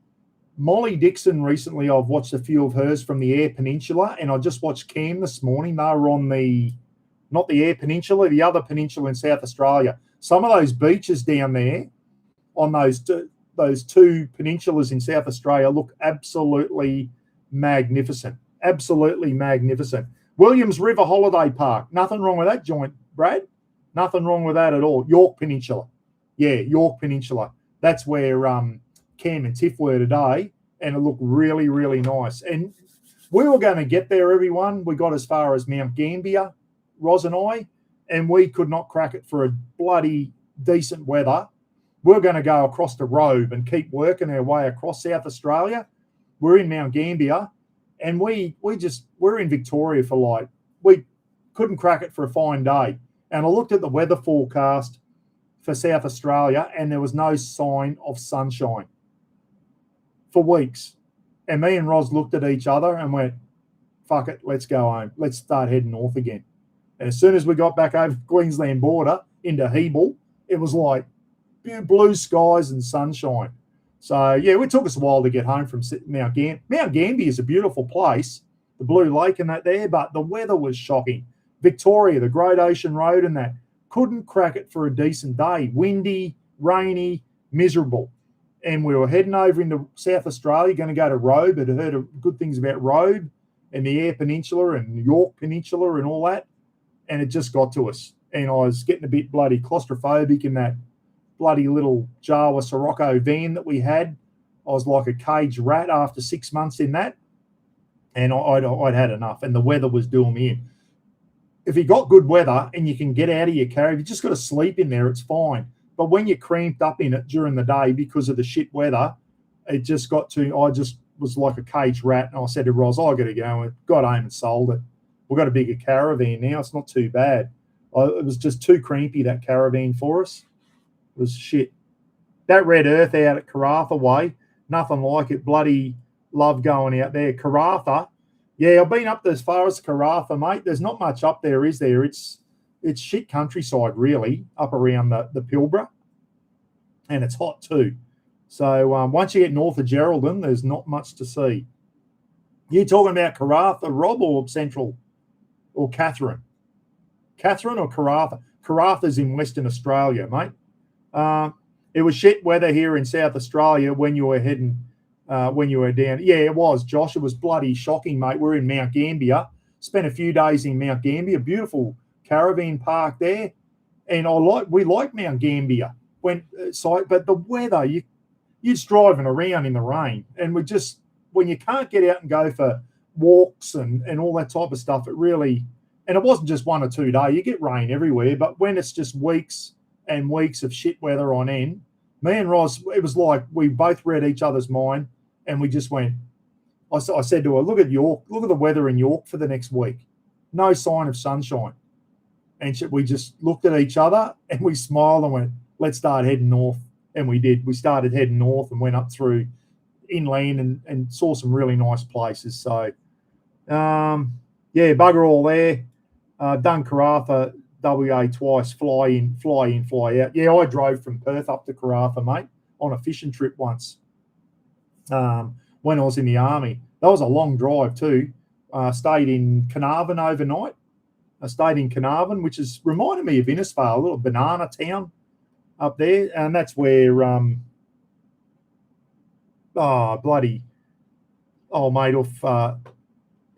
Molly Dixon recently, I've watched a few of hers from the Eyre Peninsula, and I just watched Cam this morning. They were on not the Eyre Peninsula, the other peninsula in South Australia. Some of those beaches down there on those two peninsulas in South Australia look absolutely magnificent. Absolutely magnificent. Williams River Holiday Park. Nothing wrong with that joint, Brad. Nothing wrong with that at all. York Peninsula. Yeah, York Peninsula. That's where Cam and Tiff were today, and it looked really, really nice. And we were going to get there, everyone. We got as far as Mount Gambier, Roz and I, and we could not crack it for a bloody decent weather. We're going to go across the Robe and keep working our way across South Australia. We're in Mount Gambier, and we're in Victoria for we couldn't crack it for a fine day. And I looked at the weather forecast for South Australia, and there was no sign of sunshine for weeks. And me and Roz looked at each other and went, fuck it, let's go home. Let's start heading north again. And as soon as we got back over the Queensland border into Hebel, it was like blue skies and sunshine. So, yeah, it took us a while to get home from Mount Gambier. Mount Gambier is a beautiful place, the Blue Lake and that there, but the weather was shocking. Victoria, the Great Ocean Road and that, couldn't crack it for a decent day. Windy, rainy, miserable. And we were heading over into South Australia, going to go to Robe. I'd heard good things about Robe and the Eyre Peninsula and York Peninsula and all that. And it just got to us. And I was getting a bit bloody claustrophobic in that bloody little Jawa Sirocco van that we had. I was like a caged rat after 6 months in that. And I'd had enough. And the weather was doing me in. If you got good weather and you can get out of your car, if you just got to sleep in there, it's fine. But when you're cramped up in it during the day because of the shit weather, it just got to, I just was like a caged rat. And I said to Roz, I got to go. And got home and sold it. We've got a bigger caravan now. It's not too bad. It was just too crampy, that caravan for us. It was shit. That red earth out at Karratha Way, nothing like it. Bloody love going out there. Karratha, yeah, I've been up as far as Karratha, mate. There's not much up there, is there? It's shit countryside, really, up around the Pilbara. And it's hot too. So once you get north of Geraldton, there's not much to see. You talking about Karratha, Rob, or Central, or Catherine? Catherine or Karratha? Karratha's in Western Australia, mate. It was shit weather here in South Australia when you were heading, when you were down. Yeah, it was, Josh. It was bloody shocking, mate. We're in Mount Gambier. Spent a few days in Mount Gambier. Beautiful caravan park there. And we like Mount Gambier. But the weather, you're just driving around in the rain. And when you can't get out and go for walks and all that type of stuff. It really, and it wasn't just 1 or 2 days. You get rain everywhere, but when it's just weeks and weeks of shit weather on end, me and Roz, it was like we both read each other's mind, and we just went. I said to her, "Look at York. Look at the weather in York for the next week. No sign of sunshine." And we just looked at each other and we smiled and went, "Let's start heading north." And we did. We started heading north and went up through inland and saw some really nice places. So, yeah, bugger all there. Done Karratha, WA twice, fly in, fly out. Yeah, I drove from Perth up to Karratha, mate, on a fishing trip once when I was in the army. That was a long drive too. Stayed in Carnarvon overnight. I stayed in Carnarvon, which is reminded me of Innisfail, a little banana town up there. And that's where,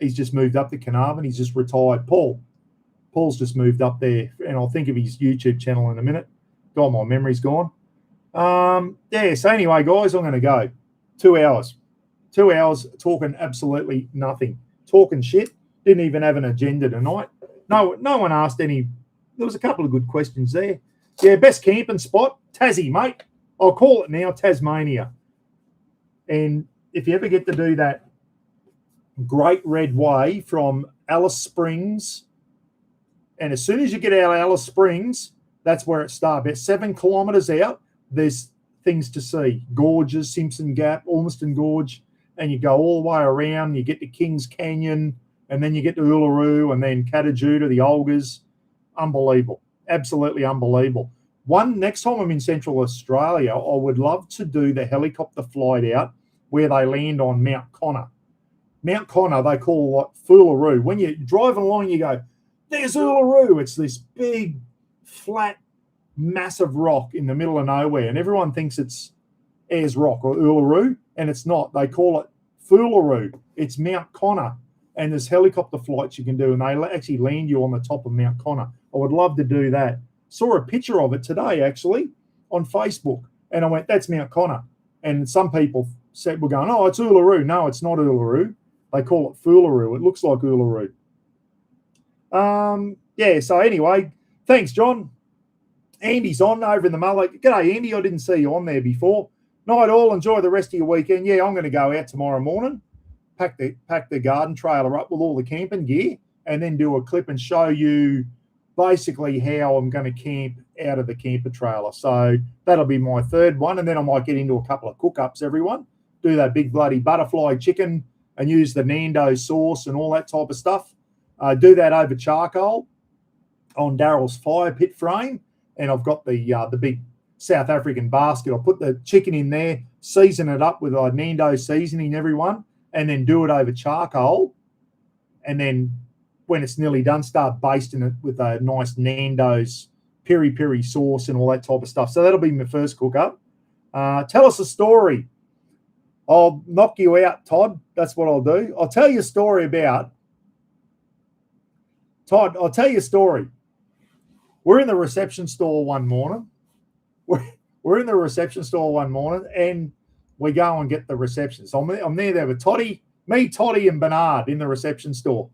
he's just moved up to Carnarvon. He's just retired. Paul's just moved up there, and I'll think of his YouTube channel in a minute. God, my memory's gone. Yeah, so anyway, guys, I'm going to go. 2 hours. 2 hours talking absolutely nothing. Talking shit. Didn't even have an agenda tonight. No one asked any. There was a couple of good questions there. Yeah, best camping spot, Tassie, mate. I'll call it now, Tasmania. And if you ever get to do that Great Red Way from Alice Springs, and as soon as you get out of Alice Springs, that's where it starts. About 7 kilometres out, there's things to see. Gorges, Simpson Gap, Ormiston Gorge, and you go all the way around. You get to Kings Canyon, and then you get to Uluru, and then Catajuta, the Olgas. Unbelievable. Absolutely unbelievable. Next time I'm in Central Australia, I would love to do the helicopter flight out where they land on Mount Connor. Mount Connor, they call like Foolaroo. When you're driving along, you go, there's Uluru. It's this big, flat, massive rock in the middle of nowhere, and everyone thinks it's Ayers Rock or Uluru, and it's not. They call it Foolaroo. It's Mount Connor, and there's helicopter flights you can do, and they actually land you on the top of Mount Connor. I would love to do that. Saw a picture of it today, actually, on Facebook, and I went, that's Mount Connor. And some people were going, oh, it's Uluru. No, it's not Uluru. They call it Foolaroo. It looks like Uluru. Yeah, so anyway, thanks, John. Andy's on over in the Mullock. G'day, Andy. I didn't see you on there before. Night all. Enjoy the rest of your weekend. Yeah, I'm going to go out tomorrow morning, pack the garden trailer up with all the camping gear, and then do a clip and show you basically how I'm going to camp out of the camper trailer. So that'll be my third one, and then I might get into a couple of cook-ups, everyone. Do that big bloody butterfly chicken and use the Nando's sauce and all that type of stuff. Do that over charcoal on Daryl's fire pit frame, and I've got the big South African basket. I'll put the chicken in there, season it up with a Nando's seasoning, everyone, and then do it over charcoal. And then when it's nearly done, start basting it with a nice Nando's peri-peri sauce and all that type of stuff. So that'll be my first cook-up. Tell us a story. I'll knock you out, Todd. That's what I'll do. I'll tell you a story about... Todd, I'll tell you a story. We're in the reception store one morning. We're in the reception store one morning, and we go and get the reception. So I'm there with Toddy, and Bernard in the reception store.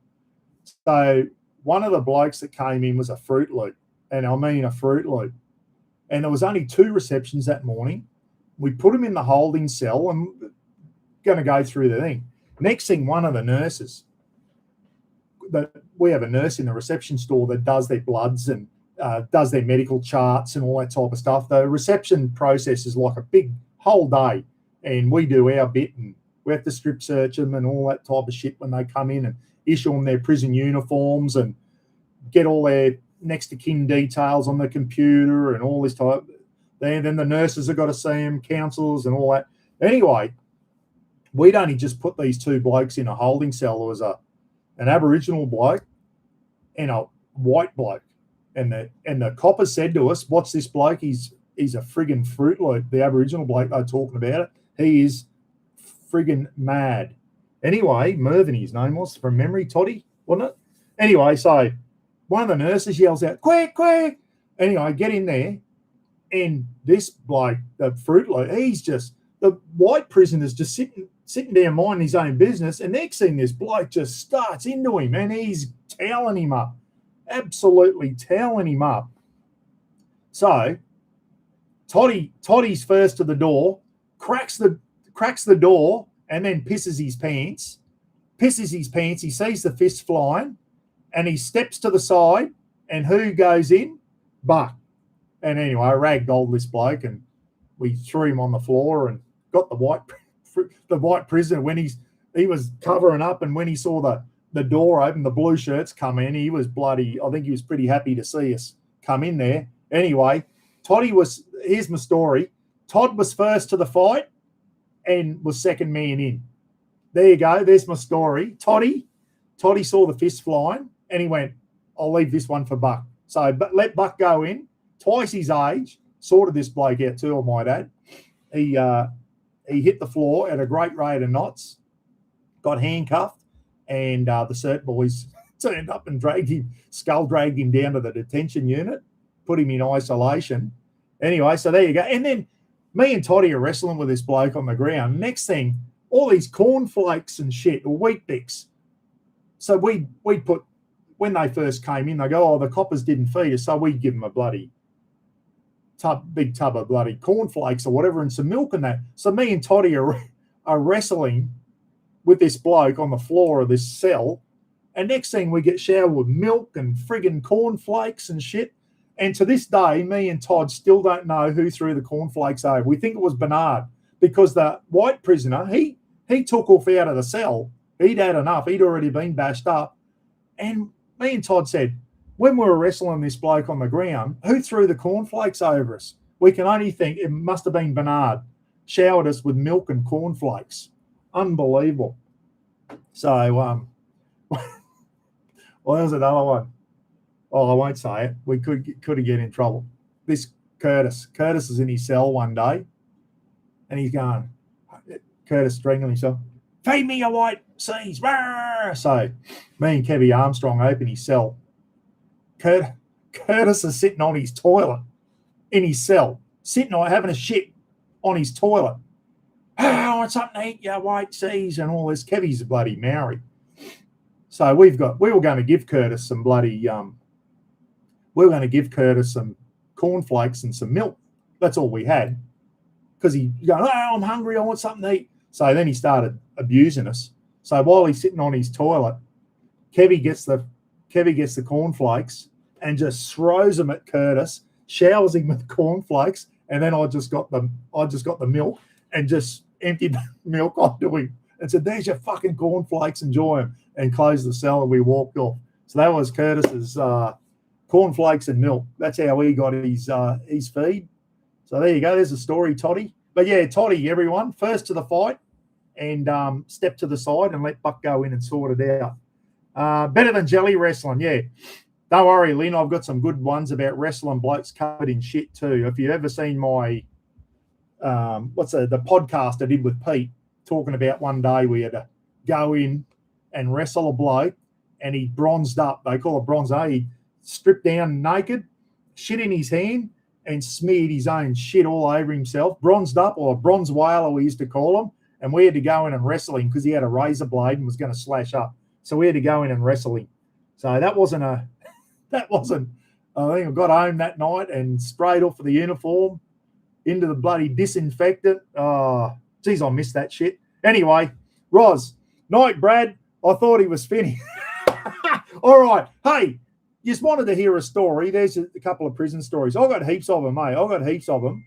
So one of the blokes that came in was a Fruit Loop, and I mean a Fruit Loop. And there was only 2 receptions that morning. We put him in the holding cell and going to go through the thing. Next thing, one of the nurses, we have a nurse in the reception store that does their bloods and does their medical charts and all that type of stuff. The reception process is like a big whole day, and we do our bit, and we have to strip search them and all that type of shit when they come in and issue them their prison uniforms and get all their next to kin details on the computer and all this type. Then the nurses have got to see them, counsellors and all that. Anyway, we'd only just put these 2 blokes in a holding cell. There was an Aboriginal bloke and a white bloke. And the copper said to us, what's this bloke? He's a friggin' Fruit Loop. The Aboriginal bloke they're talking about it. He is friggin' mad. Anyway, Mervyn, his name was, from memory, Toddy, wasn't it? Anyway, so one of the nurses yells out, quick, quick. Anyway, get in there. And this bloke, the Fruit Loop, he's just, the white prisoner's just sitting there minding his own business, and next thing this bloke just starts into him, and he's toweling him up, absolutely toweling him up. So Toddy's first to the door, cracks the door, and then pisses his pants. He sees the fist flying, and he steps to the side, and who goes in? Buck. And anyway, I ragdolled this bloke, and we threw him on the floor and got the white prisoner when he was covering up, and when he saw the door open, the blue shirts come in, he was bloody, I think he was pretty happy to see us come in there. Anyway, here's my story. Todd was first to the fight and was second man in. There you go. There's my story. Toddy saw the fist flying, and he went, I'll leave this one for Buck. So let Buck go in, twice his age, sorted this bloke out too, I might add. He hit the floor at a great rate of knots, got handcuffed, and the cert boys turned up and dragged him down to the detention unit, put him in isolation. Anyway, so there you go. And then me and Toddy are wrestling with this bloke on the ground. Next thing, all these cornflakes and shit, or Wheat Bix. So we put, when they first came in, they go, the coppers didn't feed us, so we'd give them a bloody big tub of bloody cornflakes or whatever and some milk and that. So me and Toddy are wrestling with this bloke on the floor of this cell, and next thing we get showered with milk and friggin' cornflakes and shit. And to this day, me and Todd still don't know who threw the cornflakes over. We think it was Bernard, because the white prisoner, he took off out of the cell. He'd had enough. He'd already been bashed up. And me and Todd said, when we were wrestling this bloke on the ground, who threw the cornflakes over us? We can only think it must have been Bernard. Showered us with milk and cornflakes. Unbelievable. So, well, there's another one. Oh, I won't say it. We could get in trouble. This Curtis is in his cell one day, and he's going, Curtis strangling himself, feed me your white C's. So me and Kevy Armstrong open his cell. Curtis is sitting on his toilet in his cell, having a shit on his toilet. Oh, I want something to eat, your white C's and all this. Kevy's a bloody Maori. So we were going to give Curtis some bloody we were going to give Curtis some cornflakes and some milk. That's all we had. Because he going, I'm hungry, I want something to eat. So then he started abusing us. So while he's sitting on his toilet, Kevy gets the cornflakes and just throws them at Curtis, showers him with cornflakes, and then I just got the milk and just emptied the milk onto him and said, there's your fucking cornflakes, enjoy them, and closed the cell, and we walked off. So that was Curtis's cornflakes and milk. That's how he got his feed. So there you go. There's a story, Toddy. But yeah, Toddy, everyone, first to the fight and step to the side and let Buck go in and sort it out. Better than jelly wrestling, yeah. Don't worry, Lynn, I've got some good ones about wrestling blokes covered in shit too. If you've ever seen my, the podcast I did with Pete, talking about one day we had to go in and wrestle a bloke and he bronzed up. They call it bronze. He stripped down naked, shit in his hand, and smeared his own shit all over himself, bronzed up, or a bronze whaler we used to call him, and we had to go in and wrestle him because he had a razor blade and was going to slash up. So we had to go in and wrestle him. So I think I got home that night and straight off of the uniform into the bloody disinfectant. Oh, geez, I missed that shit. Anyway, Roz, night, Brad. I thought he was finished. All right. Hey, you just wanted to hear a story. There's a couple of prison stories. I've got heaps of them, mate. I've got heaps of them.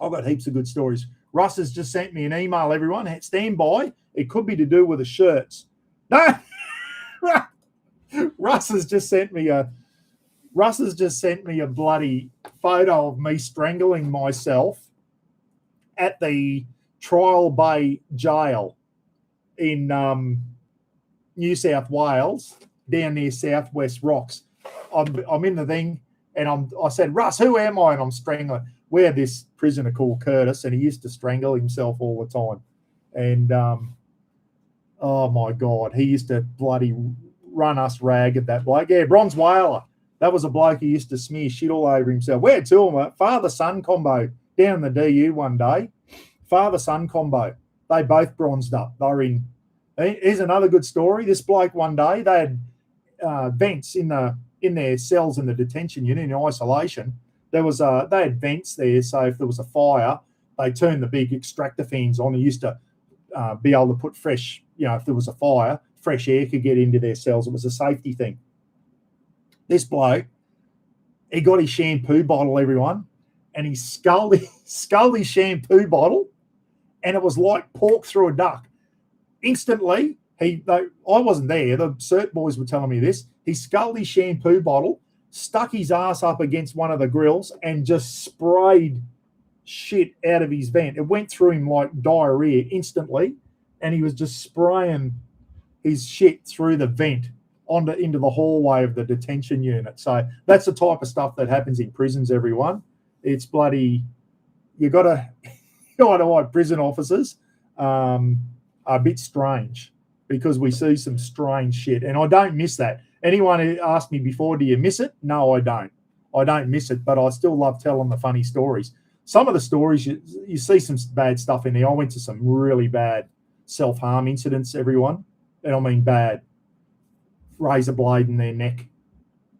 I've got heaps of good stories. Russ has just sent me an email, everyone. Stand by. It could be to do with the shirts. No. Russ has just sent me a bloody photo of me strangling myself at the Trial Bay Jail in New South Wales, down near Southwest Rocks. I'm in the thing, and I said, Russ, who am I? And I'm strangling. We had this prisoner called Curtis, and he used to strangle himself all the time. And oh my God, he used to bloody run us ragged, that bloke. Yeah, Bronze Whaler. That was a bloke who used to smear shit all over himself. We had two of them, father-son combo down in the DU one day. Father-son combo. they both bronzed up. They were in. Here's another good story. This bloke one day, they had vents in their cells in the detention unit in isolation. They had vents there, so if there was a fire, they turned the big extractor fans on. They used to be able to put fresh, if there was a fire, fresh air could get into their cells. It was a safety thing. This bloke, he got his shampoo bottle, everyone, and he sculled his shampoo bottle, and it was like pork through a duck. Instantly, I wasn't there. The cert boys were telling me this. He sculled his shampoo bottle, stuck his ass up against one of the grills, and just sprayed shit out of his vent. It went through him like diarrhea instantly, and he was just spraying his shit through the vent into the hallway of the detention unit. So that's the type of stuff that happens in prisons, everyone. It's bloody, you got to why prison officers are a bit strange, because we see some strange shit, and I don't miss that. Anyone who asked me before, do you miss it? No, I don't. I don't miss it, but I still love telling the funny stories. Some of the stories, you see some bad stuff in there. I went to some really bad self-harm incidents, everyone, and I mean bad. Razor blade in their neck,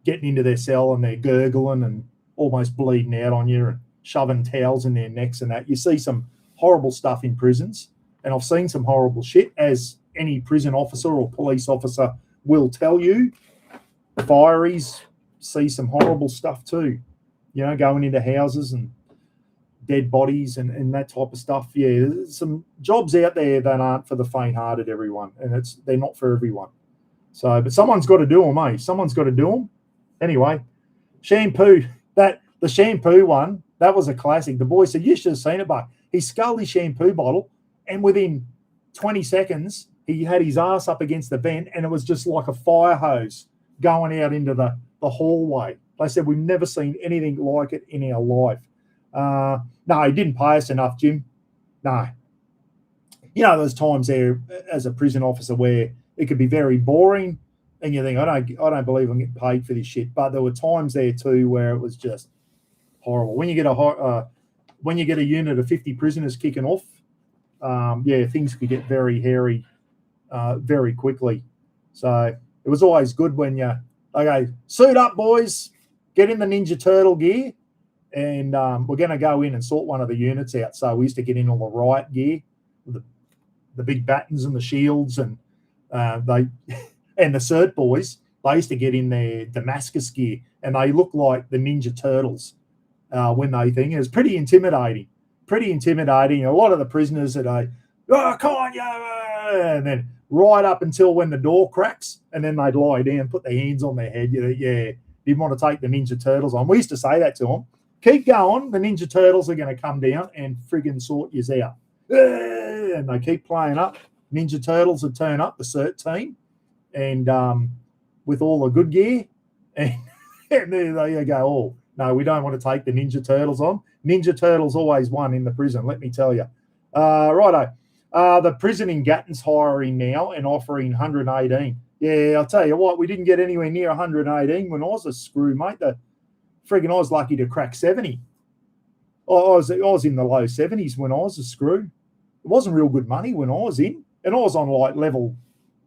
getting into their cell, and they're gurgling and almost bleeding out on you and shoving towels in their necks and that. You see some horrible stuff in prisons, and I've seen some horrible shit, as any prison officer or police officer will tell you. Fireys see some horrible stuff too, going into houses and dead bodies and that type of stuff. Yeah, there's some jobs out there that aren't for the faint-hearted, everyone, and they're not for everyone. So, but someone's got to do them, eh? Someone's got to do them. Anyway, shampoo, the shampoo one, that was a classic. The boy said, you should have seen it, but he sculled his shampoo bottle, and within 20 seconds, he had his ass up against the vent, and it was just like a fire hose going out into the hallway. They said, we've never seen anything like it in our life. No, he didn't pay us enough, Jim. No. There's times there as a prison officer where it could be very boring, and you think, I don't believe I'm getting paid for this shit. But there were times there too where it was just horrible. When you get a unit of 50 prisoners kicking off, things could get very hairy very quickly. So it was always good when okay, suit up, boys, get in the Ninja Turtle gear, and we're going to go in and sort one of the units out. So we used to get in all the riot gear, the big batons and the shields, and the cert boys, they used to get in their Damascus gear, and they looked like the Ninja Turtles when they think. It was pretty intimidating. A lot of the prisoners that come on, and then right up until when the door cracks, and then they'd lie down, put their hands on their head. Didn't want to take the Ninja Turtles on. We used to say that to them. Keep going. The Ninja Turtles are going to come down and friggin' sort yous out. And they keep playing up. Ninja Turtles would turn up, the cert team, and with all the good gear, and there you go. Oh, no, we don't want to take the Ninja Turtles on. Ninja Turtles always won in the prison, let me tell you. Righto. The prison in Gatton's hiring now and offering 118. Yeah, I'll tell you what, we didn't get anywhere near 118 when I was a screw, mate. I was lucky to crack 70. I was in the low 70s when I was a screw. It wasn't real good money when I was in. And I was on like level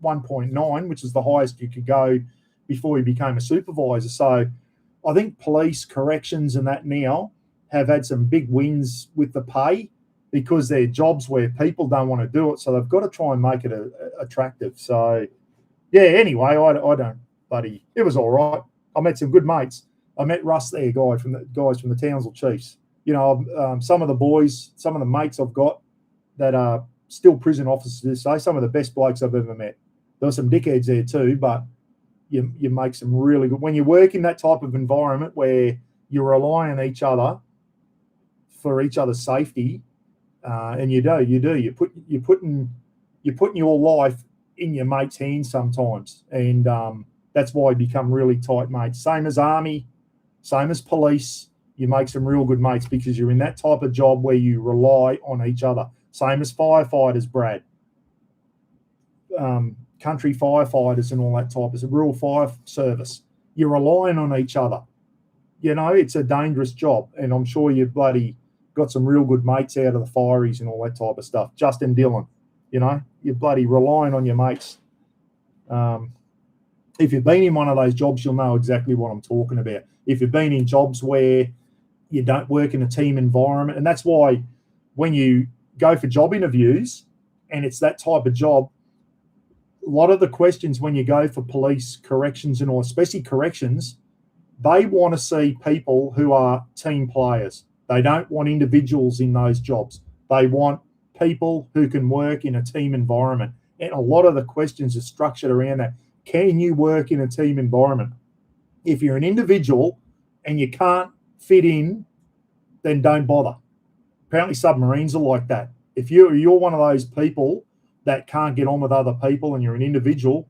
1.9, which is the highest you could go before you became a supervisor. So I think police, corrections and that now have had some big wins with the pay, because they're jobs where people don't want to do it. So they've got to try and make it attractive. So, yeah, anyway, I don't, buddy. It was all right. I met some good mates. I met Russ there, guys from the Townsville Chiefs. Some of the boys, some of the mates I've got that are still prison officers this day, some of the best blokes I've ever met. There were some dickheads there too, but you make some really good. When you work in that type of environment where you rely on each other for each other's safety, and you're putting your life in your mate's hands sometimes, and that's why you become really tight mates. Same as army, same as police. You make some real good mates because you're in that type of job where you rely on each other. Same as firefighters, Brad. Country firefighters and all that type. It's a rural fire service. You're relying on each other. It's a dangerous job, and I'm sure you bloody got some real good mates out of the fireys and all that type of stuff. Justin Dillon. You know, you're bloody relying on your mates. If you've been in one of those jobs, you'll know exactly what I'm talking about. If you've been in jobs where you don't work in a team environment, and that's why when you go for job interviews and it's that type of job, a lot of the questions when you go for police, corrections, and all, especially corrections, they want to see people who are team players. They don't want individuals in those jobs. They want people who can work in a team environment. And a lot of the questions are structured around that. Can you work in a team environment? If you're an individual and you can't fit in, then don't bother. Apparently submarines are like that. If you're one of those people that can't get on with other people and you're an individual,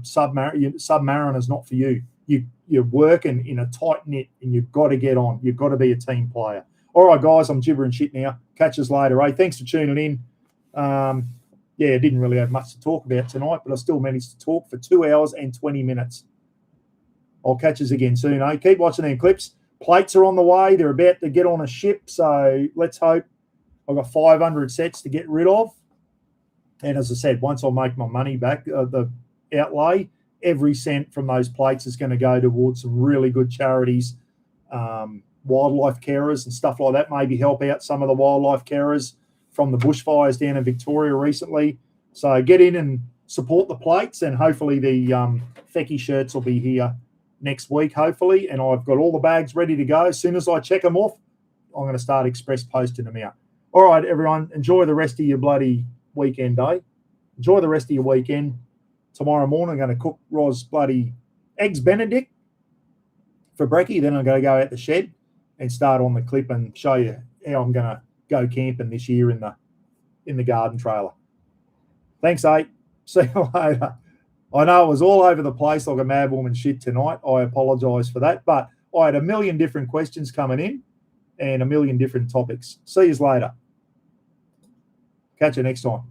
submarine is not for you. You're working in a tight knit and you've got to get on. You've got to be a team player. All right, guys, I'm gibbering shit now. Catch us later. Hey, thanks for tuning in. Yeah, I didn't really have much to talk about tonight, but I still managed to talk for 2 hours and 20 minutes. I'll catch us again soon, eh? Keep watching them clips. Plates are on the way. They're about to get on a ship, so let's hope. I've got 500 sets to get rid of. And as I said, once I make my money back, the outlay, every cent from those plates is going to go towards some really good charities, wildlife carers and stuff like that. Maybe help out some of the wildlife carers from the bushfires down in Victoria recently. So get in and support the plates, and hopefully the Fecky shirts will be here next week, hopefully. And I've got all the bags ready to go. As soon as I check them off, I'm going to start express posting them out. All right, everyone, enjoy the rest of your bloody weekend day. Enjoy the rest of your weekend. Tomorrow morning, I'm going to cook Roz bloody eggs Benedict for brekkie. Then I'm going to go out the shed and start on the clip and show you how I'm going to go camping this year in the garden trailer. Thanks, 8. See you later. I know it was all over the place like a mad woman shit tonight. I apologise for that, but I had a million different questions coming in and a million different topics. See you later. Catch you next time.